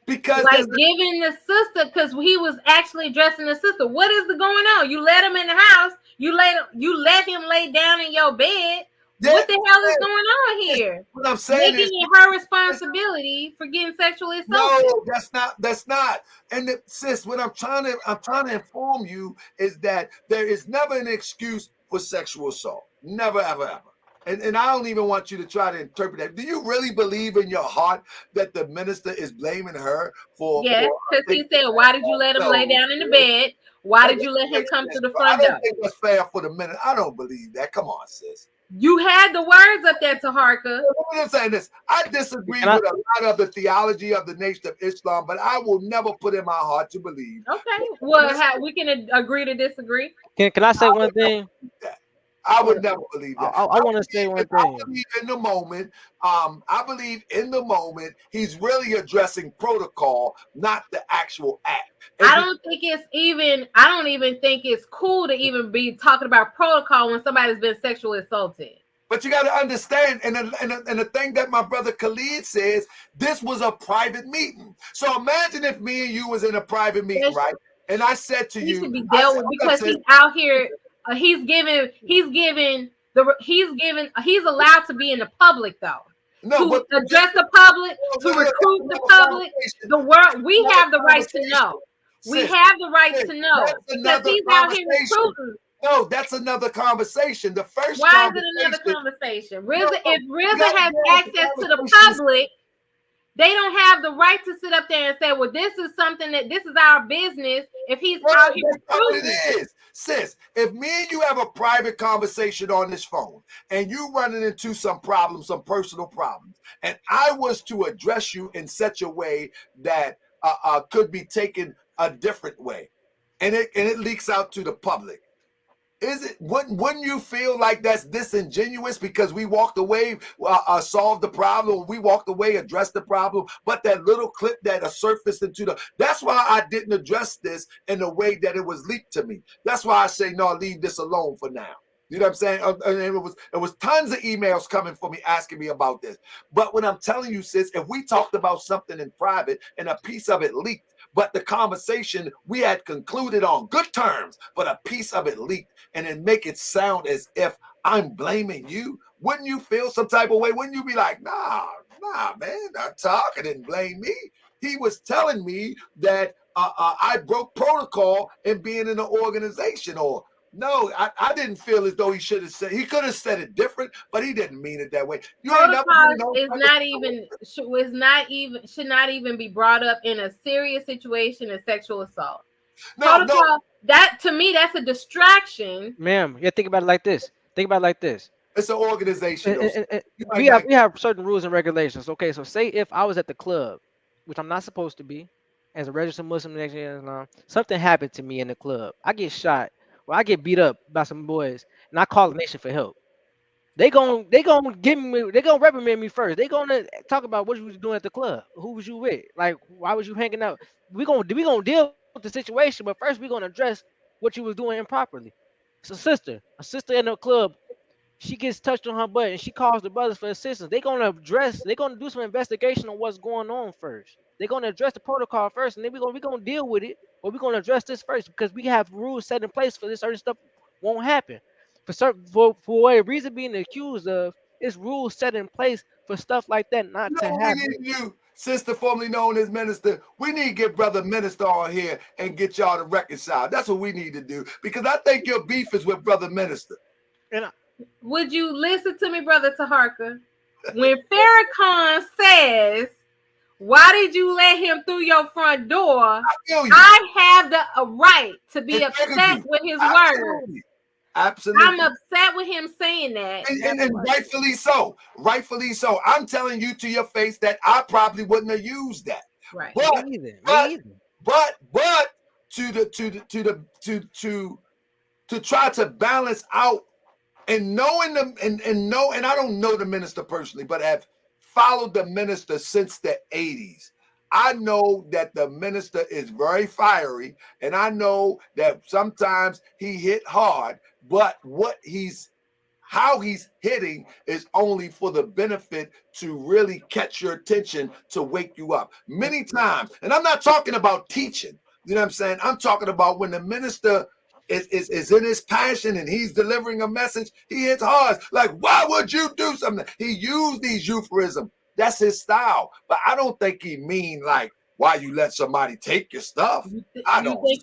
Because giving the sister, because he was actually addressing the sister. What is going on? You let him in the house. You let him lay down in your bed. Yeah, what the hell is going on here? What I'm saying making it her responsibility for getting sexually assaulted. No, that's not. And sis, what I'm trying to inform you is that there is never an excuse for sexual assault. Never, ever, ever. And I don't even want you to try to interpret that. Do you really believe in your heart that the minister is blaming her for? Yes, because he said, why did you let him lay down in the bed? Why did you let him come to the front door? I don't think that's fair for the minister. I don't believe that. Come on, sis. You had the words up there to Harka. I'm saying this. I disagree with a lot of the theology of the Nation of Islam, but I will never put in my heart to believe. Okay. Well, we can agree to disagree. Can I say one thing? I would never believe that. I want to say one thing. I believe in the moment. I believe in the moment he's really addressing protocol, not the actual act. I don't even think it's cool to even be talking about protocol when somebody's been sexually assaulted. But you got to understand, and the thing that my brother Khallid says, this was a private meeting. So imagine if me and you was in a private meeting, right? And I said to you, he should be dealt with because he's out here. He's allowed to be in the public though. To address the public, to recruit the public, the world. We have the right to know. We have the right to know because he's out here recruiting. No, that's another conversation. The first. Why is it another conversation? If RZA has access to the public, They don't have the right to sit up there and say, well, this is something that this is our business. If he's out here, that's not what it is, sis. If me and you have a private conversation on this phone and you running into some problems, some personal problems, and I was to address you in such a way that could be taken a different way, and it leaks out to the public. Wouldn't you feel like that's disingenuous because we walked away, solved the problem, we walked away, addressed the problem, but that little clip that surfaced that's why I didn't address this in the way that it was leaked to me. That's why I say, no, leave this alone for now. You know what I'm saying? And it was tons of emails coming for me asking me about this. But what I'm telling you, sis, if we talked about something in private and a piece of it leaked, but the conversation we had concluded on good terms, but a piece of it leaked, and it make it sound as if I'm blaming you, wouldn't you feel some type of way? Wouldn't you be like, nah, man, not talking, didn't blame me. He was telling me that I broke protocol in being in an organization, or no, I didn't feel as though he should have said. He could have said it different, but he didn't mean it that way. Protocol should not even be brought up in a serious situation of sexual assault. Protocol, that to me, that's a distraction. Ma'am, yeah, think about it like this. It's an organization. We have certain rules and regulations. Okay, so say if I was at the club, which I'm not supposed to be, as a registered Muslim, Nation of Islam, something happened to me in the club. I get shot, or I get beat up by some boys, and I call the nation for help. They gonna give me, they gonna reprimand me first. They gonna talk about what you was doing at the club. Who was you with? Like, why was you hanging out? We gonna deal with the situation, but first we gonna address what you was doing improperly. So a sister in the club, she gets touched on her butt and she calls the brothers for assistance. They're gonna do some investigation on what's going on first. They're gonna address the protocol first, and then we're gonna deal with it, but we're gonna address this first because we have rules set in place for this. Certain stuff won't happen. For a reason being accused of, it's rules set in place for stuff like that not to happen. We need you, sister formerly known as Minister. We need to get Brother Minister on here and get y'all to reconcile. That's what we need to do, because I think your beef is with Brother Minister. And would you listen to me, Brother Taharka? When Farrakhan says, why did you let him through your front door? I have the right to be upset with his words. Absolutely. I'm upset with him saying that. And rightfully so. Rightfully so. I'm telling you to your face that I probably wouldn't have used that. Right. But to try to balance out and knowing them and I don't know the minister personally, but have followed the minister since the 80s. I know that the minister is very fiery, and I know that sometimes he hit hard, but how he's hitting is only for the benefit to really catch your attention, to wake you up. Many times, and I'm not talking about teaching, you know what I'm saying? I'm talking about when the minister is in his passion and he's delivering a message, he hits hard. Like, why would you do something? He used these euphemisms. That's his style. But I don't think he mean like, why you let somebody take your stuff? You think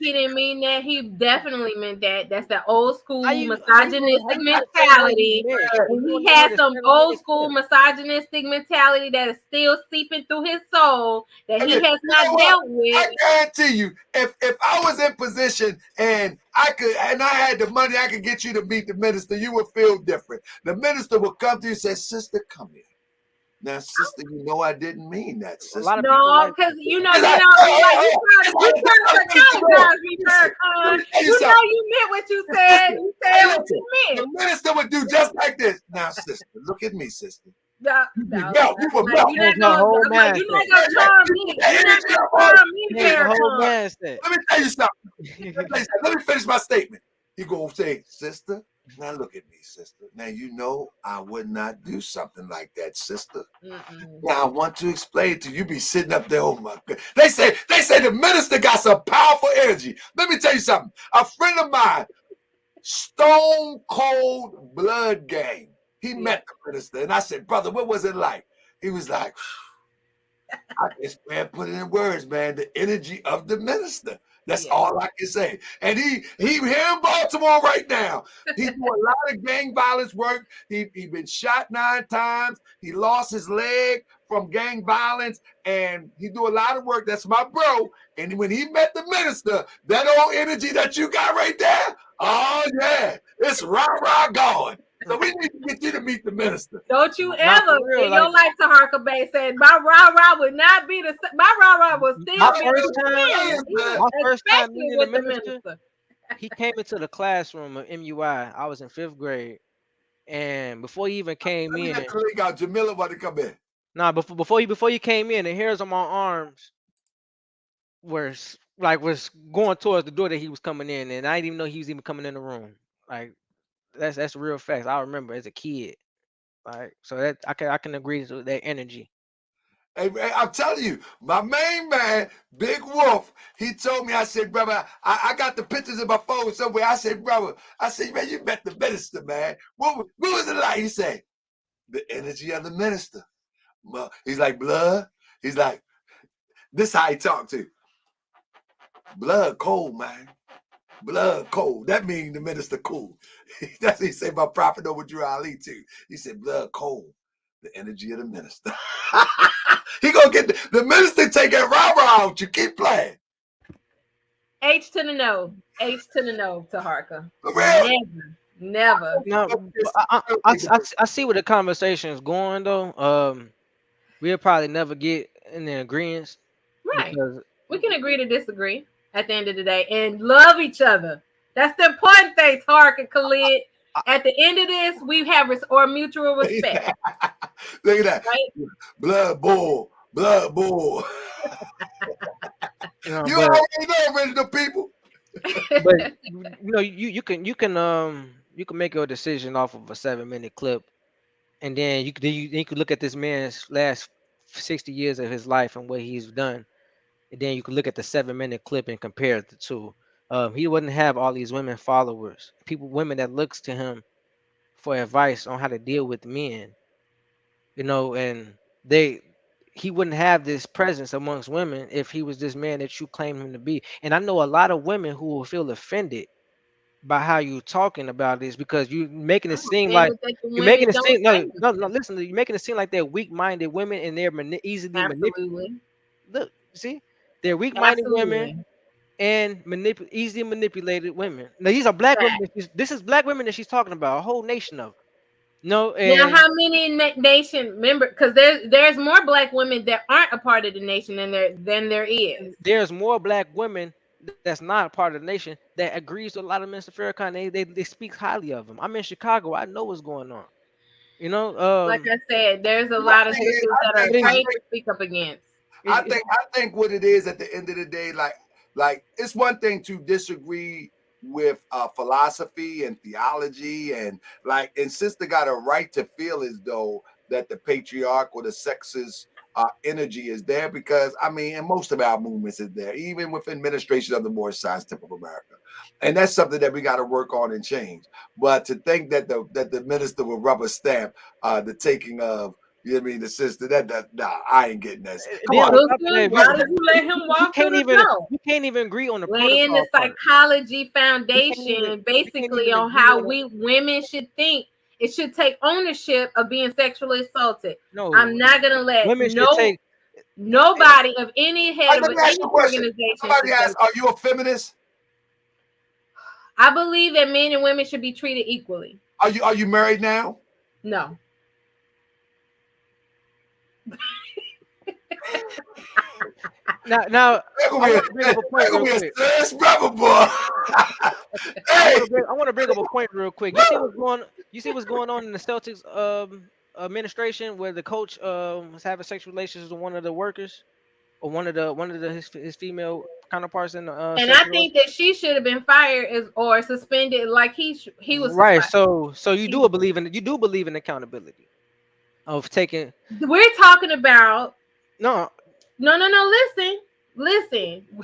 he didn't mean that? He definitely meant that. That's the old school misogynistic mentality. He has some old school misogynistic mentality that is still seeping through his soul that he has not dealt with. I guarantee you, if I was in position and I had the money, I could get you to meet the minister, you would feel different. The minister would come to you and say, sister, come here. Now, sister, you know I didn't mean that, sister. No, because you know, you apologize me, Farrakhan. You know you meant what you said. You said what you meant. The minister would do just like this. Now, sister, look at me, sister. You're not gonna charm me. Let me tell you something. Let me finish my statement. You gonna say, sister, now look at me, sister. Now you know I would not do something like that, sister. Now I want to explain to you. You be sitting up there, oh my God. They say the minister got some powerful energy. Let me tell you something. A friend of mine, stone cold blood game. He met the minister, and I said, brother, what was it like? He was like, I just can't put it in words, man. The energy of the minister. That's all I can say. And he here in Baltimore right now. He do a lot of gang violence work. He been shot 9 times. He lost his leg from gang violence, and he do a lot of work. That's my bro. And when he met the minister, that old energy that you got right there, oh yeah, it's rah going. So we need to get you to meet the minister. Don't you ever in your life, Taharka Bay said my rah would not be the my rah was still my first time meeting the minister. He came into the classroom of MUI. I was in 5th grade, and before he even came in, Jamila wanted to come in. Nah, before he came in, the hairs on my arms was going towards the door that he was coming in, and I didn't even know he was even coming in the room. Like that's real facts. I remember as a kid. Like, so that I can agree to that energy. Hey, I'm telling you, my main man, Big Wolf, he told me, I said, brother, I got the pictures in my phone somewhere. I said, brother, man, you met the minister, man. What was it like? He said, the energy of the minister. He's like, blood. He's like, this how he talked to. Blood cold, man. Blood cold. That means the minister cool. That's what he said about Prophet over Drew Ali too. He said, blood cold. The energy of the minister. He gonna get the minister taking rah-rah out. You keep playing. H to the no, Taharka. Never. No, I see where the conversation is going though. We'll probably never get in the agreement. Right. We can agree to disagree at the end of the day and love each other. That's the important thing, Taharka, Khallid. At the end of this, we have mutual respect. Look at that. Right? Blood bull. You already know, original people. But you can make your decision off of a 7-minute clip, and then you could look at this man's last 60 years of his life and what he's done, and then you could look at the 7-minute clip and compare the two. He wouldn't have all these women followers, women that looks to him for advice on how to deal with men, and he wouldn't have this presence amongst women if he was this man that you claim him to be. And I know a lot of women who will feel offended by how you're talking about this, because you're making it seem like you're making it seem listen, you're making it seem like they're weak-minded women and they're easily manipulated. Look, see, they're weak-minded women and easily manipulated women. Now these are black women. This is black women that she's talking about, a whole nation of them. No, and now how many nation members? Because there's more black women that aren't a part of the nation than there is. There's more black women that's not a part of the nation that agrees to a lot of Mr. Farrakhan. They speak highly of him. I'm in Chicago. I know what's going on. Like I said, there's a lot of issues that are afraid to speak up against. I think what it is at the end of the day, like it's one thing to disagree with philosophy and theology, and sister got a right to feel as though that the patriarch or the sexist energy is there, because and most of our movements is there, even with administration of the more science type of America, and that's something that we got to work on and change. But to think that the minister will rubber stamp the taking of the sister, I ain't getting that. Why did you let him walk through the door? You can't even agree on the laying the psychology foundation, basically on how women should think. It should take ownership of being sexually assaulted. No, I'm not gonna let nobody of any head of any organization. Somebody asked, "Are you a feminist?" I believe that men and women should be treated equally. Are you married now? No. Now I want to bring up a point real quick. I want to bring up a point real quick. You see what's going on in the Celtics administration, where the coach was having sexual relations with one of the workers, or one of his female counterparts in the and I think that she should have been fired or suspended, like he was right. Suspended. So you do believe in accountability of taking. We're talking about no. Listen.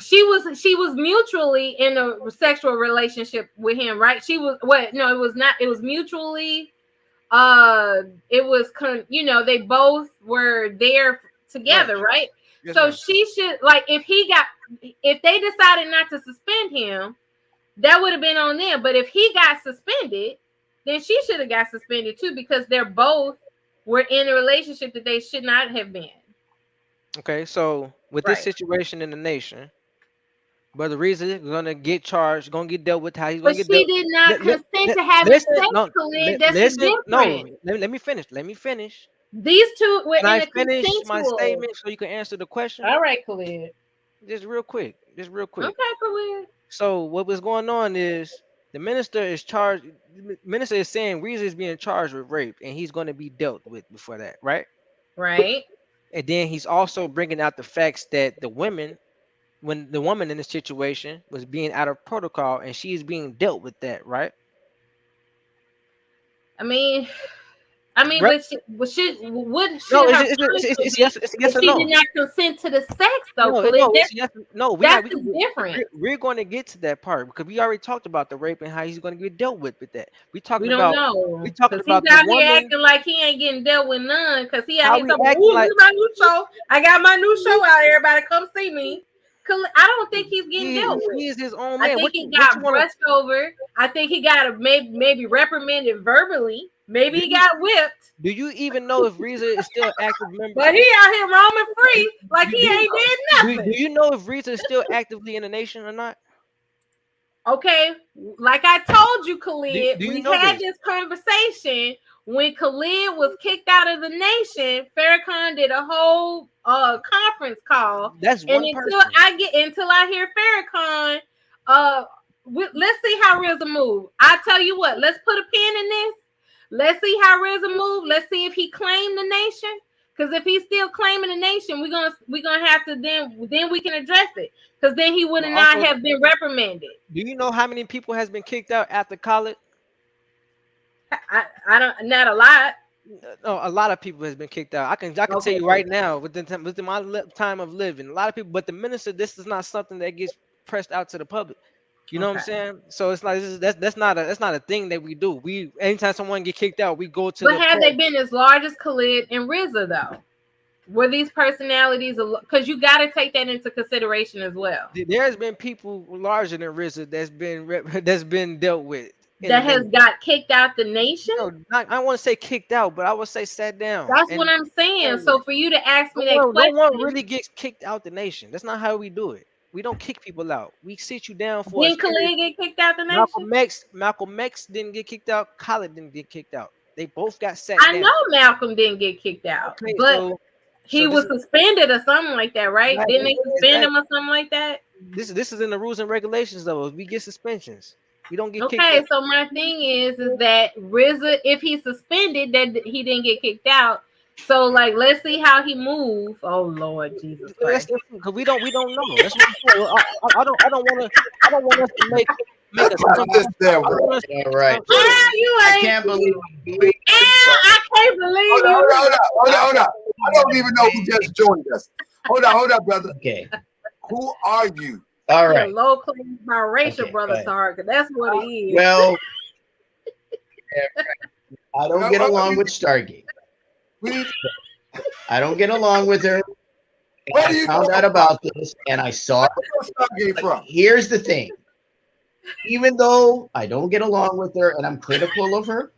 She was mutually in a sexual relationship with him, right? She was No, it was not. It was mutually. It was they both were there together, right? Yes, So ma'am. she should, like, if they decided not to suspend him, that would have been on them. But if he got suspended, then she should have got suspended too, because they're both were in a relationship that they should not have been. Okay, so with this Right. situation in the nation, Brother Reza is gonna get charged, gonna get dealt with how he's But gonna get she dealt. did not Li- li- consent li- to having listen, sex, no, Khalid. That's the listen, no. difference. Let me finish. Let me finish. These two were Can in I a finish my consensual. statement so you can answer the question? All right, Khalid. Just real quick. Just real quick. Okay, Khalid. So what was going on is the minister is charged. The minister is saying Reza is being charged with rape, and he's going to be dealt with before that, right? Right. And then he's also bringing out the facts that the women, when the woman in this situation was being out of protocol, and she is being dealt with that, right? I mean, Right? but should No, her it's yes, it's yes if or she no. did not consent to the sex though, No, Khalid? no, it's yes. No, That's the difference. we're going to get to that part because we already talked about the rape and how he's going to get dealt with that. We We don't talking know because he's about the out here woman. acting like he ain't getting dealt with none. Because he out How here we talking, acting "Ooh, this like is my new show. I got my new show out. Everybody come see me." I don't think he's getting dealt with. he is his own I man. think What he you got want brushed over. I think he got maybe reprimanded verbally. Maybe to? he got whipped. Do you even know if Reza is still an active member? But he out here roaming free like he ain't did nothing. Do you know if Reza is still actively in the nation or not? Okay, like I told you, Khalid, do you we know had this? this conversation when Khalid was kicked out of the nation. Farrakhan did a whole conference call, That's and one person. until I hear Farrakhan, let's see how RZA move. I tell you what, let's put a pin in this. Let's see how RZA move. Let's see if he claimed the nation. Because if he's still claiming the nation, we're gonna have to then we can address it. Because then he would not have been reprimanded. Do you know how many people has been kicked out after Khallid? I don't, not a lot. No, a lot of people has been kicked out. I can tell you right now within my time of living, a lot of people. But the minister, this is not something that gets pressed out to the public. You know what I'm saying? So it's like that's not a thing that we do. We anytime someone get kicked out, we go to. But have they been as large as Khalid and RZA though? Were these personalities? Because you got to take that into consideration as well. There's been people larger than RZA that's been dealt with. That has got kicked out the nation? No, I don't want to say kicked out, but I would say sat down. That's what I'm saying. So for you to ask me that question, no one really gets kicked out the nation. That's not how we do it. We don't kick people out. We sit you down for. Didn't Khalid get kicked out the nation? Malcolm X didn't get kicked out. Khalid didn't get kicked out. They both got sat down. I know Malcolm didn't get kicked out, Okay, but he was suspended or something like that, right? Didn't they suspend him or something like that? This is in the rules and regulations though. We get suspensions. We don't get kicked out. Okay, so my thing is that RZA, if he's suspended, that he didn't get kicked out. So like, let's see how he moves. Oh Lord Jesus Christ! Because we don't know. That's what I'm saying. I don't want us to make all right. I can't believe you. I can't believe you. Hold on. I don't even know who just joined us. Hold on, brother. Okay. Who are you? All right. Low class biracial brother Target. That's what he is. Well, I don't get along with Stargate. I don't get along with her. I found out about this and I saw it. Here's the thing. Even though I don't get along with her and I'm critical of her,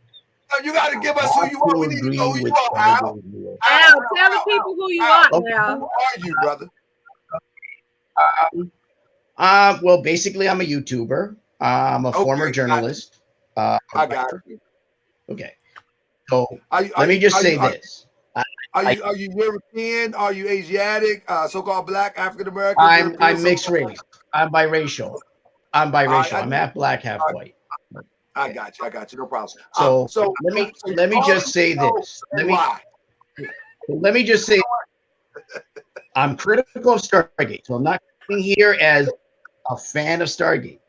you got to give us who you are. We need to know who you are. Al, tell the people who you are now. Who are you, brother? Well, basically, I'm a YouTuber. I'm a former journalist. I got you. Okay. So let me just say this. Are you European? Are you Asiatic? So-called Black, African American? I'm mixed race. I'm biracial. I'm half black, half white. I got you. No problem. So let me just say this. Let me just say I'm critical of Stargate. So I'm not coming here as a fan of Stargate.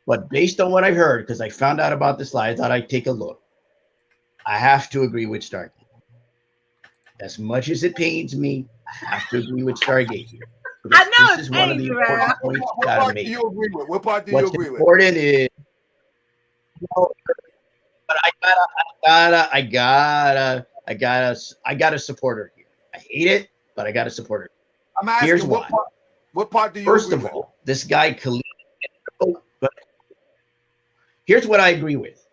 But based on what I heard, because I found out about this lie, I thought I'd take a look. I have to agree with Stargate. As much as it pains me, I have to agree with Stargate here. I know this is one of the important points you gotta make. What part do you agree with? What's important is, but I gotta support her here. I hate it, but I gotta support her. I'm asking Here's why. What part do you First agree of with? all, this guy Khallid. But here's what I agree with.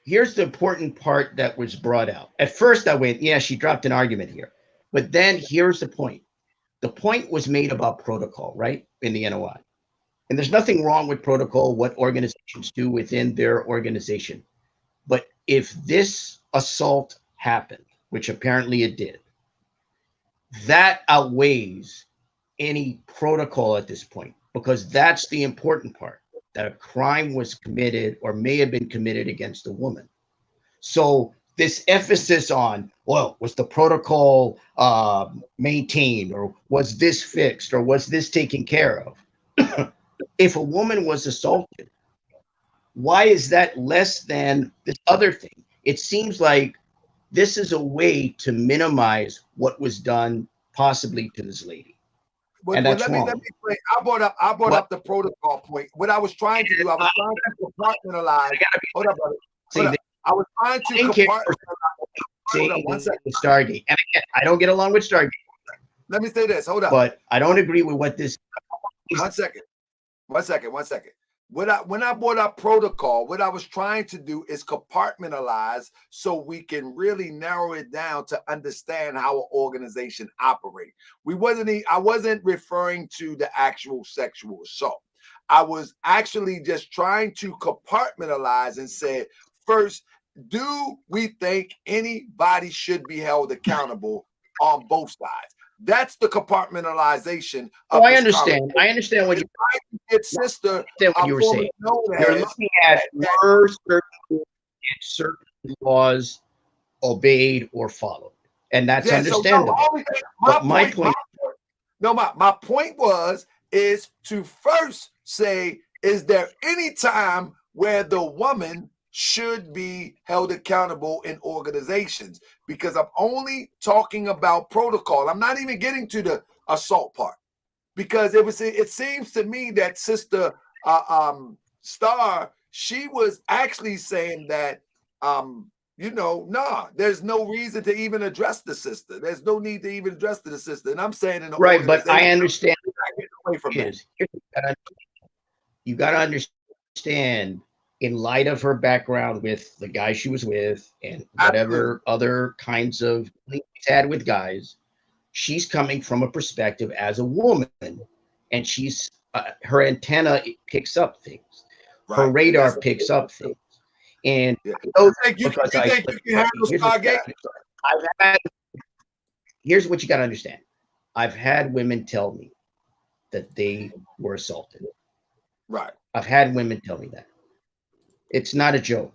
Here's the important part that was brought out. At first, I went, yeah, she dropped an argument here. But then here's the point. The point was made about protocol, right, in the NOI. And there's nothing wrong with protocol, what organizations do within their organization. But if this assault happened, which apparently it did, that outweighs any protocol at this point, because that's the important part, that a crime was committed or may have been committed against a woman. So this emphasis on, well, was the protocol maintained, or was this fixed, or was this taken care of? If a woman was assaulted, why is that less than this other thing? It seems like this is a way to minimize what was done possibly to this lady. And that's wrong. Let me explain. I brought up the protocol point. What I was trying to do, I was trying to compartmentalize. Hold up, brother. Hold up. I was trying to compartmentalize. Hold up, 1 second. Stargate. And again, I don't get along with Stargate. Let me say this. Hold up. But I don't agree with what this. 1 second. 1 second. 1 second. When I brought up protocol, what I was trying to do is compartmentalize so we can really narrow it down to understand how an organization operates. I wasn't referring to the actual sexual assault. I was actually just trying to compartmentalize and say, first, do we think anybody should be held accountable on both sides? That's the compartmentalization. I understand. I understand what sister. You were saying. You're looking at were certain laws obeyed or followed, and that's understandable. So my point is to first say, is there any time where the woman should be held accountable in organizations? Because I'm only talking about protocol. I'm not even getting to the assault part, because it seems to me that Sister Star, she was actually saying that there's no reason to even address the sister. There's no need to even address the sister. And I'm saying right, but I understand. Away from you got to understand, in light of her background with the guy she was with and whatever other kinds of things she's had with guys, she's coming from a perspective as a woman, and she's her antenna picks up things, her radar picks up things, and here's what you got to understand. I've had women tell me that they were assaulted. Right. I've had women tell me that. It's not a joke.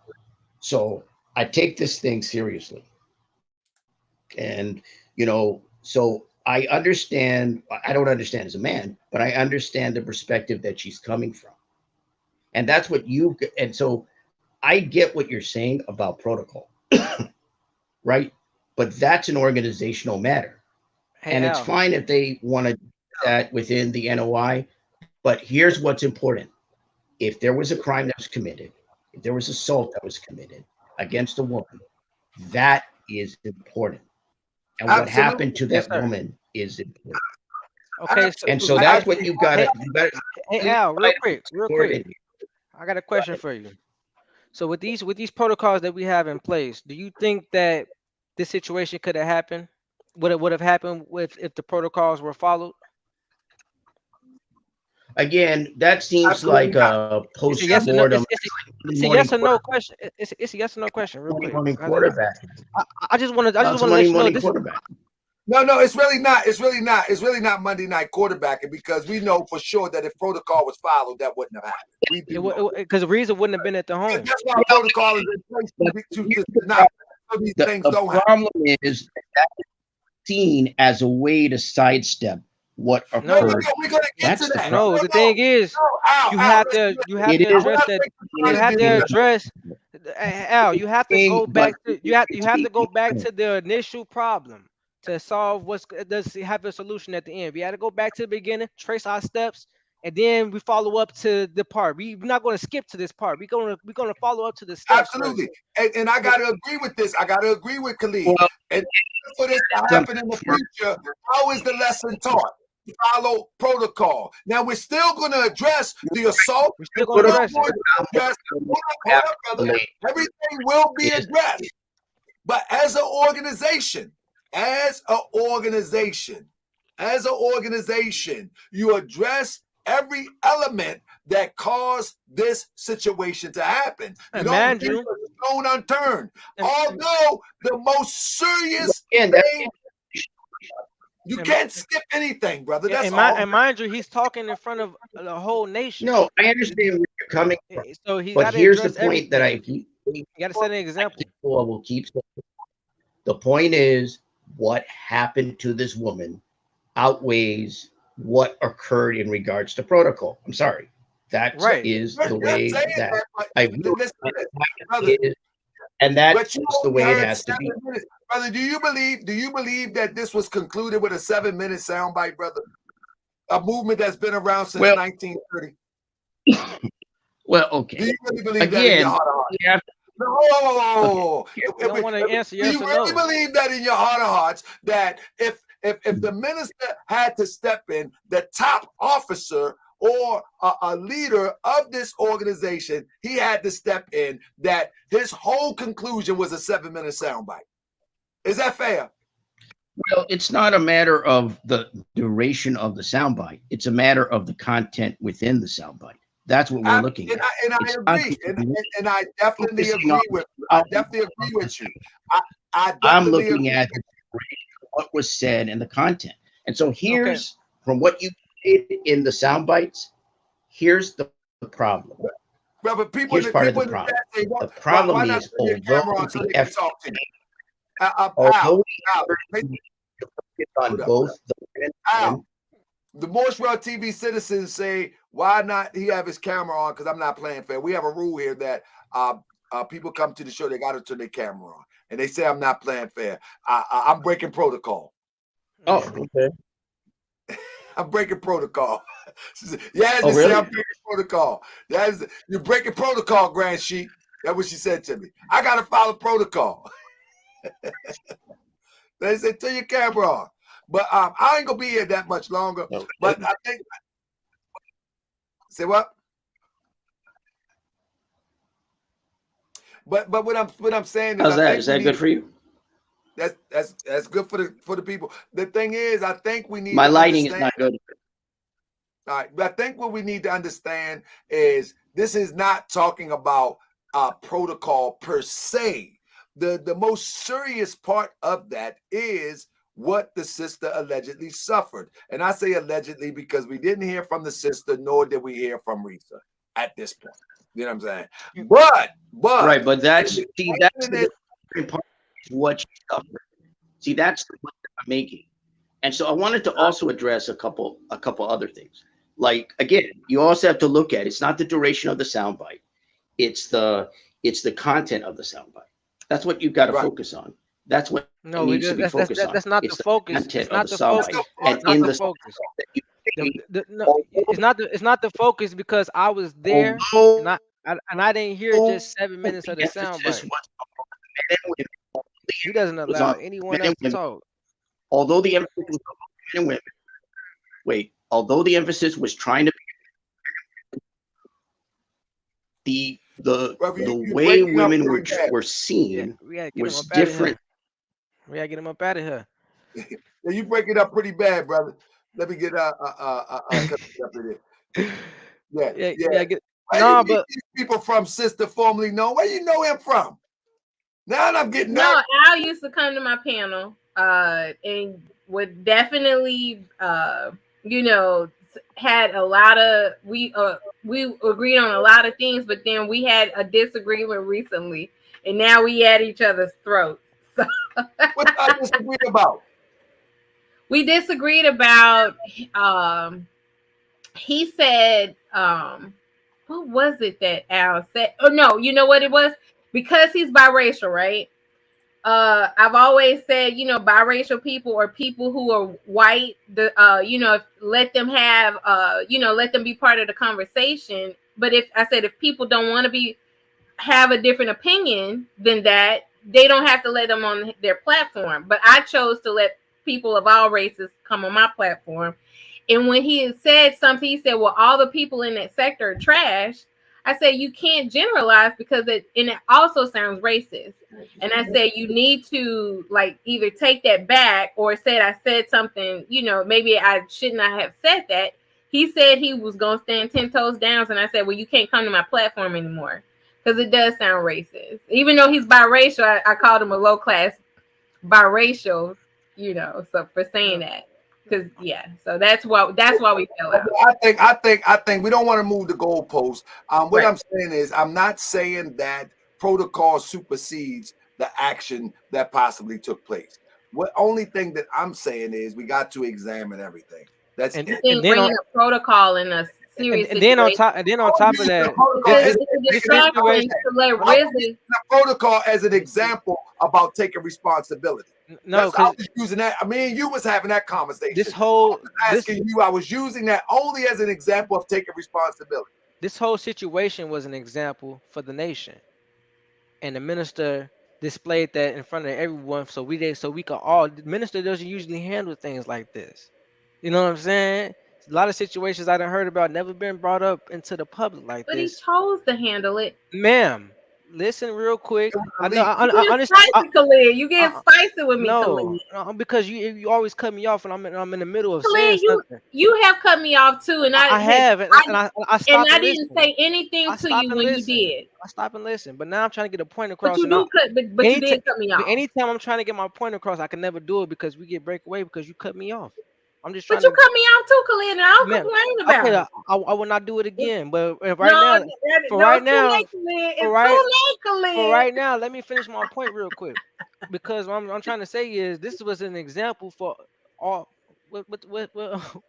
So I take this thing seriously. And, so I understand, I don't understand as a man, but I understand the perspective that she's coming from. And that's what and so I get what you're saying about protocol, right? But that's an organizational matter. Hey, and it's fine if they want to do that within the NOI, but here's what's important. If there was a crime that was committed, if there was assault that was committed against a woman, that is important. And what happened to that woman is important. Okay, so that's what you got to. Hey Al, real quick. I got a question for you. So with these protocols that we have in place, do you think that this situation could have happened? Would have happened if the protocols were followed? Again, that seems like a post-mortem. It's a yes or no question. It's a yes or no question. Real quick. Quarterback. I just want to let you know this. No, it's really not. It's really not Monday night quarterbacking, because we know for sure that if protocol was followed, that wouldn't have happened. Because the reason wouldn't have been at the home. That's why protocol is in place to not. These things don't happen. The problem is that seen as a way to sidestep what occurred. No, we're gonna get to that. No, the thing is, you have to address that. You have to address. Al, you have to go back to. You have to go back to the initial problem to solve does have a solution at the end. We had to go back to the beginning, trace our steps, and then we follow up to the part. We're not going to skip to this part. We're gonna follow up to the steps. Absolutely. And I got to agree with this. I got to agree with Khallid. Well, and for this to happen in the future, how is the lesson taught? Follow protocol. Now we're still going to address the assault. We're still going to address it. Brother. Everything will be addressed. But as an organization, you address every element that caused this situation to happen. You don't leave a stone unturned. Although the most serious thing, you can't skip anything, brother. That's all. And mind you, he's talking in front of the whole nation. No, I understand where you're coming from. So he but here's the point that I keep. You got to set an example. Will keep. The point is, what happened to this woman outweighs what occurred in regards to protocol. I'm sorry. That is the way that I view it. And that's the way it has to be. Brother, do you believe that this was concluded with a 7-minute soundbite, brother? A movement that's been around since 1930. Well, okay. Do you really believe that in your heart of hearts? No. You don't want to answer yes or no. Do you really believe that in your heart of hearts that if the minister had to step in, the top officer or a leader of this organization, he had to step in, that his whole conclusion was a 7-minute soundbite? Is that fair? Well, it's not a matter of the duration of the soundbite. It's a matter of the content within the soundbite. That's what we're looking at. And I agree. And I definitely agree with you. I definitely agree with you. I'm looking at what was said and the content. And so here's, from what you did in the sound bites, here's the problem. Well, but people, here's part of the problem. The problem is, the Montreal TV citizens say, why not he have his camera on? Because I'm not playing fair. We have a rule here that people come to the show, they got to turn their camera on. And they say I'm not playing fair. I'm breaking protocol. Oh, okay. I'm breaking protocol. Yeah, really? say I'm breaking protocol. You're breaking protocol, Grand Sheik. That's what she said to me. I got to follow protocol. They said, turn your camera on. But I ain't going to be here that much longer. Okay. But I think... Say what? But what I'm saying is, how's that? Is that good for you? That's good for the people. The thing is, I think we need. My lighting is not good. All right, but I think what we need to understand is this is not talking about protocol per se. The most serious part of that is what the sister allegedly suffered. And I say allegedly because we didn't hear from the sister, nor did we hear from Risa at this point. You know what I'm saying? But right, but that's the part of what she suffered. See, that's the point that I'm making. And so I wanted to also address a couple other things. Like, again, you also have to look at, it's not the duration of the soundbite, it's the content of the soundbite. That's what you've got to focus on. That's what needs to be focused on. That's not the focus. It's not the focus. And in the focus. It's not the focus, because I was there and I didn't hear just 7 minutes of the soundbite. He doesn't allow anyone else to talk. Although the emphasis was on men and women, although the emphasis was trying to be the way women were seen was different. We gotta get him up out of here. Yeah, you break it up pretty bad, brother. Let me get up in there. Yeah. But people from Sister formerly known. Where you know him from? Now I'm getting Al used to come to my panel and would definitely had a lot of we agreed on a lot of things, but then we had a disagreement recently, and now we at each other's throats. So what did I disagree about? We disagreed about he said what was it that Al said? Oh no, you know what it was? Because he's biracial, right? I've always said, biracial people or people who are white, let them have, let them be part of the conversation. But if people don't want to have a different opinion than that, they don't have to let them on their platform. But I chose to let people of all races come on my platform. And when he had said something, he said, well, all the people in that sector are trash. I said, you can't generalize because it also sounds racist. And I said, you need to either take that back or I said something, maybe I should not have said that. He said he was going to stand 10 toes down. And I said, well, you can't come to my platform anymore because it does sound racist. Even though he's biracial, I called him a low class biracial, so for saying that. Because so that's why we fell out. I think we don't want to move the goalposts. What I'm saying is, I'm not saying that protocol supersedes the action that possibly took place. What only thing that I'm saying is we got to examine everything. That's and then bringing a protocol in a serious and then on top of that, the protocol as an example about taking responsibility. No, because I was using that. I mean, you was having that conversation. I was using that only as an example of taking responsibility. This whole situation was an example for the nation, and the minister displayed that in front of everyone, so we could all. The minister doesn't usually handle things like this. You know what I'm saying? A lot of situations I done heard about never been brought up into the public like this. But he chose to handle it. Ma'am, listen real quick. I understand. You get spicy with me, Khallid. No, because you always cut me off, and I'm in the middle of saying something. You have cut me off too, and I have, and I didn't say anything to you when you did. I stopped and listened, but now I'm trying to get a point across. But you did cut me off. Anytime I'm trying to get my point across, I can never do it because we get breakaway because you cut me off. I'm just trying. But you cut me off too, Khallid, and I'll complain about it. I will not do it again. But right now, let me finish my point real quick, because what I'm trying to say is this was an example for all. Where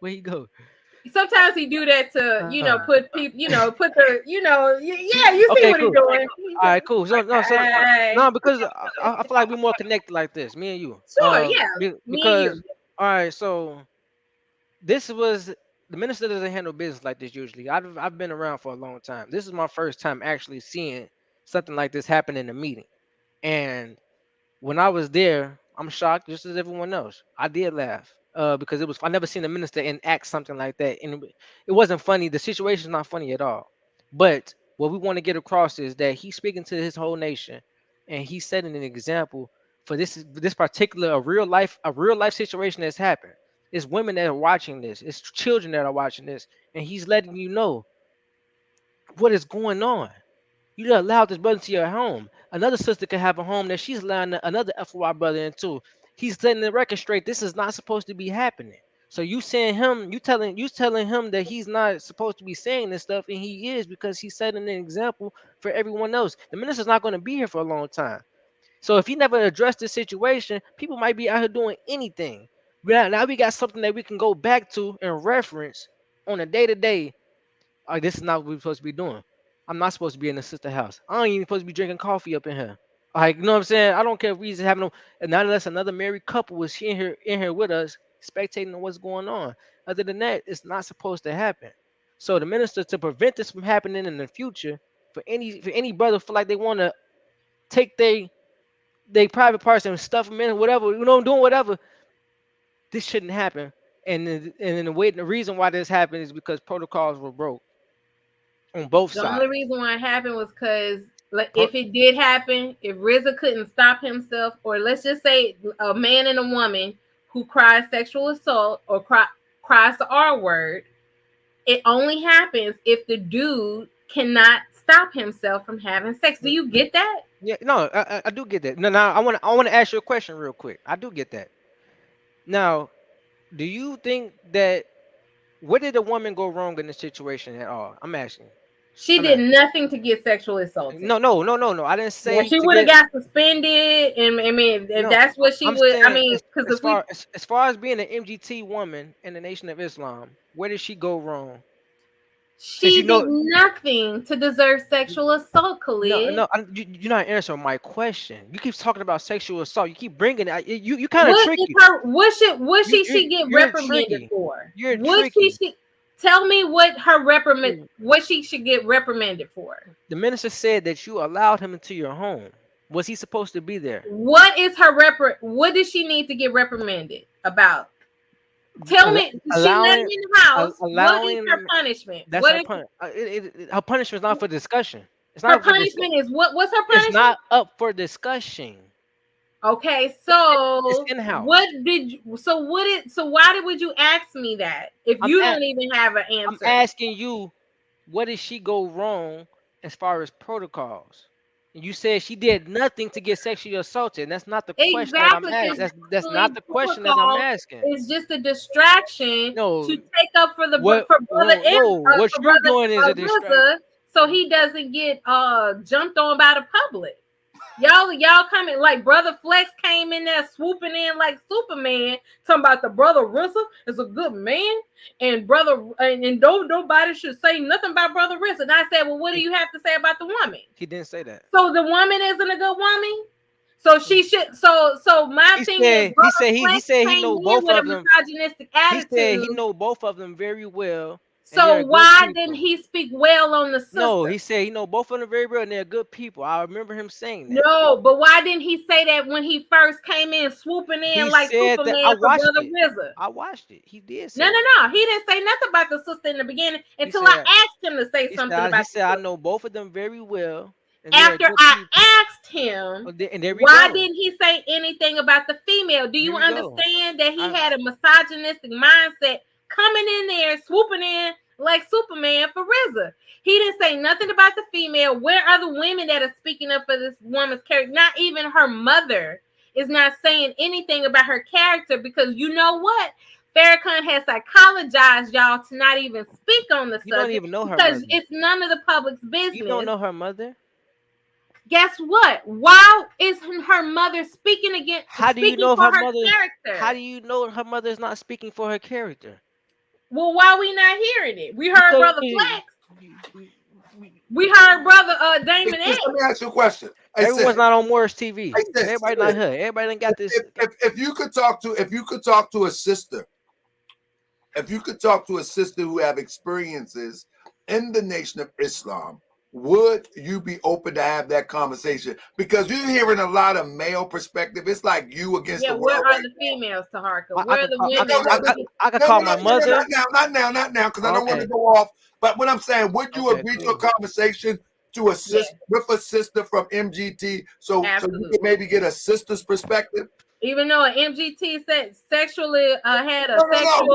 you go? Sometimes he do that to put people put the you see what he's doing. All right, cool. No, because I feel like we're more connected like this, me and you. Sure, because me and you. All right, so. This was the minister doesn't handle business like this usually. I've been around for a long time. This is my first time actually seeing something like this happen in a meeting. And when I was there, I'm shocked just as everyone else. I did laugh because I never seen a minister enact something like that, and it wasn't funny. The situation is not funny at all. But what we want to get across is that he's speaking to his whole nation, and he's setting an example for this particular a real life situation that's happened. It's women that are watching this. It's children that are watching this. And he's letting you know what is going on. You allowed this brother to your home. Another sister could have a home that she's allowing another FOI brother into. He's setting the record straight. This is not supposed to be happening. So you telling him that he's not supposed to be saying this stuff, and he is, because he's setting an example for everyone else. The minister's not going to be here for a long time. So if he never addressed this situation, people might be out here doing anything. Now we got something that we can go back to and reference on a day-to-day. Like, this is not what we're supposed to be doing. I'm not supposed to be in the sister house. I ain't even supposed to be drinking coffee up in here. Like, you know what I'm saying? I don't care if we just having and not unless another married couple was in here with us, spectating on what's going on. Other than that, it's not supposed to happen. So the minister, to prevent this from happening in the future, for any brother feel like they want to take they private parts and stuff them in, whatever, doing whatever. This shouldn't happen, and the reason why this happened is because protocols were broke on both sides. The only reason why it happened was because if it did happen, if RZA couldn't stop himself, or let's just say a man and a woman who cries sexual assault or cries the R word, it only happens if the dude cannot stop himself from having sex. Do you get that? Yeah, no, I do get that. No, I want to ask you a question real quick. I do get that. Now, do you think that where did the woman go wrong in this situation at all? I'm asking. She did nothing to get sexually assaulted. No. I didn't say. Well, she would have got suspended, and I mean, that's what she would. Saying, I mean, because as far as being an MGT woman in the Nation of Islam, where did she go wrong? She did nothing to deserve sexual assault, Khalid. No, you're not answering my question. You keep talking about sexual assault. You keep bringing it. You kind of tricky. What she should get You're reprimanded tricky. for? You're What tricky. she should tell me what what she should get reprimanded for? The minister said that you allowed him into your home. Was he supposed to be there? What is her what does she need to get reprimanded about? Tell me, she let him in the house. What is her punishment? That's what her is punishment. Her punishment is not for discussion. It's her not for punishment is what's her punishment? It's not up for discussion. Okay, so it's in-house. Why would you ask me that if you don't even have an answer? I'm asking you, what did she go wrong as far as protocols? You said she did nothing to get sexually assaulted, and that's not the question that I'm asking. That's not the question that I'm asking. It's just a distraction to take up for brother what you're doing is a distraction, so he doesn't get jumped on by the public. Y'all coming like Brother Flex came in there swooping in like Superman, talking about the brother Rissa is a good man, and nobody should say nothing about Brother Rissa. And I said, well, what do you have to say about the woman? He didn't say that. So the woman isn't a good woman. So she should. So my thing is, he said he know both of them. Misogynistic attitude. He said he know both of them very well. So why didn't he speak well on the sister? No, he said he know both of them very well, and they're good people. I remember him saying that. No, but why didn't he say that when he first came in, swooping in like Superman for Brother Rizza? I watched it. He did say No. He didn't say nothing about the sister in the beginning until I asked him to say something about he said, I know both of them very well. After I asked him, why didn't he say anything about the female? Do you understand that he had a misogynistic mindset coming in there, swooping in like Superman for Rizza? He didn't say nothing about the female. Where are the women that are speaking up for this woman's character? Not even her mother is not saying anything about her character, because you know what? Farrakhan has psychologized y'all to not even speak on the subject. You don't even know her because mother. It's none of the public's business. You don't know her mother? Guess what? Why isn't her mother speaking against? How do you know her mother? Character? How do you know her mother is not speaking for her character? Well, why we not hearing it? We heard Brother Flex. We heard Brother Damon. Let me ask you a question. Everyone's not on Morris TV. Everybody not here. Everybody done got this. If you could talk to a sister, who have experiences in the Nation of Islam, would you be open to have that conversation? Because you're hearing a lot of male perspective. It's like you against the world. Where are the females, Taharka? Where are the women? I could call my mother. Not now, because I don't want to go off. But what I'm saying, would you agree to a conversation to assist with a sister from MGT, so you could maybe get a sister's perspective? Even though an MGT sexually had a sexual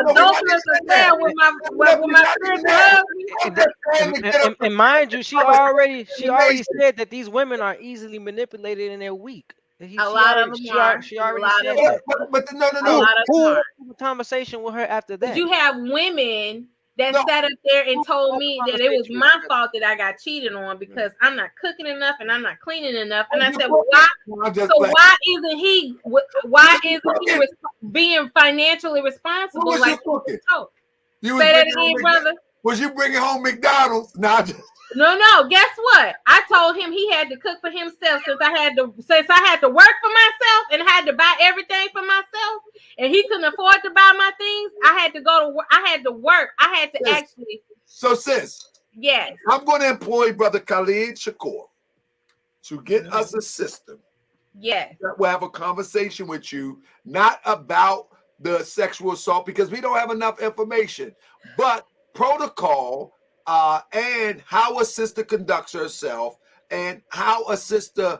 adulterous affair with my friend, and mind you, she already said that these women are easily manipulated and they're weak. A lot of them are. She already said that. But no. Who had a conversation with her after that? You have women that sat up there and told me that it was my fault that I got cheated on because I'm not cooking enough and I'm not cleaning enough. And I said, well, why? So why isn't he being financially responsible like you told? Say that again, brother. Was you bringing home McDonald's? No. Guess what? I told him he had to cook for himself since I had to work for myself and had to buy everything for myself, and he couldn't afford to buy my things. I had to go to work. I had to work. I had to actually. So, sis. Yes. I'm going to employ Brother Khallid Shakur to get us a system. Yes. That will have a conversation with you, not about the sexual assault, because we don't have enough information, but protocol. And how a sister conducts herself and how a sister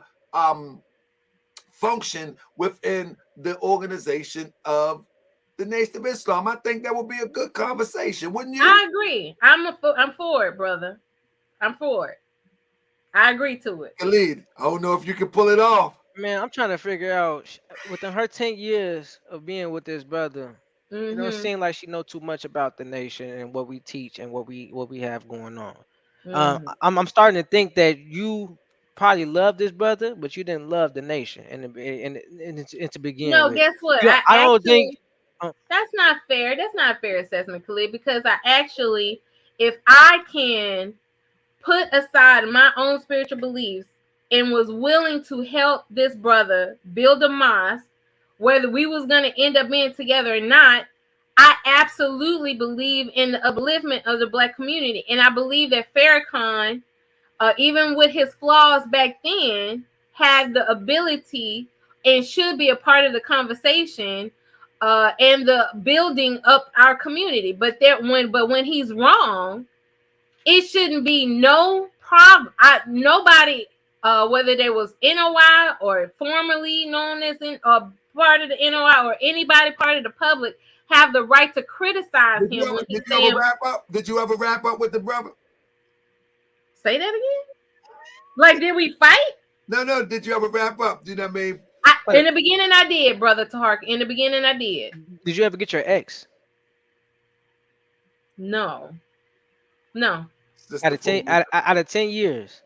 function within the organization of the Nation of Islam. I think that would be a good conversation, wouldn't you? I agree. I'm for it, brother. I'm for it. I agree to it. Khallid, I don't know if you can pull it off. Man, I'm trying to figure out, within her 10 years of being with this brother, it don't seem like she know too much about the nation and what we teach and what we have going on. I'm starting to think that you probably love this brother, but you didn't love the nation and to begin with. Guess what? I don't think that's not fair. That's not a fair assessment, Khalid, because I actually if I can put aside my own spiritual beliefs and was willing to help this brother build a mosque, whether we was going to end up being together or not, I absolutely believe in the upliftment of the Black community. And I believe that Farrakhan, even with his flaws back then, had the ability and should be a part of the conversation and the building up our community. But when he's wrong, it shouldn't be no problem. Nobody, whether they was NOI or formerly known as part of the NOI or anybody part of the public, have the right to criticize him when he's saying. Did you ever wrap up with the brother? Say that again. Like, did we fight? No. Did you ever wrap up? Do you know what I mean? In the beginning, I did, brother Tahark. In the beginning, I did. Did you ever get your ex? No. Out of 10 years,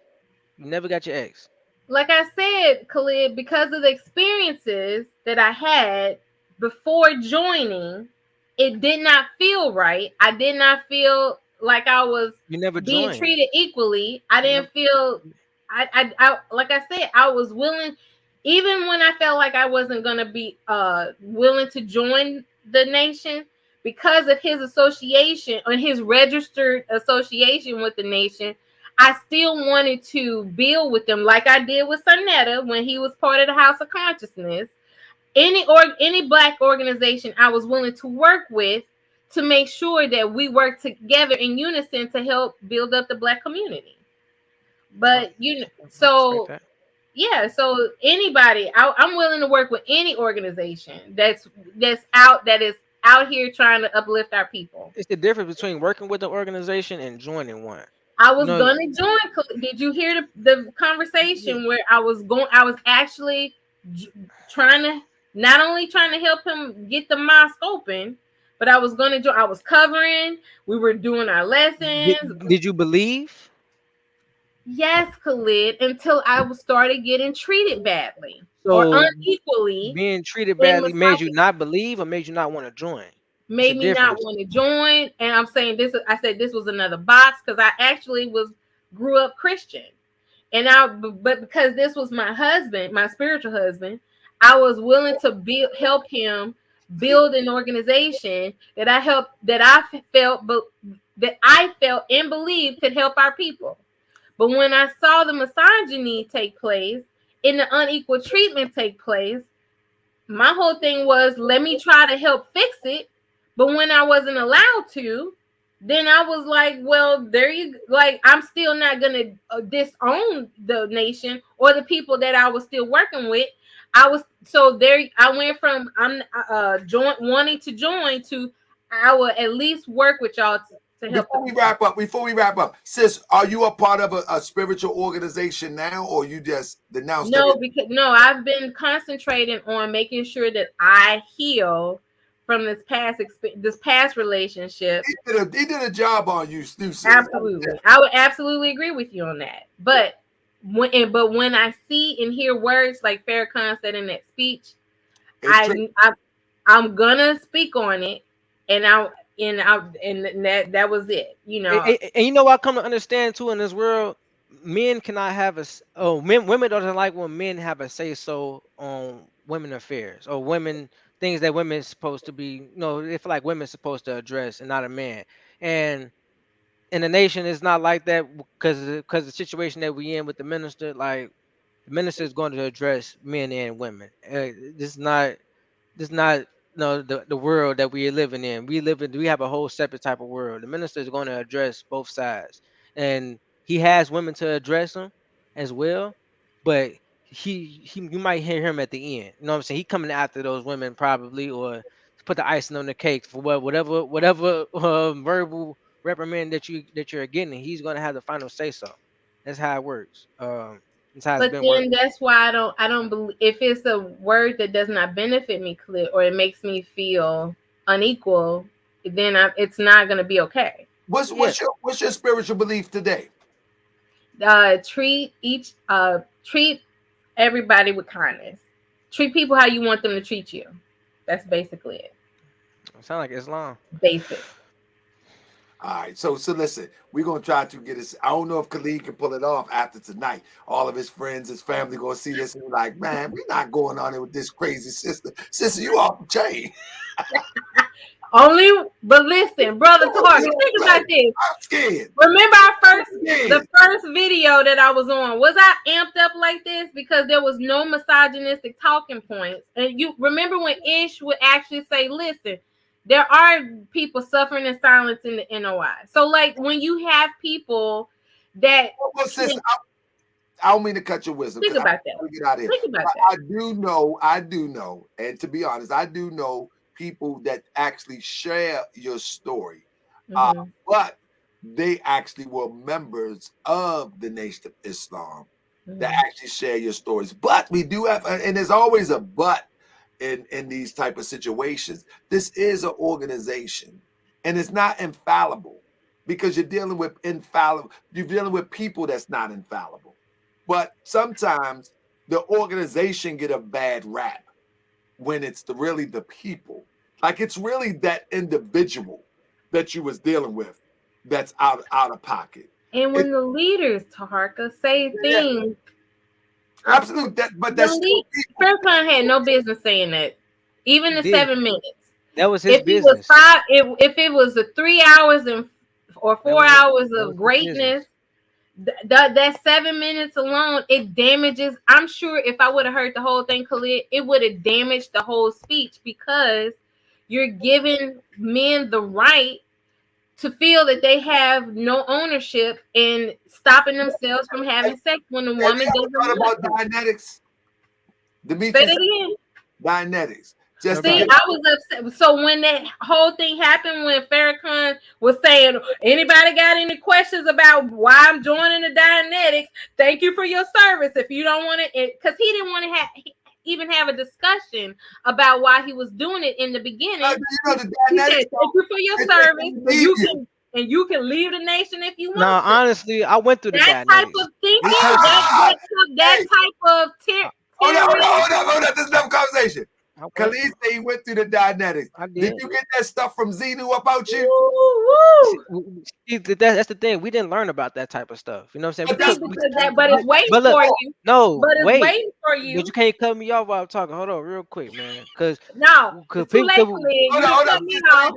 you never got your ex. Like I said, Khallid, because of the experiences that I had before joining, it did not feel right. I did not feel like I was being treated equally. I didn't feel. I like I said, I was willing, even when I felt like I wasn't gonna be willing to join the nation because of his association or his registered association with the nation. I still wanted to build with them, like I did with Sonetta when he was part of the House of Consciousness. Any Black organization I was willing to work with to make sure that we work together in unison to help build up the Black community. But so anybody, I'm willing to work with any organization that is out here trying to uplift our people. It's the difference between working with an organization and joining one. I was gonna join. Did you hear the conversation where I was actually not only trying to help him get the mosque open, but I was gonna join. I was covering. We were doing our lessons. Did you believe? Yes, Khallid, until I started getting treated badly or unequally. Being treated badly made you not believe or made you not want to join? Made me not want to join. And I'm saying this. I said this was another box because I actually grew up Christian, but because this was my husband, my spiritual husband, I was willing to help him build an organization that I felt and believed could help our people. But when I saw the misogyny take place and the unequal treatment take place, my whole thing was, let me try to help fix it. But when I wasn't allowed to, then I was like, well, I'm still not going to disown the nation or the people that I was still working with. I went from wanting to join to I will at least work with y'all to help. Before we wrap up, sis, are you a part of a spiritual organization now, or you just denounced? No, I've been concentrating on making sure that I heal from this past relationship. He did a job on you, sis. Absolutely, I would absolutely agree with you on that. But when I see and hear words like Farrakhan said in that speech, I'm gonna speak on it, and that was it. And you know what I come to understand too in this world, men cannot have women don't like when men have a say so on women affairs or things that women supposed to be. They feel like women's supposed to address and not a man. And in the nation, it's not like that because the situation that we in with the minister, like the minister is going to address men and women. This is not the world that we are living in. We have a whole separate type of world. The minister is going to address both sides, and he has women to address them as well. But you might hear him at the end. You know what I'm saying? He coming after those women probably, or to put the icing on the cake for whatever verbal reprimand that you're getting. He's going to have the final say so. That's how it works. But then that's why I don't believe, if it's a word that does not benefit me clear or it makes me feel unequal, then it's not going to be okay. What's your spiritual belief today? Treat everybody with kindness. Treat people how you want them to treat you. That's basically it. Sound like Islam. Basic. All right, so listen, we're gonna try to get this. I don't know if Khallid can pull it off after tonight. All of his friends, his family gonna see this and be like, man, we're not going on there with this crazy sister. Sister, you off the chain. But listen, brother Tark, think about this. I'm scared. Remember the first video that I was on? Was I amped up like this because there was no misogynistic talking points? And you remember when Ish would actually say, "Listen, there are people suffering in silence in the NOI." So, like, when you have people that, well, sis, I don't mean to cut your wisdom. think about that. Get out of here. Think about that. I do know, and to be honest, I do know people that actually share your story, but they actually were members of the Nation of Islam that actually share your stories. But we do have, and there's always a but in these type of situations. This is an organization, and it's not infallible because you're dealing with You're dealing with people that's not infallible. But sometimes the organization get a bad rap when it's really the people. Like it's really that individual that you was dealing with that's out of pocket. And when the leaders, Taharka, say things. Absolutely. Farrakhan had no business saying that. Even the 7 minutes. That was his business. If it was the 3 hours or 4 hours of greatness, that 7 minutes alone, it damages. I'm sure if I would have heard the whole thing, Khallid, it would have damaged the whole speech because you're giving men the right to feel that they have no ownership and stopping themselves from having sex when a woman doesn't want to. Dianetics. Say that again. Dianetics. I was upset. So when that whole thing happened, when Farrakhan was saying, anybody got any questions about why I'm joining the Dianetics? Thank you for your service. If you don't want to, because he didn't want to even have a discussion about why he was doing it in the beginning. He said, thank you for your service. You can leave the nation if you want. No, honestly, I went through that type of thinking. That type of hold on. This is another conversation. Khallid said he went through the Dianetics. Did you get that stuff from Zenu about you? That's the thing. We didn't learn about that type of stuff. You know what I'm saying? But it's waiting for you. No, but it's waiting for you. But you can't cut me off while I'm talking. Hold on, real quick, man. Because it's too late, Khallid. You cut me off.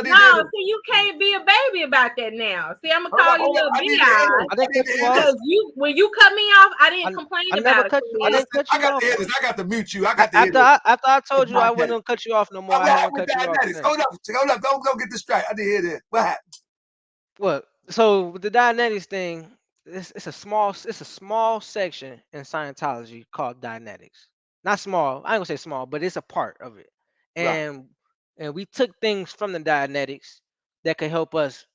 No, see, you can't be a baby about that now. See, I'm gonna call you a B.I. Because when you cut me off, I didn't complain about it. I didn't cut you off. I got to mute you. After I told you I wasn't gonna cut you off no more. I haven't cut you off. Hold up! Don't get distracted. I didn't hear that. What happened? What? So with the Dianetics thing, it's a small section in Scientology called Dianetics. Not small. I ain't gonna say small, but it's a part of it. And we took things from the Dianetics that could help us.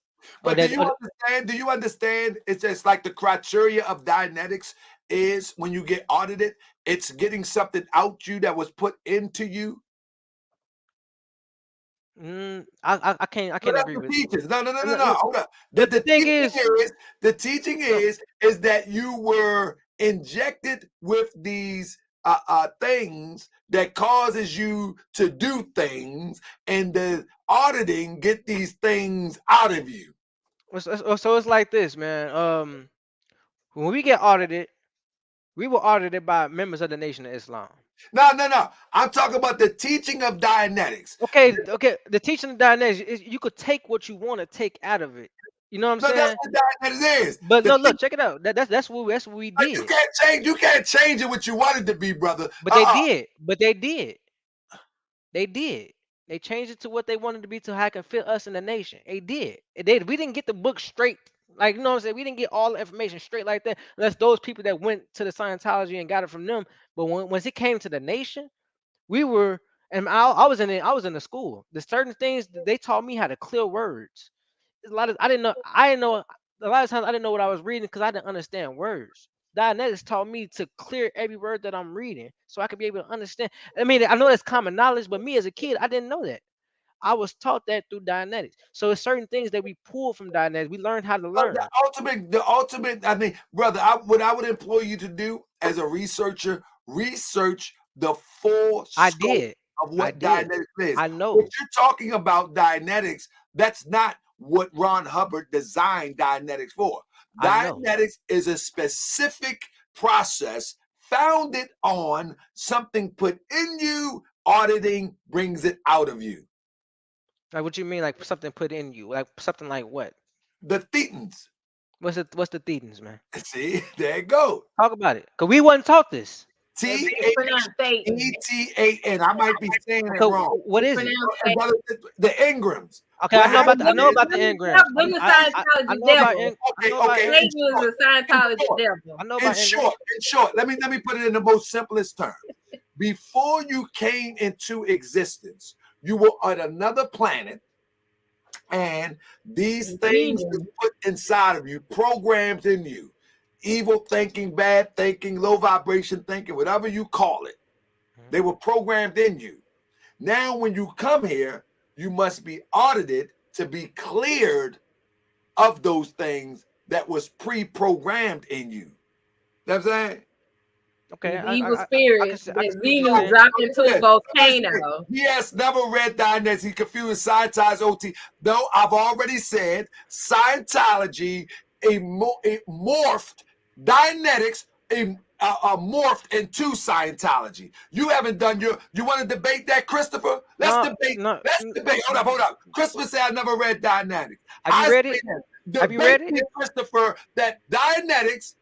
But do you understand? It's just like the criteria of Dianetics is when you get audited, it's getting something out you that was put into you. I can't agree with teachers. No. Hold up. The teaching is that you were injected with these things that causes you to do things, and the auditing get these things out of you. So it's like this, man. When we get audited, we were audited by members of the Nation of Islam. No. I'm talking about the teaching of Dianetics. Okay. The teaching of Dianetics is you could take what you want to take out of it. You know what I'm saying? That's what Dianetics is. But look, check it out. That's what we did. You can't change it what you wanted to be, brother. But they did. They did. They changed it to what they wanted to be to how it can fit us in the nation. They did. We didn't get the book straight. Like, you know what I'm saying? We didn't get all the information straight like that. Unless those people that went to the Scientology and got it from them. But once it came to the nation, we were, and I was in the school. There's certain things that they taught me how to clear words. I didn't know. A lot of times I didn't know what I was reading because I didn't understand words. Dianetics taught me to clear every word that I'm reading so I could be able to understand. I mean, I know that's common knowledge, but me as a kid, I didn't know that. I was taught that through Dianetics. So it's certain things that we pull from Dianetics. We learned how to learn. The ultimate, I mean, brother, what I would employ you to do as a researcher, research the full scope of what Dianetics is. I know. What you're talking about Dianetics, that's not what Ron Hubbard designed Dianetics for. Dianetics is a specific process founded on something put in you, auditing brings it out of you. Like, what you mean, like something put in you? Like something like what? The thetans. What's the thetans, man? See, there you go. Talk about it. Because we wasn't taught this. T-H-E-T-A-N. I might be saying it So wrong. what is it? The Ingrams. Okay, I know about the Engrams. I know about Okay. I know about in short, let me put it in the most simplest terms. Before you came into existence, you were on another planet, and these things were put inside of you, programmed in you. Evil thinking, bad thinking, low vibration thinking, whatever you call it. They were programmed in you. Now, when you come here, you must be audited to be cleared of those things that was pre-programmed in you. You know what I'm saying? Okay. Evil spirits that Venus dropped into a volcano. He has never read Dianetics. He confused Scientology, OT. Though I've already said Scientology morphed Dianetics morphed into Scientology. You haven't done you want to debate that, Christopher? Let's debate. Hold up. Christopher said I never read Dianetics. Have you read it? Have you read it? Christopher, that Dianetics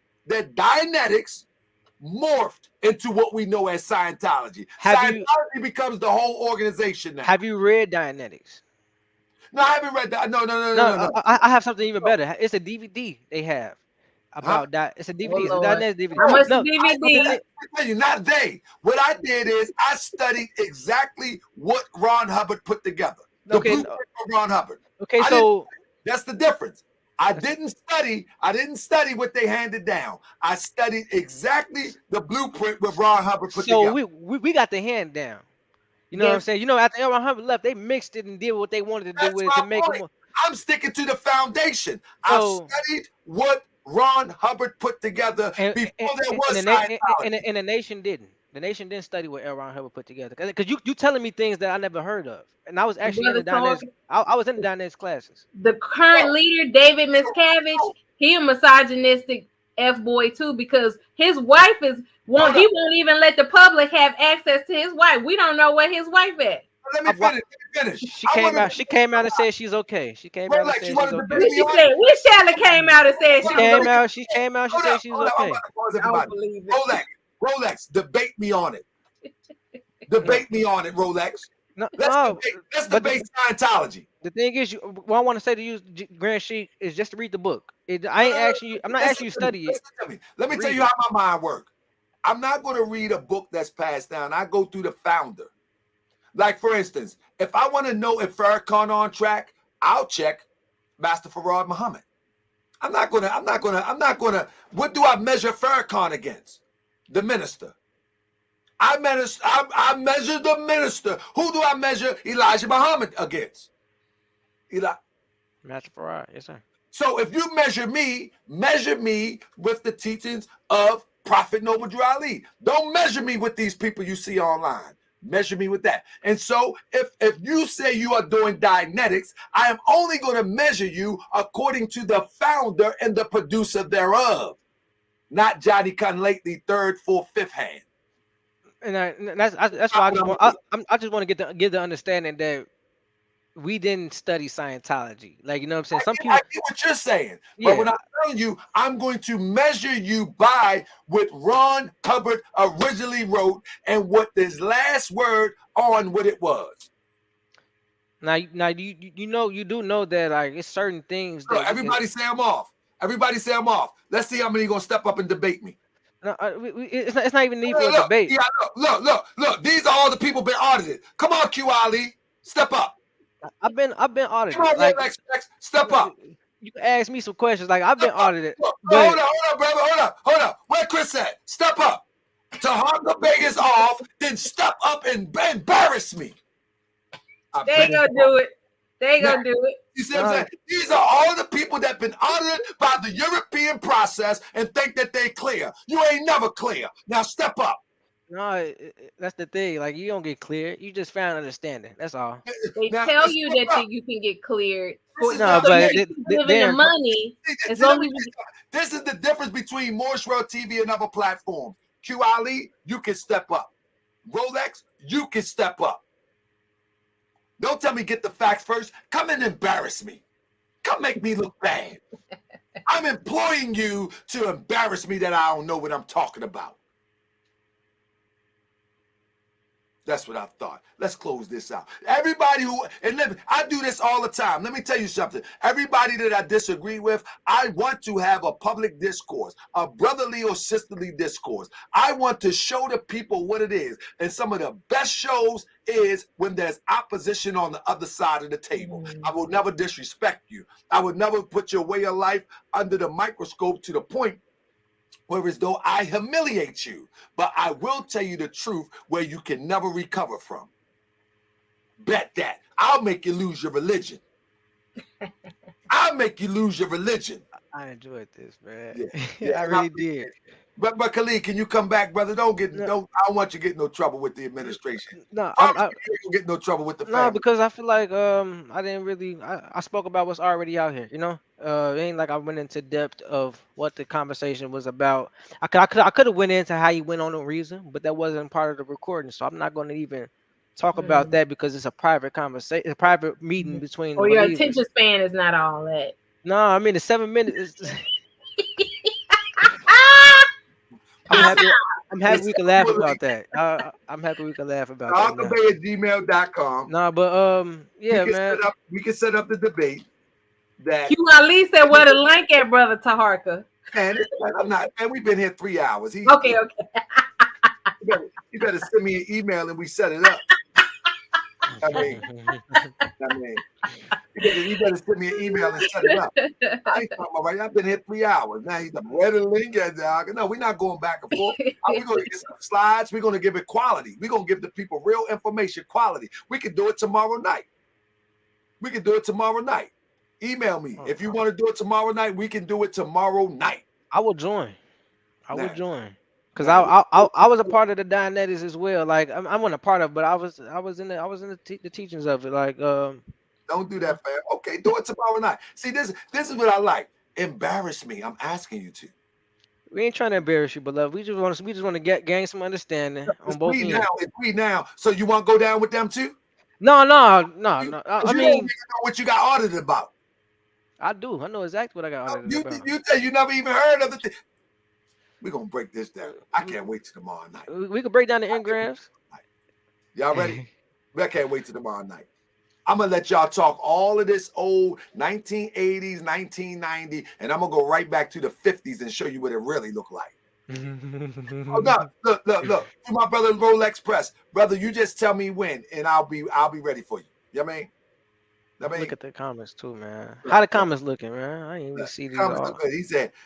morphed into what we know as Scientology. Scientology becomes the whole organization now. Have you read Dianetics? No, I haven't read that. No. I have something even better. It's a DVD they have about that. It's a DVD. It's a Dianetics DVD. How much DVD? I tell you, not they. What I did is I studied exactly what Ron Hubbard put together. The blueprint for Ron Hubbard. Okay, so that's the difference. I didn't study what they handed down. I studied exactly the blueprint what Ron Hubbard put together. So we got the hand down. You know what I'm saying? You know, after Ron Hubbard left, they mixed it and did what they wanted to do with it to make it more. I'm sticking to the foundation. I've studied what Ron Hubbard put together before there was Scientology. And the nation didn't. The nation didn't study what Ron Hubbard put together. Because you telling me things that I never heard of. And I was actually in the Dianetics. I was in the Dianetics classes. The current leader, David Miscavige, he a misogynistic F-boy too, because his wife he won't even let the public have access to his wife. We don't know where his wife at. Let me finish. She came out and said she's okay. She came out and said she's okay. Which Shelley came out and said she was okay? She came out. She said she's okay. I don't believe it. Rolex, debate me on it. Debate me on it, Rolex. Let's debate Scientology. The thing is, what I want to say to you, Grand Sheik, is just to read the book. I ain't asking you. I'm not asking you to study it. Let me tell you how my mind works. I'm not going to read a book that's passed down. I go through the founder. Like, for instance, if I want to know if Farrakhan on track, I'll check Master Farad Muhammad. I'm not gonna. What do I measure Farrakhan against? The minister. I measure the minister. Who do I measure Elijah Muhammad against? Master Farad, yes, sir. So if you measure me with the teachings of Prophet Noble Drew Ali. Don't measure me with these people you see online. Measure me with that. And so if you say you are doing Dianetics, I am only going to measure you according to the founder and the producer thereof, not Johnny Come Lately, third, fourth, fifth hand. And that's why I just want to get the understanding that we didn't study Scientology. Like, you know what I'm saying? Some people. I get what you're saying. Yeah. But when I'm telling you, I'm going to measure you by what Ron Hubbard originally wrote and what his last word on what it was. Now you do know that, like, it's certain things that everybody say I'm off. Everybody say I'm off. Let's see how many gonna step up and debate me. No, it's not even need for a debate. Yeah, look. These are all the people been audited. Come on, Q Ali, step up. I've been audited. Come on, like, Lex, step up. You can ask me some questions. Like, I've been audited. Hold on, brother. Hold up. Where Chris at? Step up. To hug the biggest off, then step up and embarrass me. They ain't gonna do it. You see what I'm saying? These are all the people that been audited by the European process and think that they clear. You ain't never clear. Now step up. No, that's the thing. Like, you don't get cleared. You just found understanding. That's all. They tell you that you can get cleared No, but giving the money. As long as this is the difference between Morshwell TV and other platforms. Q Ali, you can step up. Rolex, you can step up. Don't tell me get the facts first. Come and embarrass me. Come make me look bad. I'm employing you to embarrass me that I don't know what I'm talking about. That's what I thought. Let's close this out. Everybody who, and I do this all the time. Let me tell you something. Everybody that I disagree with, I want to have a public discourse, a brotherly or sisterly discourse. I want to show the people what it is. And some of the best shows is when there's opposition on the other side of the table. I will never disrespect you. I would never put your way of life under the microscope to the point where as though I humiliate you, but I will tell you the truth where you can never recover from. Bet that. I'll make you lose your religion. I'll make you lose your religion. I enjoyed this, man. Yeah, I really did. But Khallid, can you come back, brother? I don't want you to get no trouble with the administration. No, I don't get no trouble with the family. No, because I feel like I didn't really I spoke about what's already out here, you know. It ain't like I went into depth of what the conversation was about. I could have went into how you went on a reason, but that wasn't part of the recording, so I'm not going to even talk about that because it's a private conversation, a private meeting between. Or your attention span is not all that. No, I mean the 7 minutes. I'm happy we can laugh about that. I'm happy we can laugh about that. Talkdebate@gmail.com. No, but yeah, man. We can set up the debate. That you at least said where the link at, brother Taharka. Man, I'm not. Man, we've been here 3 hours. Okay. You better send me an email and we set it up. I mean, you better send me an email and set it up. I ain't talking about right. I've been here 3 hours. Now he's the where the link at, dog. No, we're not going back and forth. We're going to get some slides. We're going to give it quality. We're going to give the people real information, quality. We can do it tomorrow night. Email me. If you want to do it tomorrow night, we can do it tomorrow night. I will join. Because I was a part of the Dianetics as well. Like I wasn't a part of, but I was in the teachings of it. Like don't do that, fam. Okay, do it tomorrow night. See, this is what I like. Embarrass me. I'm asking you to. We ain't trying to embarrass you, beloved. We just want to gain some understanding on both ends. Now. So you want to go down with them too? No. I mean, don't even know what you got audited about. I do. I know exactly what I got audited about. You say you never even heard of the thing. We're gonna break this down. I can't wait till tomorrow night. We can break down the engrams. Y'all ready? I can't wait till tomorrow night. I'm gonna let y'all talk all of this old 1980s, 1990, and I'm gonna go right back to the 50s and show you what it really looked like. Oh no, look. To my brother Rolex Press. Brother, you just tell me when and I'll be ready for you. You know what I mean? Look at the comments too, man. How the comments looking, man? I didn't even see these all.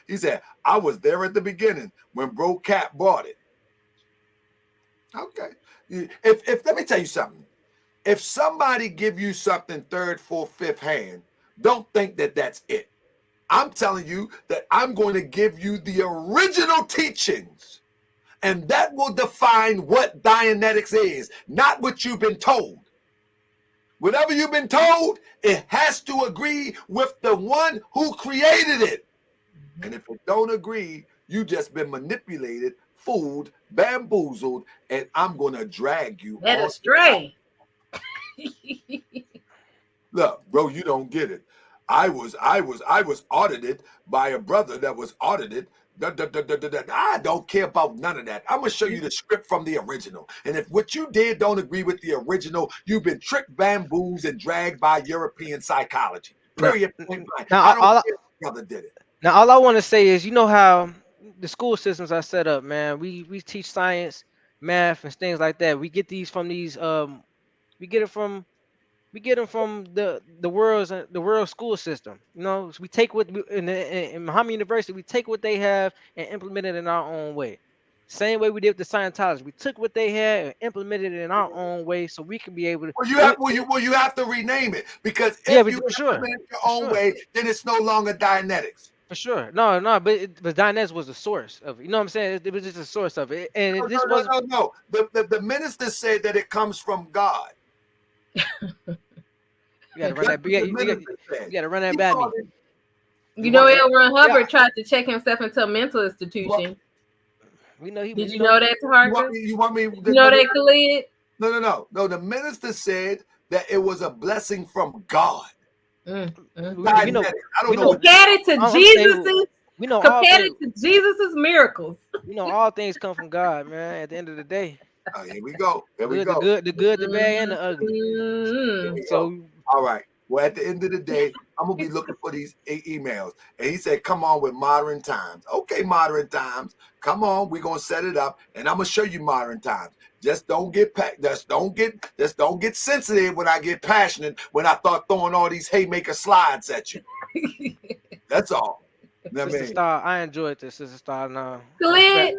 He said, I was there at the beginning when Bro Cap bought it. Okay. If let me tell you something. If somebody give you something third, fourth, fifth hand, don't think that that's it. I'm telling you that I'm going to give you the original teachings, and that will define what Dianetics is, not what you've been told. Whatever you've been told, it has to agree with the one who created it. And if it don't agree, you just been manipulated, fooled, bamboozled, and I'm going to drag you led astray. Look, bro, you don't get it. I was audited by a brother that was audited. I don't care about none of that. I'm going to show you the script from the original. And if what you did don't agree with the original, you've been tricked, bamboozled, and dragged by European psychology. Period. Now, brother did it. Now, all I want to say is, you know how the school systems are set up, man. We teach science, math, and things like that. We get these from these we get them from the world school system. You know, so we take what in Muhammad University, we take what they have and implement it in our own way. Same way we did with the Scientology. We took what they had and implemented it in our own way, so we can be able to. Well, you have to rename it, because if you implement it your own way, then it's no longer Dianetics. For sure, no, but Dianetics was the source of it. You know what I'm saying? It was just the source of it, and no. The minister said that it comes from God. You gotta run that. said. You gotta run that by me. You know, L. Ron Hubbard tried to check himself into a mental institution. We know he. Did you know that, Taharka? You want me? You know that, Khalid? No. The minister said that it was a blessing from God. We know. I don't know. Compared it to Jesus'. We know compared it to Jesus' miracles. You know, all things come from God, man. At the end of the day. Oh, here we go. The good, the bad, and the ugly. So, all right. Well, at the end of the day, I'm gonna be looking for these emails. And he said, "Come on with modern times." Okay, modern times. Come on, we're gonna set it up, and I'm gonna show you modern times. Just don't get sensitive when I get passionate. When I start throwing all these haymaker slides at you. That's all. Sister Star, I enjoyed this. Sister Star, no. Khalid,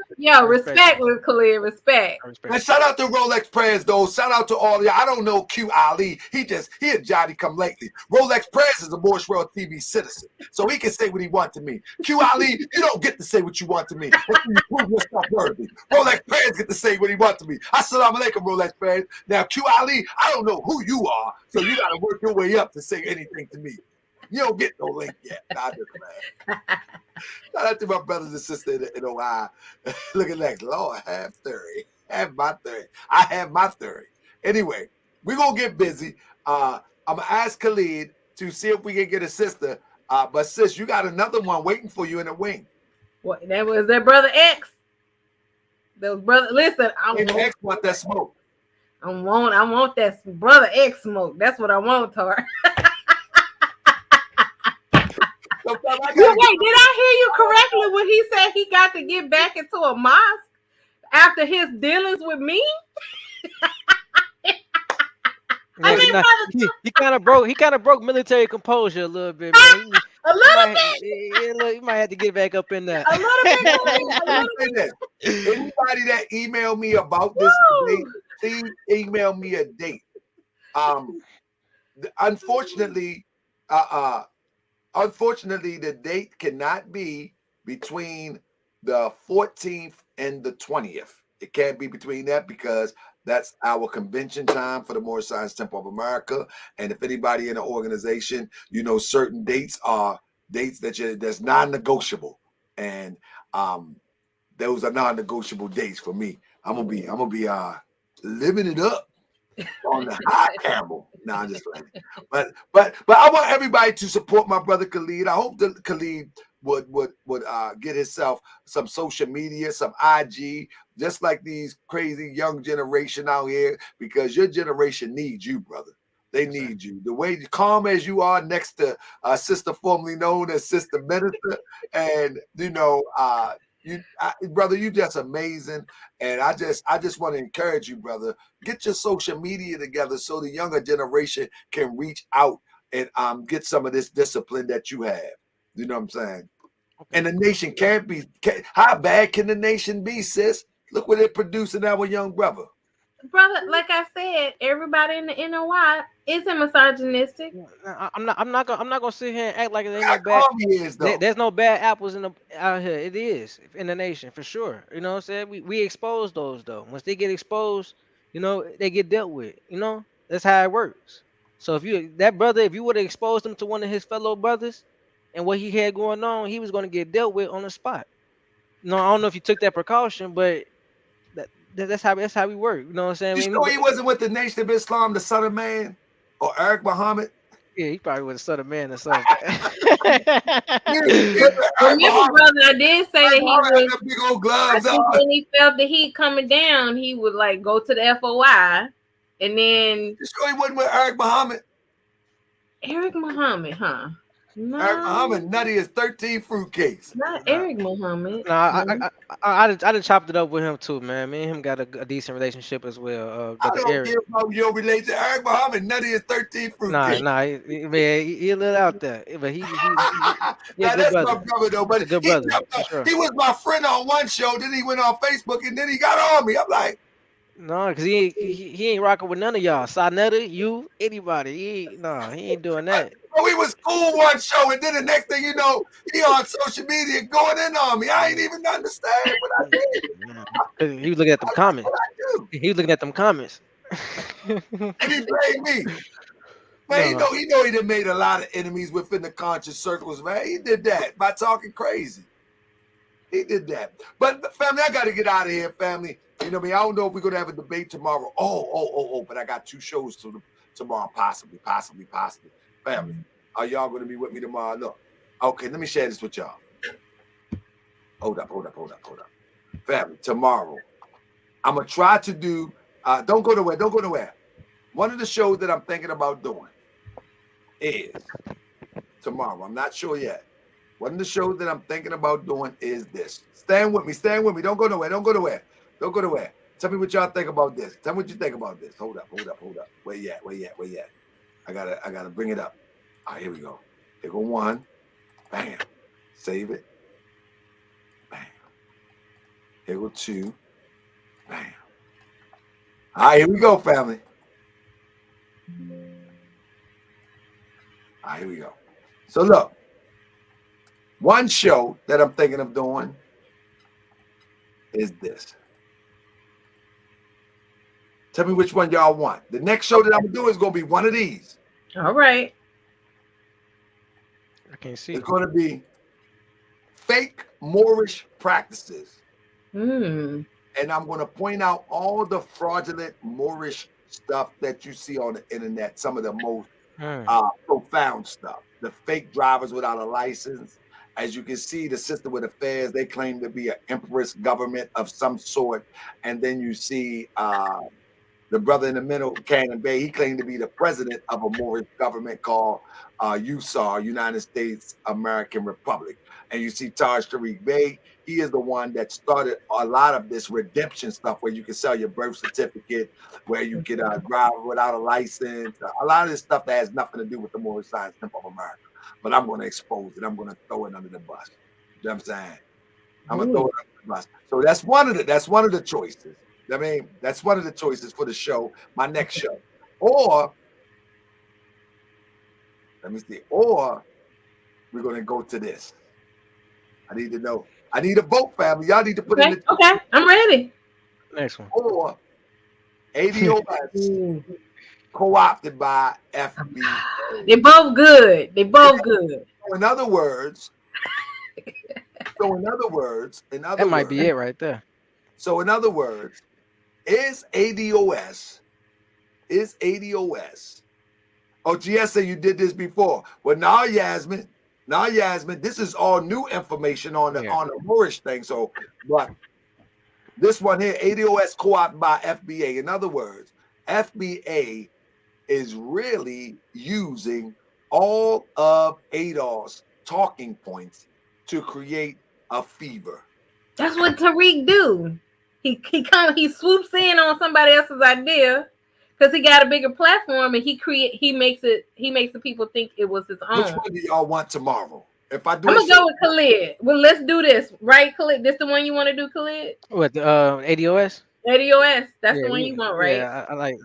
respect with Khalid, respect. Man, shout out to Rolex Prayers, though. Shout out to all y'all. I don't know Q Ali. He a Johnny come lately. Rolex Prayers is a Moorish World TV citizen, so he can say what he wants to me. Q Ali, you don't get to say what you want to me. You prove yourself worthy. Rolex Prayers get to say what he wants to me. Assalamu alaikum, Rolex Prayers. Now, Q Ali, I don't know who you are, so you got to work your way up to say anything to me. You don't get no link yet. Nah, shout out to my brothers and sisters in Ohio. Look at that. Lord, have theory. Have my theory. I have my theory. Anyway, we're going to get busy. I'm going to ask Khalid to see if we can get a sister. But sis, you got another one waiting for you in the wing. What? That was their brother X. Those brother. Listen, X want that smoke. I want that brother X smoke. That's what I want, Tar. Wait, did I hear you correctly when he said he got to get back into a mosque after his dealings with me? He kind of broke military composure a little bit, man. A little bit. You might have to get back up in that. A little bit. Anybody that emailed me about this debate, please email me a date. Unfortunately, the date cannot be between the 14th and the 20th. It can't be between that because that's our convention time for the Moorish Science Temple of America. And if anybody in the organization, certain dates are dates that's non-negotiable, and those are non-negotiable dates for me. I'm gonna be living it up on the high camel. No, I'm just playing. But I want everybody to support my brother Khalid. I hope that Khalid would get himself some social media, some IG, just like these crazy young generation out here, because your generation needs you, brother. They need you. The way calm as you are next to a sister formerly known as Sister Minister, and brother, you just amazing. And I just want to encourage you, brother. Get your social media together so the younger generation can reach out and get some of this discipline that you have. You know what I'm saying? Okay. And the nation how bad can the nation be, sis? Look what it producing our young brother. Brother, like I said, everybody in the NOI isn't misogynistic. I'm not gonna sit here and act like there ain't no bad. There's no bad apples out here. It is in the nation for sure. You know what I'm saying? We expose those though. Once they get exposed, they get dealt with. That's how it works. So if you would have exposed him to one of his fellow brothers and what he had going on, he was gonna get dealt with on the spot. I don't know if you took that precaution, but that's how we work. You know what I'm saying? You sure he wasn't with the Nation of Islam, the Son of Man, or Eric Muhammad? Yeah, he probably was the Son of Man or something. Remember, brother, I did say that he was big old gloves. I think when he felt the heat coming down, he would go to the FOI, and then. You sure he wasn't with Eric Muhammad? Eric Muhammad, huh? No. Eric Muhammad nutty as 13 fruitcakes. Not Eric Muhammad. No, I just chopped it up with him too, man. Me and him got a decent relationship as well. I don't care about your relation. Eric Muhammad nutty as 13 fruitcakes. He a little out there, but he that's brother. My brother though. But good brother, sure. He was my friend on one show. Then he went on Facebook, and then he got on me. I'm like. No, because he ain't rocking with none of y'all. Sanetta, you, anybody. He ain't doing that. We was cool one show, and then the next thing you know, he on social media going in on me. I ain't even understand what I did. He was looking at them comments. He was looking at them comments. And he blamed me. Man, he done made a lot of enemies within the conscious circles, man. He did that by talking crazy. He did that. But family, I got to get out of here, family. You know what I mean? I don't know if we're going to have a debate tomorrow. But I got 2 shows tomorrow, possibly. Family, are y'all going to be with me tomorrow? Look. Okay, let me share this with y'all. Hold up. Family, tomorrow, I'm going to try to do, don't go nowhere. One of the shows that I'm thinking about doing is tomorrow. I'm not sure yet. One of the shows that I'm thinking about doing is this. Stand with me. Don't go nowhere. Tell me what y'all think about this. Tell me what you think about this. Hold up. Where you at? I gotta bring it up. All right, here we go. Here go 1. Bam. Save it. Bam. Here go 2. Bam. All right, here we go, family. All right, here we go. So look. One show that I'm thinking of doing is this. Tell me which one y'all want. The next show that I'm gonna do is gonna be one of these. All right. I can't see. It's gonna be fake Moorish practices. Mm. And I'm gonna point out all the fraudulent Moorish stuff that you see on the internet, some of the most profound stuff. The fake drivers without a license. As you can see, the Sister with Affairs, they claim to be an empress government of some sort. And then you see the brother in the middle, Cannon Bay, he claimed to be the president of a Moorish government called USAR, United States American Republic. And you see Taj Tariq Bey, he is the one that started a lot of this redemption stuff where you can sell your birth certificate, where you can drive without a license, a lot of this stuff that has nothing to do with the Moorish Science Temple of America. But I'm going to expose it. I'm going to throw it under the bus. You know what I'm saying? I'm going to throw it under the bus. So that's one of the choices. I mean, that's one of the choices for the show, my next show. Or, let me see, or we're going to go to this. I need to know. I need a vote, family. Y'all need to put in the... Okay, I'm ready. Next one. Or ADOS co-opted by FBI. They both good. So in other words, That might be it right there. So in other words, is ADOS? Oh, GS said you did this before. Well, now Yasmin, this is all new information on the Moorish thing. So, but this one here, ADOS co-opted by FBA. In other words, FBA is really using all of ADOS talking points to create a fever. That's what Tariq do. He swoops in on somebody else's idea because he got a bigger platform and he makes the people think it was his own. Which one do y'all want tomorrow? If I do, I'm gonna go with Khallid. Well, let's do this, right, Khallid? This the one you want to do, Khalid? What ADOS? ADOS. That's the one you want, right? Yeah, I like.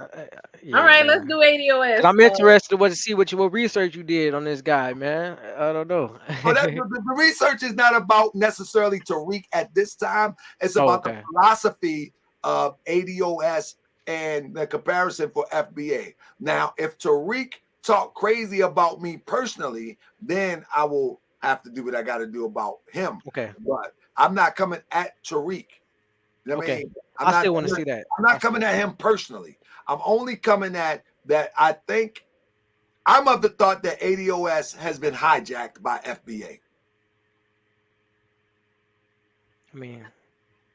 All right, let's do ADOS. I'm interested to see what research you did on this guy, man. I don't know. The research is not about necessarily Tariq at this time. It's about the philosophy of ADOS and the comparison for FBA. Now, if Tariq talk crazy about me personally, then I will have to do what I got to do about him. Okay. But I'm not coming at Tariq. You know what I mean? I still want to see that. I'm not coming at him personally. I'm only coming at that. I think I'm of the thought that ADOS has been hijacked by FBA. I mean,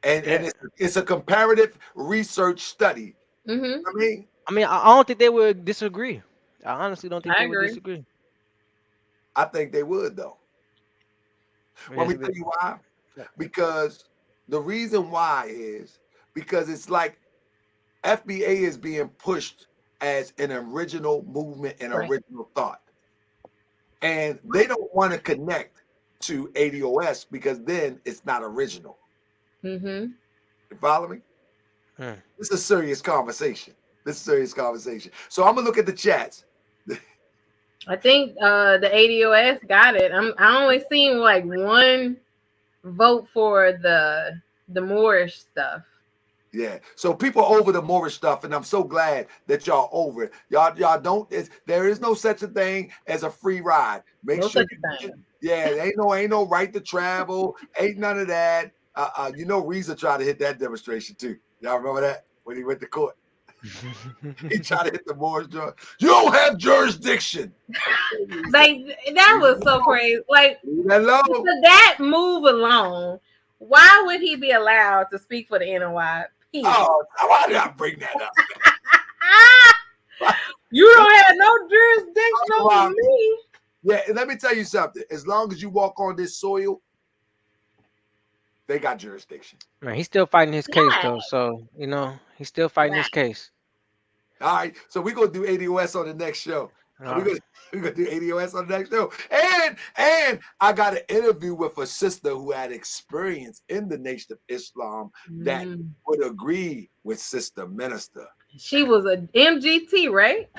and it's a comparative research study. Mm-hmm. I mean, I don't think they would disagree. I honestly don't think they would disagree. I think they would, though. Let me tell you why. Because the reason why is because it's like FBA is being pushed as an original movement and original thought. And they don't want to connect to ADOS because then it's not original. Mm-hmm. You follow me? This is a serious conversation. So I'm going to look at the chats. I think the ADOS got it. I only seen like one vote for the Moorish stuff. Yeah. So people are over the Moorish stuff, and I'm so glad that y'all over it. Y'all don't. There is no such a thing as a free ride. Make No sure. such a thing. Yeah, ain't no right to travel. Ain't none of that. You know, Reza tried to hit that demonstration too. Y'all remember that when he went to court? He tried to hit the Moorish joint. You don't have jurisdiction. Like that was so crazy. Like for that move alone, why would he be allowed to speak for the NOI? Oh, why did I bring that up? You don't have no jurisdiction over me. Yeah, and let me tell you something. As long as you walk on this soil, they got jurisdiction. Man, he's still fighting his case though, so you know he's still fighting his case. All right, so we're gonna do ADOS on the next show. We're gonna do ADOS on the next show. And I got an interview with a sister who had experience in the Nation of Islam that would agree with Sister Minister. She was a MGT, right?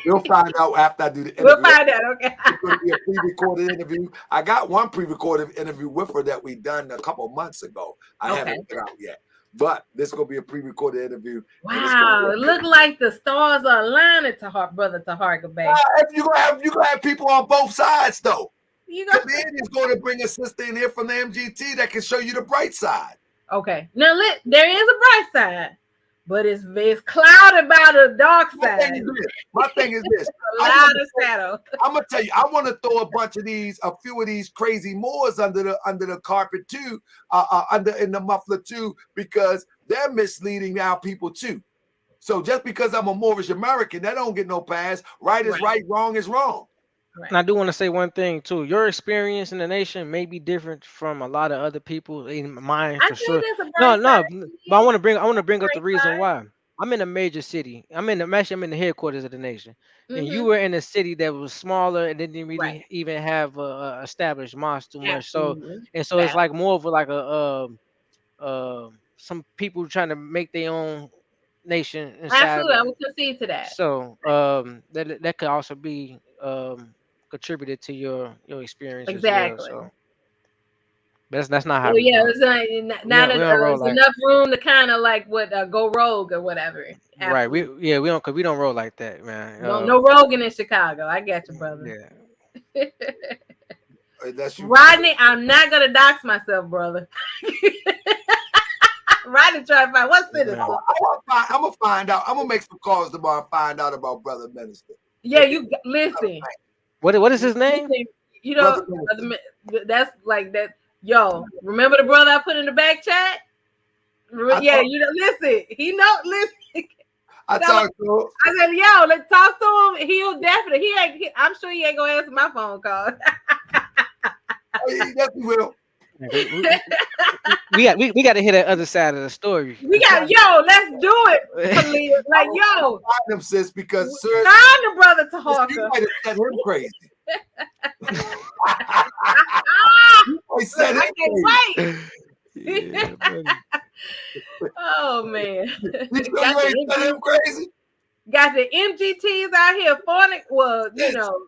We'll find out after I do the interview. We'll find out, okay. It's going to be a pre-recorded interview. I got one pre-recorded interview with her that we done a couple months ago. I haven't put out yet. But this is going to be a pre-recorded interview. Wow, it look like the stars are aligning to Brother Taharka, baby. You're gonna have people on both sides, though. Comedian's going to bring a sister in here from the MGT that can show you the bright side. Okay. Now, there is a bright side. But it's clouded by the dark side. My thing is this. I'm gonna tell you, I want to throw a few of these crazy Moors under the carpet too, in the muffler too, because they're misleading our people too. So just because I'm a Moorish American, that don't get no pass. Right is right, wrong is wrong. Right. And I do want to say one thing too. Your experience in the nation may be different from a lot of other people. In mine, for sure. No, but I want to bring up the reason why. I'm in a major city. I'm in the headquarters of the nation, and you were in a city that was smaller and didn't really even have a established mosque too much. So it's like more of like some people trying to make their own nation inside. Absolutely, I would concede to that. So that could also be contributed to your experience exactly. As well, so. But that's not how. Well, yeah, it's not enough room to kind of like go rogue or whatever. Absolutely. Right. We don't roll like that, man. No roguing in Chicago. I got you, brother. Yeah. That's you, Rodney. I'm not gonna dox myself, brother. Rodney trying to find what city. I'm gonna find out. I'm gonna make some calls tomorrow and find out about Brother Minister. Yeah, you listen. What is his name? You know, that's like that. Yo, remember the brother I put in the back chat? Yeah, you know, listen. He know, listen. I talked to him. I said, yo, let's talk to him. He'll definitely. I'm sure he ain't gonna answer my phone call. Oh, yeah, he definitely will. We got to hear that other side of the story. Let's do it, Khallid. Like, yo, find him, sis, because find the brother Taharka. You might have set him crazy. I can't wait. Oh man, you ain't set him crazy. Got the MGTs out here well, you know.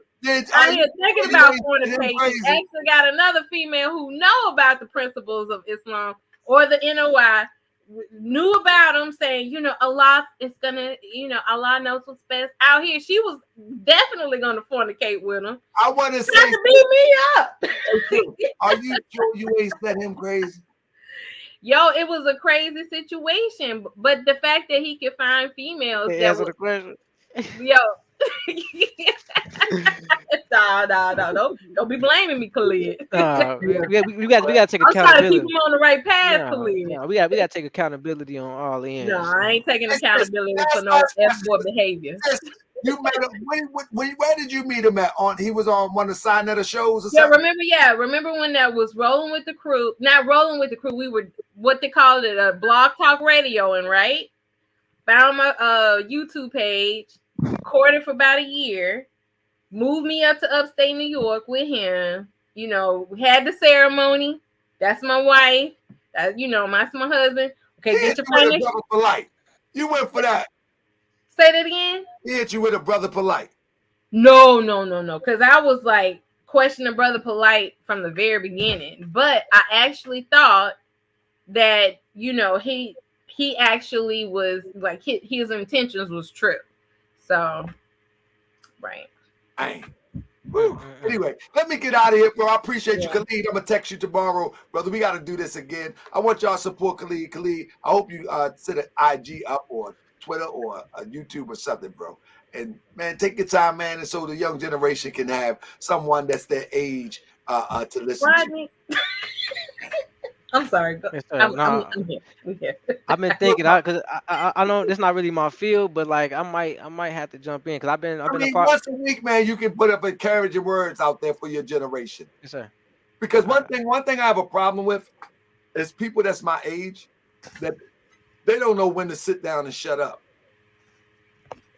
Out here thinking about fornication. Actually got another female who know about the principles of Islam or the NOI, knew about them, saying, you know, Allah is gonna, you know, Allah knows what's best out here. She was definitely gonna fornicate with him. I want to say, to beat me up. Are you sure you ain't set him crazy? Yo, it was a crazy situation, but the fact that he could find females answer the question. Yo. No, don't be blaming me, Khallid. We got to take accountability. I'm trying to keep him on the right path, Khallid. We got to take accountability on all ends. No, I ain't taking accountability for no F-boy behavior. You met him. Where did you meet him at? He was on one of the Sinetta shows or something? Remember when that was rolling with the crew? Not rolling with the crew. We were what they called it, a blog talk radio, and right? Found my YouTube page. Recorded for about a year, moved me up to upstate New York with him. You know, we had the ceremony. That's my wife. You know, that's my husband. Okay, get your brother polite. You went for that. Say that again. He hit you with a brother polite. No. Because I was like questioning brother polite from the very beginning. But I actually thought that, you know, he he actually was like his intentions was true. So, right. Dang. Woo. Anyway, let me get out of here, bro. I appreciate you, Khalid. I'm gonna text you tomorrow, brother. We got to do this again. I want y'all to support Khalid. Khalid, I hope you set an IG up or Twitter or YouTube or something, bro. And man, take your time, man, and so the young generation can have someone that's their age to listen to. I'm sorry. Yes, I'm here. I'm here. I've been thinking, because I know it's not really my field, but like I might have to jump in because I've been once a week, man, you can put up encouraging words out there for your generation. Yes, sir. Because one thing I have a problem with is people that's my age that they don't know when to sit down and shut up.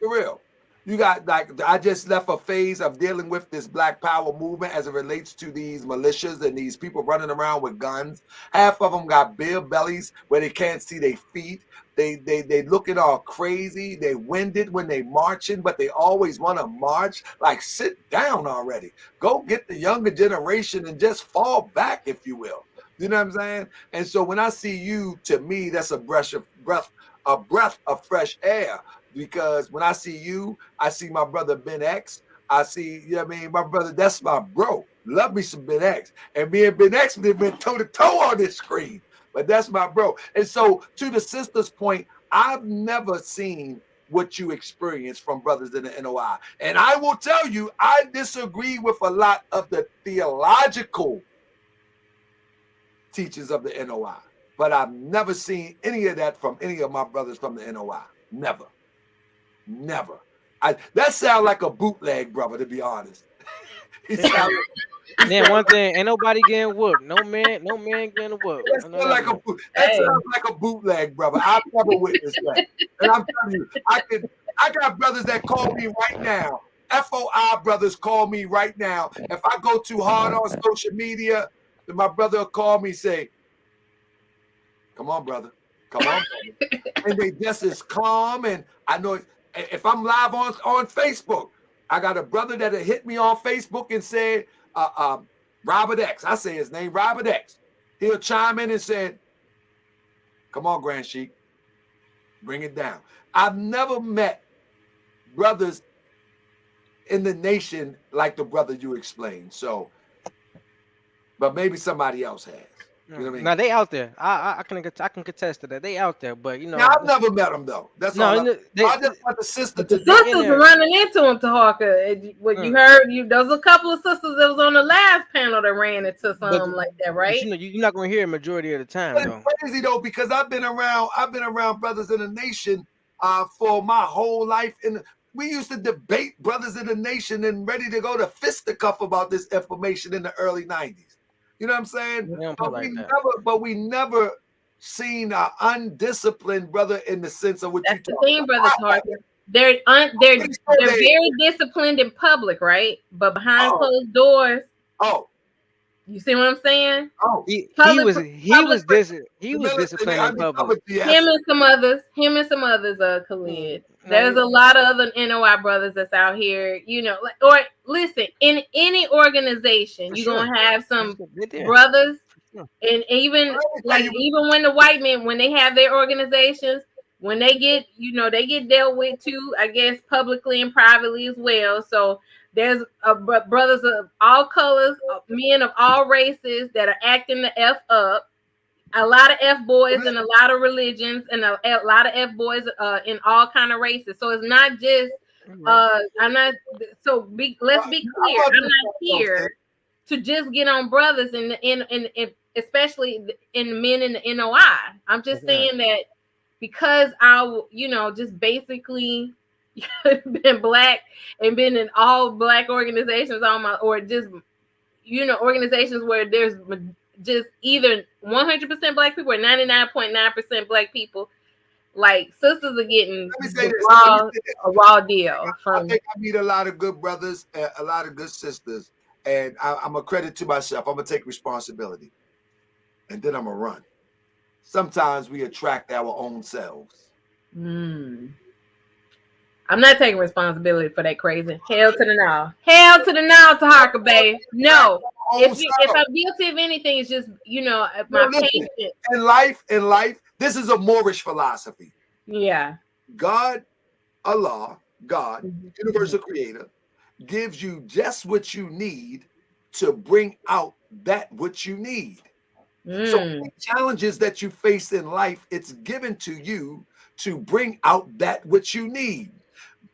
For real. You got I just left a phase of dealing with this Black Power movement as it relates to these militias and these people running around with guns. Half of them got bare bellies where they can't see their feet. They looking all crazy. They winded when they marching, but they always want to march. Like, sit down already. Go get the younger generation and just fall back, if you will. You know what I'm saying? And so when I see you, to me, that's a breath of fresh air. Because when I see you, I see my brother Ben X. I see, you know what I mean? My brother, that's my bro. Love me some Ben X. And me and Ben X, we've been toe to toe on this screen. But that's my bro. And so to the sister's point, I've never seen what you experience from brothers in the NOI. And I will tell you, I disagree with a lot of the theological teachers of the NOI. But I've never seen any of that from any of my brothers from the NOI. Never. That sounds like a bootleg brother, to be honest. Man, one thing, ain't nobody getting whooped. No man getting whooped. That sounds like a bootleg brother. I've never witnessed that. And I'm telling you, I got brothers that call me right now. FOI brothers call me right now. If I go too hard on social media, then my brother will call me and say, come on, brother. Come on, brother. And they just as calm. And I know if I'm live on Facebook, I got a brother that hit me on Facebook and said, Robert X. I say his name, Robert X. He'll chime in and say, come on, Grand Sheik, bring it down. I've never met brothers in the nation like the brother you explained. So, but maybe somebody else has. You know what I mean? Now they out there. I can contest to that. They out there, but you know. Now, I've never met them though. That's all. I just want the sister to. Sisters were running into him, Taharka. What you heard? There was a couple of sisters that was on the last panel that ran into something like that, right? You know, you're not going to hear a majority of the time. But it's crazy though, because I've been around brothers in the nation for my whole life, and we used to debate brothers in the nation and ready to go to fisticuff about this information in the early 90s. You know what I'm saying? But we never seen an undisciplined brother in the sense of what that's you talking about. Brother they're very disciplined in public, right? But behind closed doors. You see what I'm saying? He was disciplined in public. Him and some others, Khallid. There's a lot of other NOI brothers that's out here, you know. Or listen, in any organization, you're gonna have some brothers, and even when the white men, when they have their organizations, when they get, they get dealt with too, I guess, publicly and privately as well. So there's brothers of all colors, men of all races that are acting the F up. A lot of F boys in a lot of religions, and a lot of F boys in all kind of races. So it's not just let's be clear. I'm not here to just get on brothers and especially in men in the NOI. I'm just saying that because I just basically been black and been in all black organizations organizations where there's just either 100% black people or 99.9% black people. Like, sisters are getting a raw deal. I think I meet a lot of good brothers, a lot of good sisters, and I'm a credit to myself. I'm gonna take responsibility, and then I'm gonna run. Sometimes we attract our own selves. I'm not taking responsibility for that crazy. Hell to the no. Hell to the no, Taharka, babe. No. If I'm guilty of anything, it's just, my patience. In life, This is a Moorish philosophy. Yeah. God, Allah, God, universal creator, gives you just what you need to bring out that which you need. So the challenges that you face in life, it's given to you to bring out that which you need.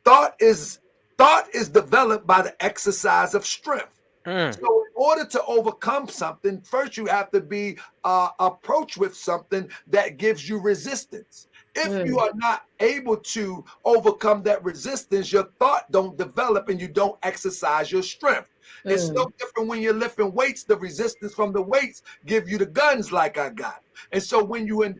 Thought is developed by the exercise of strength. So in order to overcome something, first you have to be approached with something that gives you resistance. If you are not able to overcome that resistance, your thought don't develop and you don't exercise your strength. It's no different when you're lifting weights. The resistance from the weights give you the guns like I got. And so when you're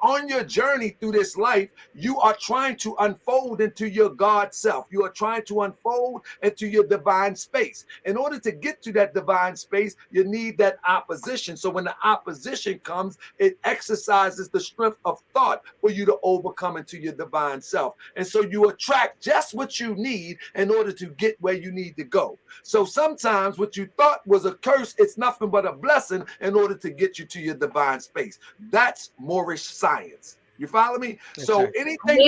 on your journey through this life, you are trying to unfold into your God self. You are trying to unfold into your divine space. In order to get to that divine space, you need that opposition. So when the opposition comes, it exercises the strength of thought for you to overcome into your divine self. And so you attract just what you need in order to get where you need to go. So sometimes what you thought was a curse, it's nothing but a blessing in order to get you to your divine space. That's Moorish science. You follow me? Yes, so sir. anything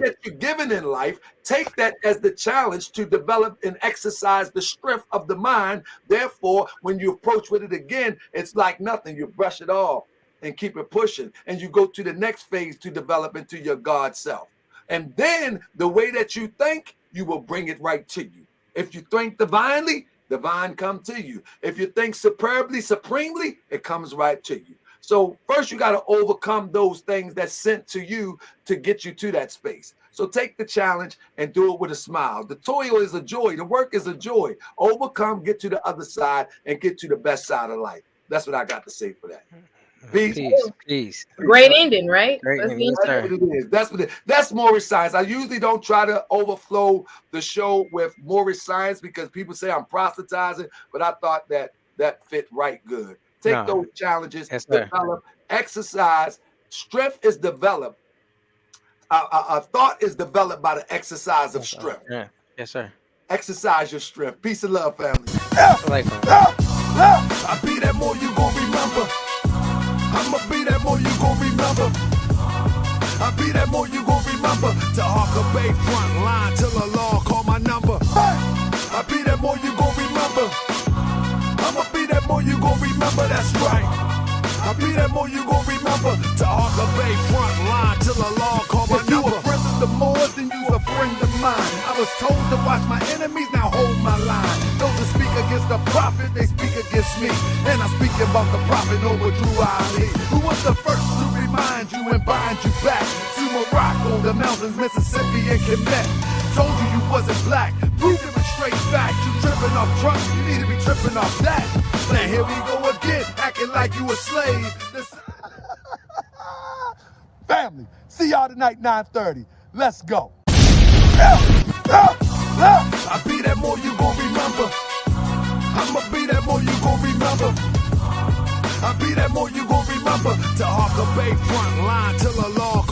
that you're given in life, take that as the challenge to develop and exercise the strength of the mind. Therefore, when you approach with it again, it's like nothing. You brush it off and keep it pushing. And you go to the next phase to develop into your God self. And then the way that you think, you will bring it right to you. If you think divinely, divine come to you. If you think superbly, supremely, it comes right to you. So first you got to overcome those things that's sent to you to get you to that space. So take the challenge and do it with a smile. The toil is a joy. The work is a joy. Overcome, get to the other side, and get to the best side of life. That's what I got to say for that. Peace. Great ending, right? Great ending, yes, That's sir. what it is. That's Moorish science. I usually don't try to overflow the show with Moorish science because people say I'm proselytizing, but I thought that fit right good. Take those challenges, develop, exercise. Strength is developed. A thought is developed by the exercise of strength. Yeah. Yes, sir. Exercise your strength. Peace and love, family. I be that more you gon' remember. I'ma be that more you gon' remember. I be that more you gon' remember. To Harker Bay front line till the law call my number. I be that more you gon' remember. I'ma be that more you gon' remember. That's right. I be that more you gon' remember. To Harker Bay front line till the law call my number. If you a friend of the Moors, then you a friend of mine. I was told to watch my enemies, now hold my line. Those that speak against the prophet, they speak against me. And I'm speaking about the prophet over Drew Ali, who was the first to remind you and bind you back to Morocco, the mountains, Mississippi, and Quebec. Told you you wasn't black, proved it with straight facts. You tripping off trunks, you need to be tripping off that. Now here we go again, acting like you a slave. Family, see y'all tonight, 9:30. Let's go. I be that more you gon' remember. I'ma be that more you gon' remember. I be that more you gon' remember. To Harker Bay front line till the law